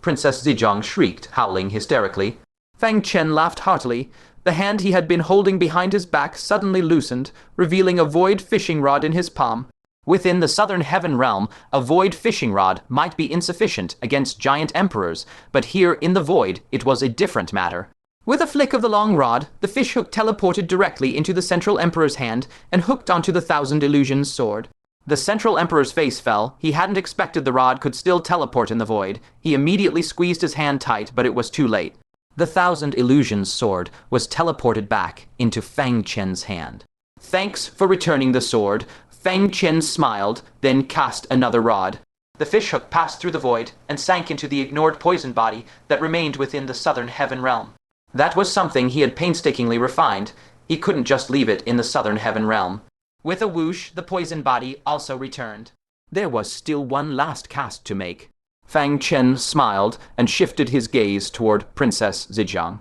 Princess Zhejiang shrieked, howling hysterically. Fang Chen laughed heartily. The hand he had been holding behind his back suddenly loosened, revealing a void fishing rod in his palm. Within the Southern Heaven Realm, a void fishing rod might be insufficient against giant emperors, but here in the void it was a different matter. With a flick of the long rod, the fishhook teleported directly into the Central Emperor's hand and hooked onto the Thousand Illusions sword. The Central Emperor's face fell. He hadn't expected the rod could still teleport in the void. He immediately squeezed his hand tight, but it was too late. The Thousand Illusions sword was teleported back into Fang Chen's hand. Thanks for returning the sword. Fang Chen smiled, then cast another rod. The fishhook passed through the void and sank into the ignored poison body that remained within the Southern Heaven Realm. That was something he had painstakingly refined. He couldn't just leave it in the Southern Heaven Realm. With a whoosh, the poison body also returned. There was still one last cast to make. Fang Chen smiled and shifted his gaze toward Princess Zhejiang.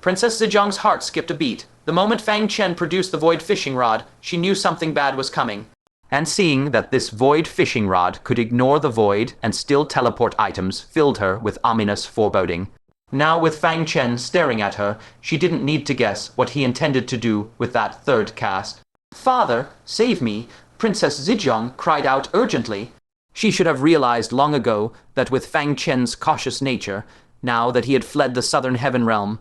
Princess Zhejiang's heart skipped a beat. The moment Fang Chen produced the void fishing rod, she knew something bad was coming. And seeing that this void fishing rod could ignore the void and still teleport items filled her with ominous foreboding. Now with Fang Chen staring at her, she didn't need to guess what he intended to do with that third cast. Father, save me, Princess Zhejiang cried out urgently. She should have realized long ago that with Fang Chen's cautious nature, now that he had fled the Southern Heaven Realm,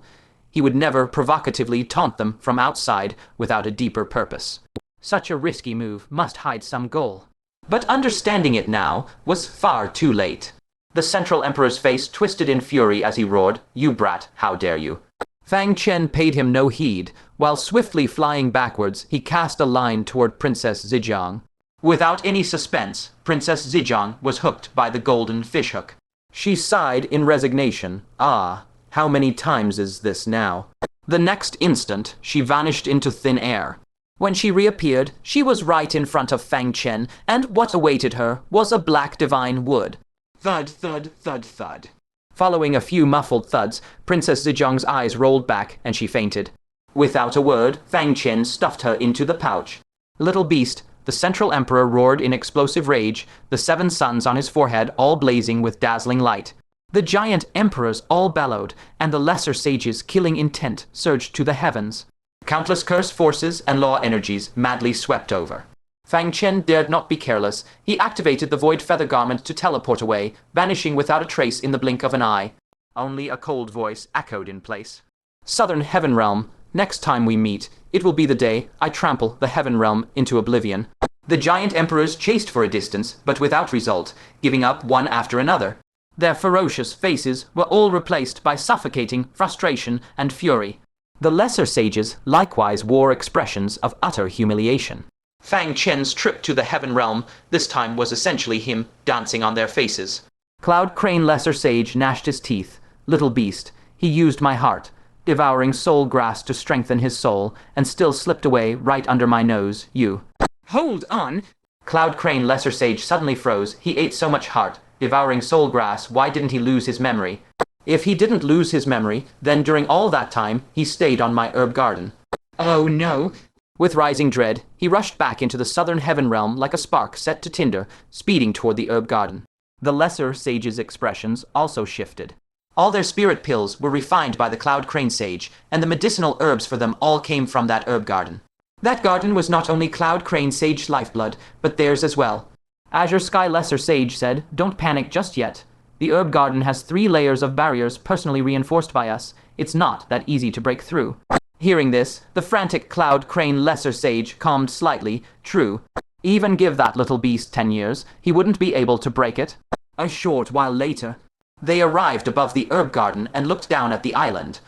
he would never provocatively taunt them from outside without a deeper purpose. Such a risky move must hide some goal. But understanding it now was far too late. The Central Emperor's face twisted in fury as he roared, "You brat, how dare you!" Fang Chen paid him no heed. While swiftly flying backwards, he cast a line toward Princess Zhejiang. Without any suspense, Princess Zhejiang was hooked by the golden fishhook. She sighed in resignation. Ah, how many times is this now? The next instant, she vanished into thin air. When she reappeared, she was right in front of Fang Chen, and what awaited her was a black divine wood. Thud, thud, thud, thud. Following a few muffled thuds, Princess Zhejiang's eyes rolled back and she fainted. Without a word, Fang Chen stuffed her into the pouch. Little beast, the Central Emperor roared in explosive rage, the 7 suns on his forehead all blazing with dazzling light. The giant emperors all bellowed, and the lesser sages' killing intent surged to the heavens. Countless cursed forces and law energies madly swept over. Fang Chen dared not be careless. He activated the void feather garment to teleport away, vanishing without a trace in the blink of an eye. Only a cold voice echoed in place. Southern Heaven Realm, next time we meet, it will be the day I trample the Heaven Realm into oblivion. The giant emperors chased for a distance, but without result, giving up one after another. Their ferocious faces were all replaced by suffocating frustration and fury. The lesser sages likewise wore expressions of utter humiliation. Fang Chen's trip to the Heaven Realm this time was essentially him dancing on their faces. Cloud Crane Lesser Sage gnashed his teeth. Little beast, he used my heart, devouring soul grass to strengthen his soul, and still slipped away right under my nose, you. Hold on. Cloud Crane Lesser Sage suddenly froze. He ate so much heart, devouring soul grass, why didn't he lose his memory? If he didn't lose his memory, then during all that time, he stayed on my herb garden. Oh no. With rising dread, he rushed back into the Southern Heaven Realm like a spark set to tinder, speeding toward the herb garden. The lesser sages' expressions also shifted. All their spirit pills were refined by the Cloud Crane Sage, and the medicinal herbs for them all came from that herb garden. That garden was not only Cloud Crane Sage's lifeblood, but theirs as well. Azure Sky Lesser Sage said, "Don't panic just yet. The herb garden has 3 layers of barriers personally reinforced by us. It's not that easy to break through." Hearing this, the frantic Cloud Crane Lesser Sage calmed slightly. True. Even give that little beast 10 years, he wouldn't be able to break it. A short while later, They arrived above the herb garden and looked down at the island.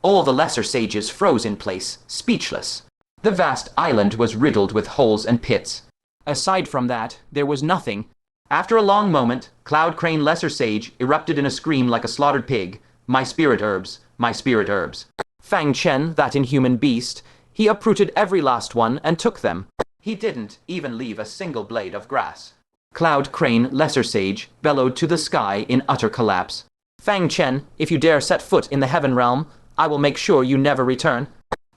All the lesser sages froze in place, speechless. The vast island was riddled with holes and pits. aside from that, there was nothing. After a long moment, Cloud Crane Lesser Sage erupted in a scream like a slaughtered pig. My spirit herbs, my spirit herbs. Fang Chen, that inhuman beast, he uprooted every last one and took them. He didn't even leave a single blade of grass. Cloud Crane Lesser Sage bellowed to the sky in utter collapse. Fang Chen, if you dare set foot in the heaven realm, I will make sure you never return.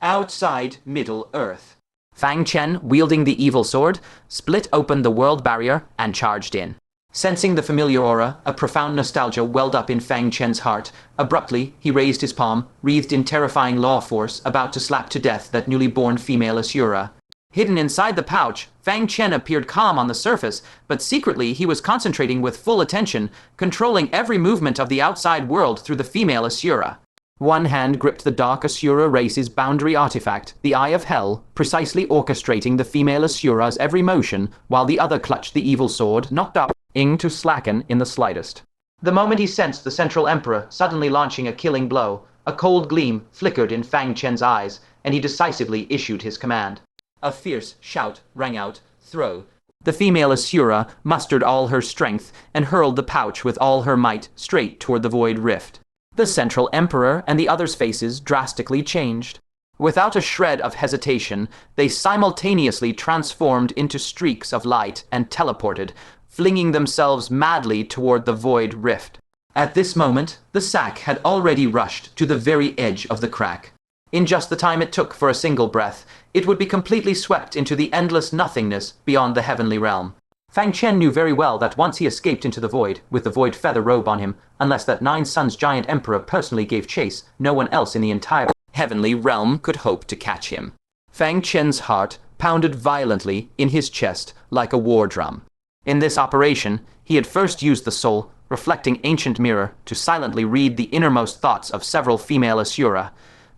Outside Middle Earth, Fang Chen, wielding the evil sword, split open the world barrier and charged in. Sensing the familiar aura, a profound nostalgia welled up in Fang Chen's heart. Abruptly, he raised his palm, wreathed in terrifying law force, about to slap to death that newly born female Asura. Hidden inside the pouch, Fang Chen appeared calm on the surface, but secretly he was concentrating with full attention, controlling every movement of the outside world through the female Asura. One hand gripped the dark Asura race's boundary artifact, the Eye of Hell, precisely orchestrating the female Asura's every motion, while the other clutched the evil sword, knocked up Ing to slacken in the slightest. The moment he sensed the Central Emperor suddenly launching a killing blow, a cold gleam flickered in Fang Chen's eyes, and he decisively issued his command. A fierce shout rang out, throw. The female Asura mustered all her strength and hurled the pouch with all her might straight toward the void rift. The Central Emperor and the others' faces drastically changed. Without a shred of hesitation, they simultaneously transformed into streaks of light and teleported, flinging themselves madly toward the void rift. At this moment, the sack had already rushed to the very edge of the crack. In just the time it took for a single breath, it would be completely swept into the endless nothingness beyond the heavenly realm. Fang Chen knew very well that once he escaped into the void, with the void feather robe on him, unless that Nine Suns giant emperor personally gave chase, no one else in the entire heavenly realm could hope to catch him. Fang Chen's heart pounded violently in his chest like a war drum. In this operation, he had first used the soul, reflecting ancient mirror, to silently read the innermost thoughts of several female Asura,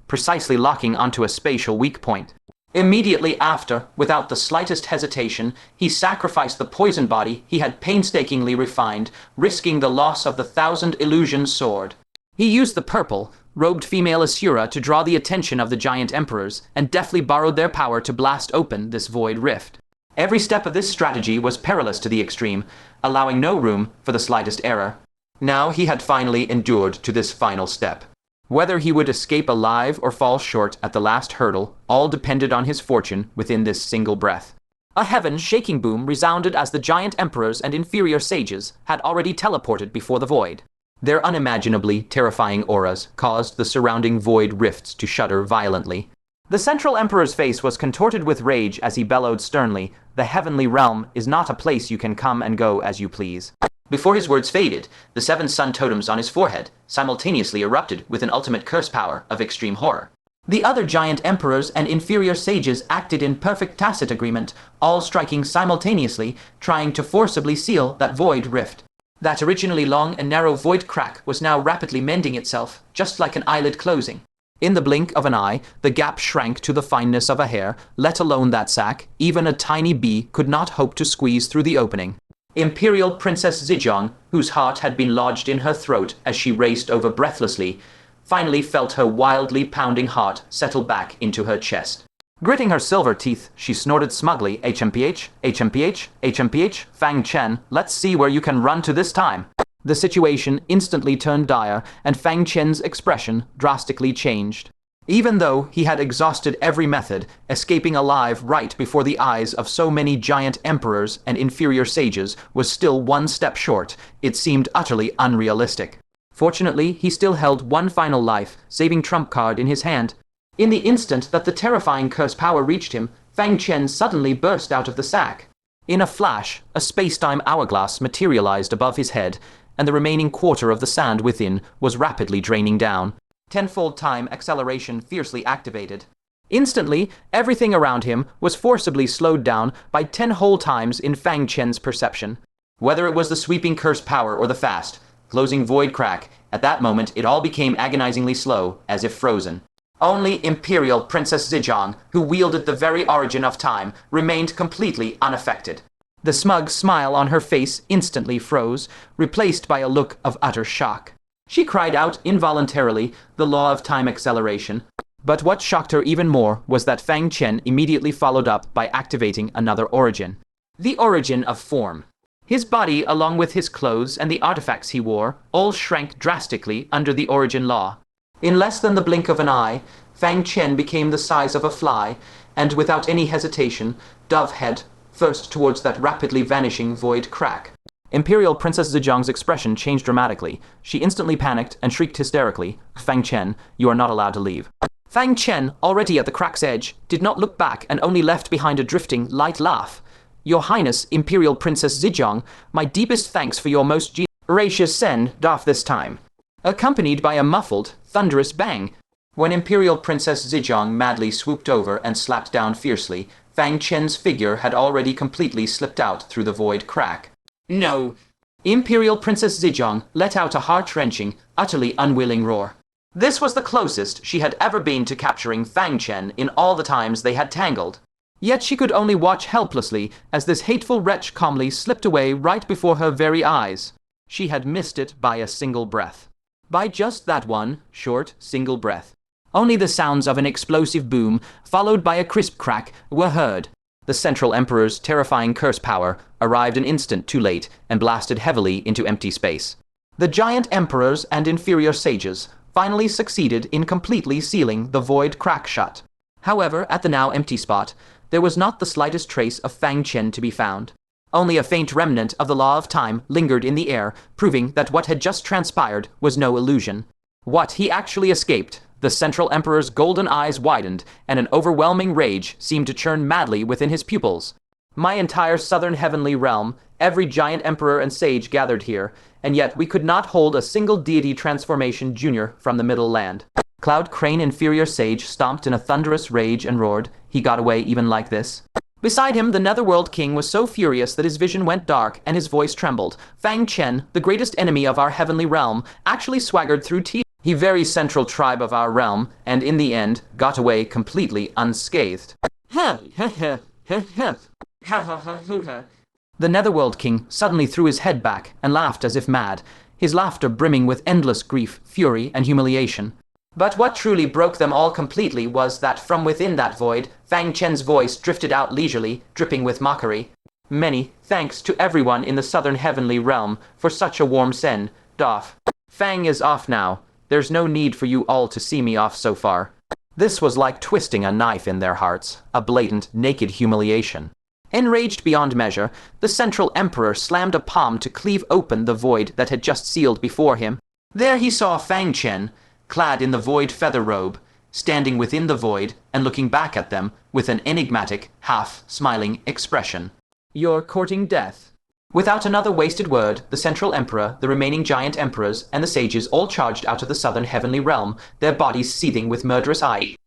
precisely locking onto a spatial weak point. Immediately after, without the slightest hesitation, he sacrificed the poison body he had painstakingly refined, risking the loss of the 1,000 illusion sword. He used the purple, robed female Asura to draw the attention of the giant emperors, and deftly borrowed their power to blast open this void rift. Every step of this strategy was perilous to the extreme, allowing no room for the slightest error. Now he had finally endured to this final step. Whether he would escape alive or fall short at the last hurdle, all depended on his fortune within this single breath. A heaven-shaking boom resounded as the giant emperors and inferior sages had already teleported before the void. Their unimaginably terrifying auras caused the surrounding void rifts to shudder violently. The Central Emperor's face was contorted with rage as he bellowed sternly, "The heavenly realm is not a place you can come and go as you please." Before his words faded, the 7 sun totems on his forehead simultaneously erupted with an ultimate curse power of extreme horror. The other giant emperors and inferior sages acted in perfect tacit agreement, all striking simultaneously, trying to forcibly seal that void rift. That originally long and narrow void crack was now rapidly mending itself, just like an eyelid closing. In the blink of an eye, the gap shrank to the fineness of a hair, let alone that sack. Even a tiny bee could not hope to squeeze through the opening. Imperial Princess Zhejiang, whose heart had been lodged in her throat as she raced over breathlessly, finally felt her wildly pounding heart settle back into her chest. Gritting her silver teeth, she snorted smugly, "HMPH, HMPH, HMPH, Fang Chen, let's see where you can run to this time." The situation instantly turned dire, and Fang Chen's expression drastically changed. Even though he had exhausted every method, escaping alive right before the eyes of so many giant emperors and inferior sages was still one step short. It seemed utterly unrealistic. Fortunately, he still held one final life, saving trump card in his hand. In the instant that the terrifying curse power reached him, Fang Chen suddenly burst out of the sack. In a flash, a space-time hourglass materialized above his head, and the remaining quarter of the sand within was rapidly draining down. Tenfold time acceleration fiercely activated. Instantly, everything around him was forcibly slowed down by 10 whole times in Fang Chen's perception. Whether it was the sweeping curse power or the fast, closing void crack, at that moment it all became agonizingly slow, as if frozen. Only Imperial Princess Zhejiang, who wielded the very origin of time, remained completely unaffected. The smug smile on her face instantly froze, replaced by a look of utter shock. She cried out involuntarily the law of time acceleration. But what shocked her even more was that Fang Chen immediately followed up by activating another origin. The origin of form. His body, along with his clothes and the artifacts he wore, all shrank drastically under the origin law. In less than the blink of an eye, Fang Chen became the size of a fly, and without any hesitation, dove head first towards that rapidly vanishing void crack. Imperial Princess Zhejiang's expression changed dramatically. She instantly panicked and shrieked hysterically, "Fang Chen, you are not allowed to leave." Fang Chen, already at the crack's edge, did not look back and only left behind a drifting, light laugh. "Your Highness, Imperial Princess Zhejiang, my deepest thanks for your most gracious send off this time," accompanied by a muffled, thunderous bang. When Imperial Princess Zhejiang madly swooped over and slapped down fiercely, Fang Chen's figure had already completely slipped out through the void crack. "No!" Imperial Princess Zhejiang let out a heart-wrenching, utterly unwilling roar. This was the closest she had ever been to capturing Fang Chen in all the times they had tangled. Yet she could only watch helplessly as this hateful wretch calmly slipped away right before her very eyes. She had missed it by a single breath. By just that one short, single breath. Only the sounds of an explosive boom, followed by a crisp crack, were heard. The Central Emperor's terrifying curse power arrived an instant too late and blasted heavily into empty space. The giant emperors and inferior sages finally succeeded in completely sealing the void crack shut. However, at the now empty spot, there was not the slightest trace of Fang Chen to be found. Only a faint remnant of the law of time lingered in the air, proving that what had just transpired was no illusion. What he actually escaped. The Central Emperor's golden eyes widened, and an overwhelming rage seemed to churn madly within his pupils. My entire southern heavenly realm, every giant emperor and sage gathered here, and yet we could not hold a single deity transformation junior from the Middle Land. Cloud Crane inferior sage stomped in a thunderous rage and roared. He got away even like this. Beside him, the Netherworld King was so furious that his vision went dark and his voice trembled. Fang Chen, the greatest enemy of our heavenly realm, actually swaggered through he very central tribe of our realm, and in the end, got away completely unscathed. The Netherworld King suddenly threw his head back and laughed as if mad, his laughter brimming with endless grief, fury, and humiliation. But what truly broke them all completely was that from within that void, Fang Chen's voice drifted out leisurely, dripping with mockery. "Many thanks to everyone in the southern heavenly realm for such a warm send off. Fang is off now. There's no need for you all to see me off so far." This was like twisting a knife in their hearts, a blatant, naked humiliation. Enraged beyond measure, the Central Emperor slammed a palm to cleave open the void that had just sealed before him. There he saw Fang Chen, clad in the void feather robe, standing within the void and looking back at them with an enigmatic, half-smiling expression. "You're courting death." Without another wasted word, the Central Emperor, the remaining giant emperors, and the sages all charged out of the southern heavenly realm, their bodies seething with murderous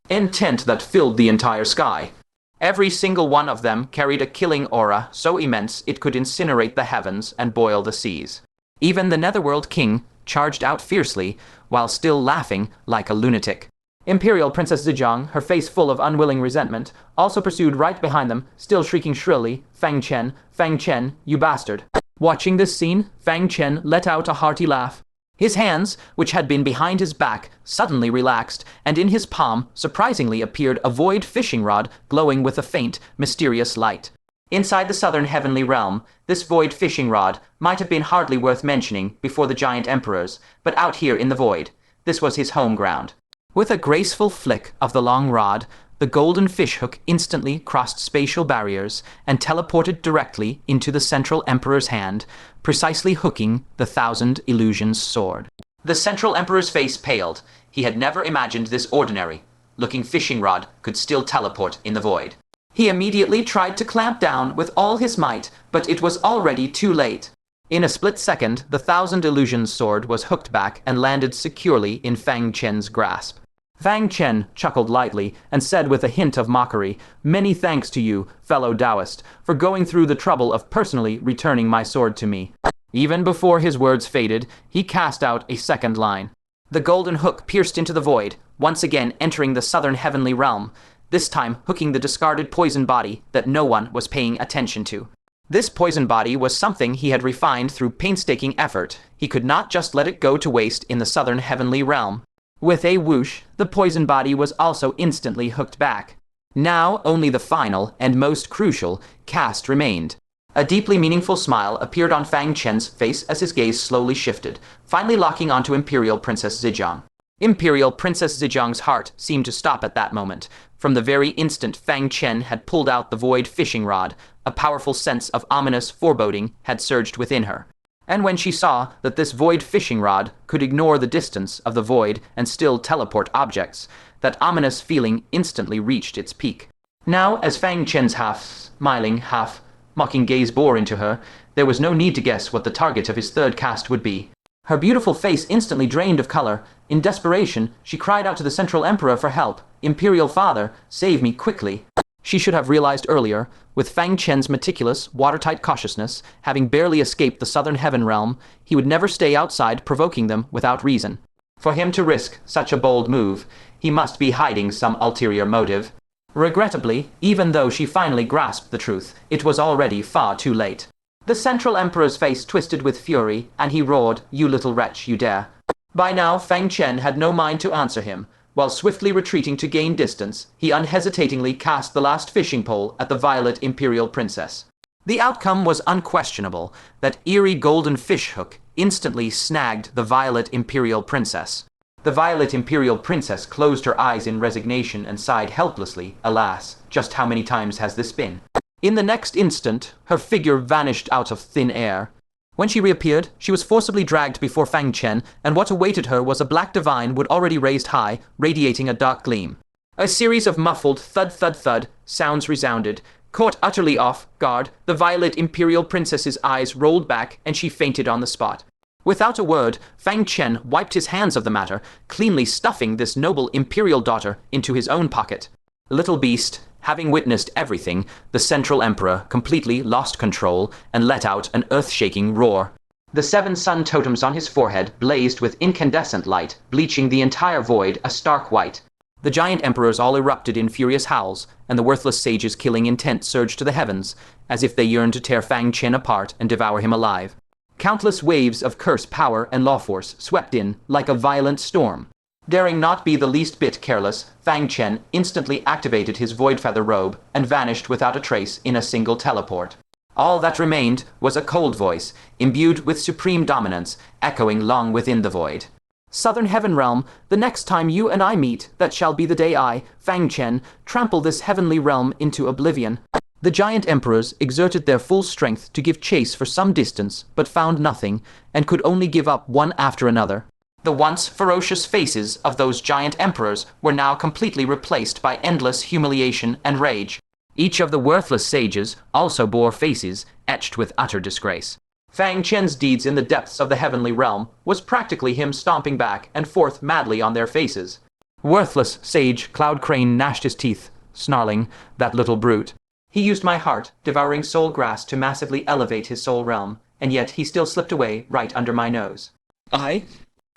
intent that filled the entire sky. Every single one of them carried a killing aura so immense it could incinerate the heavens and boil the seas. Even the Netherworld King charged out fiercely, while still laughing like a lunatic. Imperial Princess Zhejiang, her face full of unwilling resentment, also pursued right behind them, still shrieking shrilly, Fang Chen, you bastard." Watching this scene, Fang Chen let out a hearty laugh. His hands, which had been behind his back, suddenly relaxed, and in his palm surprisingly appeared a void fishing rod glowing with a faint, mysterious light. Inside the southern heavenly realm, this void fishing rod might have been hardly worth mentioning before the giant emperors, but out here in the void, this was his home ground. With a graceful flick of the long rod, the golden fishhook instantly crossed spatial barriers and teleported directly into the Central Emperor's hand, precisely hooking the Thousand Illusions sword. The Central Emperor's face paled. He had never imagined this ordinary-looking fishing rod could still teleport in the void. He immediately tried to clamp down with all his might, but it was already too late. In a split second, the Thousand Illusions sword was hooked back and landed securely in Fang Chen's grasp. Fang Chen chuckled lightly and said with a hint of mockery, "Many thanks to you, fellow Taoist, for going through the trouble of personally returning my sword to me." Even before his words faded, he cast out a second line. The golden hook pierced into the void, once again entering the southern heavenly realm, this time hooking the discarded poison body that no one was paying attention to. This poison body was something he had refined through painstaking effort. He could not just let it go to waste in the southern heavenly realm. With a whoosh, the poison body was also instantly hooked back. Now only the final, and most crucial, cast remained. A deeply meaningful smile appeared on Fang Chen's face as his gaze slowly shifted, finally locking onto Imperial Princess Zhejiang. Imperial Princess Zhejiang's heart seemed to stop at that moment. From the very instant Fang Chen had pulled out the void fishing rod, a powerful sense of ominous foreboding had surged within her. And when she saw that this void fishing rod could ignore the distance of the void and still teleport objects, that ominous feeling instantly reached its peak. Now, as Fang Chen's half-smiling, half-mocking gaze bore into her, there was no need to guess what the target of his third cast would be. Her beautiful face instantly drained of color. In desperation, she cried out to the Central Emperor for help. "Imperial Father, save me quickly." She should have realized earlier, with Fang Chen's meticulous, watertight cautiousness, having barely escaped the southern heaven realm, he would never stay outside provoking them without reason. For him to risk such a bold move, he must be hiding some ulterior motive. Regrettably, even though she finally grasped the truth, it was already far too late. The Central Emperor's face twisted with fury, and he roared, "You little wretch, you dare." By now, Fang Chen had no mind to answer him. While swiftly retreating to gain distance, he unhesitatingly cast the last fishing pole at the violet Imperial Princess. The outcome was unquestionable. That eerie golden fish hook instantly snagged the violet Imperial Princess. The violet Imperial Princess closed her eyes in resignation and sighed helplessly. Alas, just how many times has this been? In the next instant, her figure vanished out of thin air. When she reappeared, she was forcibly dragged before Fang Chen, and what awaited her was a black divine wood already raised high, radiating a dark gleam. A series of muffled thud-thud-thud sounds resounded. Caught utterly off guard, the violet Imperial Princess's eyes rolled back, and she fainted on the spot. Without a word, Fang Chen wiped his hands of the matter, cleanly stuffing this noble imperial daughter into his own pocket. Little beast, having witnessed everything, the Central Emperor completely lost control and let out an earth-shaking roar. The 7 sun totems on his forehead blazed with incandescent light, bleaching the entire void a stark white. The giant emperors all erupted in furious howls, and the worthless sage's killing intent surged to the heavens, as if they yearned to tear Fang Chen apart and devour him alive. Countless waves of curse power and law force swept in like a violent storm. Daring not be the least bit careless, Fang Chen instantly activated his void feather robe and vanished without a trace in a single teleport. All that remained was a cold voice, imbued with supreme dominance, echoing long within the void. "Southern Heaven Realm, the next time you and I meet, that shall be the day I, Fang Chen, trample this heavenly realm into oblivion." The giant emperors exerted their full strength to give chase for some distance, but found nothing, and could only give up one after another. The once ferocious faces of those giant emperors were now completely replaced by endless humiliation and rage. Each of the worthless sages also bore faces etched with utter disgrace. Fang Chen's deeds in the depths of the heavenly realm was practically him stomping back and forth madly on their faces. Worthless sage Cloud Crane gnashed his teeth, snarling, "That little brute. He used my heart-devouring soul grass to massively elevate his soul realm, and yet he still slipped away right under my nose." "I?"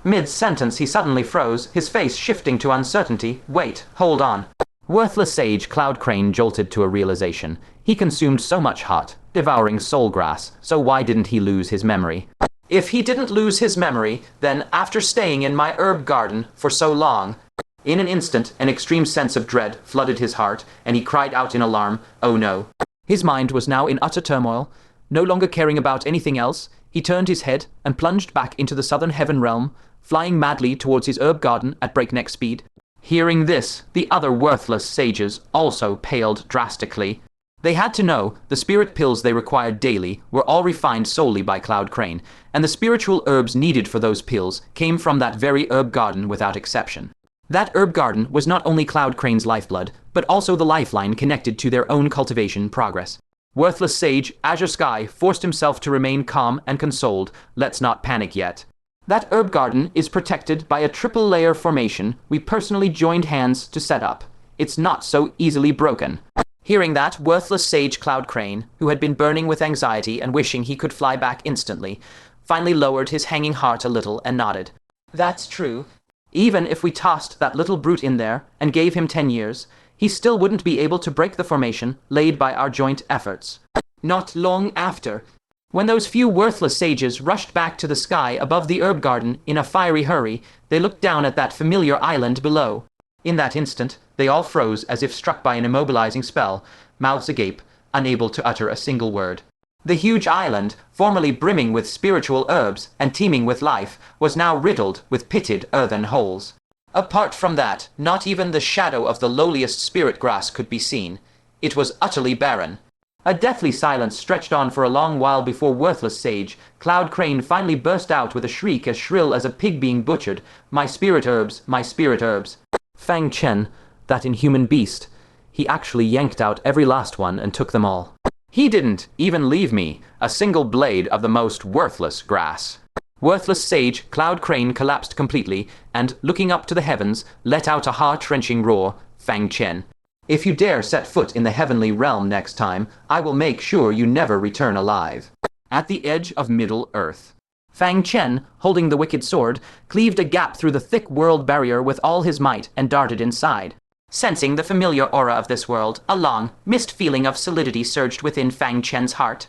Mid-sentence he suddenly froze, his face shifting to uncertainty. "Wait, hold on." Worthless sage Cloud Crane jolted to a realization. He consumed so much heart-devouring soul grass, so why didn't he lose his memory? If he didn't lose his memory, then after staying in my herb garden for so long... In an instant, an extreme sense of dread flooded his heart, and he cried out in alarm, "Oh no." His mind was now in utter turmoil. No longer caring about anything else, he turned his head and plunged back into the southern heaven realm, flying madly towards his herb garden at breakneck speed. Hearing this, the other worthless sages also paled drastically. They had to know the spirit pills they required daily were all refined solely by Cloud Crane, and the spiritual herbs needed for those pills came from that very herb garden without exception. That herb garden was not only Cloud Crane's lifeblood, but also the lifeline connected to their own cultivation progress. Worthless sage Azure Sky forced himself to remain calm and consoled. "Let's not panic yet. That herb garden is protected by a triple-layer formation we personally joined hands to set up. It's not so easily broken." Hearing that, worthless sage Cloud Crane, who had been burning with anxiety and wishing he could fly back instantly, finally lowered his hanging heart a little and nodded. "That's true. Even if we tossed that little brute in there and gave him 10 years, he still wouldn't be able to break the formation laid by our joint efforts. Not long after, when those few worthless sages rushed back to the sky above the herb garden in a fiery hurry, they looked down at that familiar island below. In that instant, they all froze as if struck by an immobilizing spell, mouths agape, unable to utter a single word. The huge island, formerly brimming with spiritual herbs and teeming with life, was now riddled with pitted earthen holes. Apart from that, not even the shadow of the lowliest spirit grass could be seen. It was utterly barren. A deathly silence stretched on for a long while before worthless sage, Cloud Crane finally burst out with a shriek as shrill as a pig being butchered. My spirit herbs, my spirit herbs. Fang Chen, that inhuman beast, he actually yanked out every last one and took them all. He didn't even leave me a single blade of the most worthless grass. Worthless sage Cloud Crane collapsed completely and, looking up to the heavens, let out a heart-wrenching roar. Fang Chen, if you dare set foot in the heavenly realm next time, I will make sure you never return alive. At the edge of Middle Earth, Fang Chen, holding the wicked sword, cleaved a gap through the thick world barrier with all his might and darted inside. Sensing the familiar aura of this world, a long, mist feeling of solidity surged within Fang Chen's heart.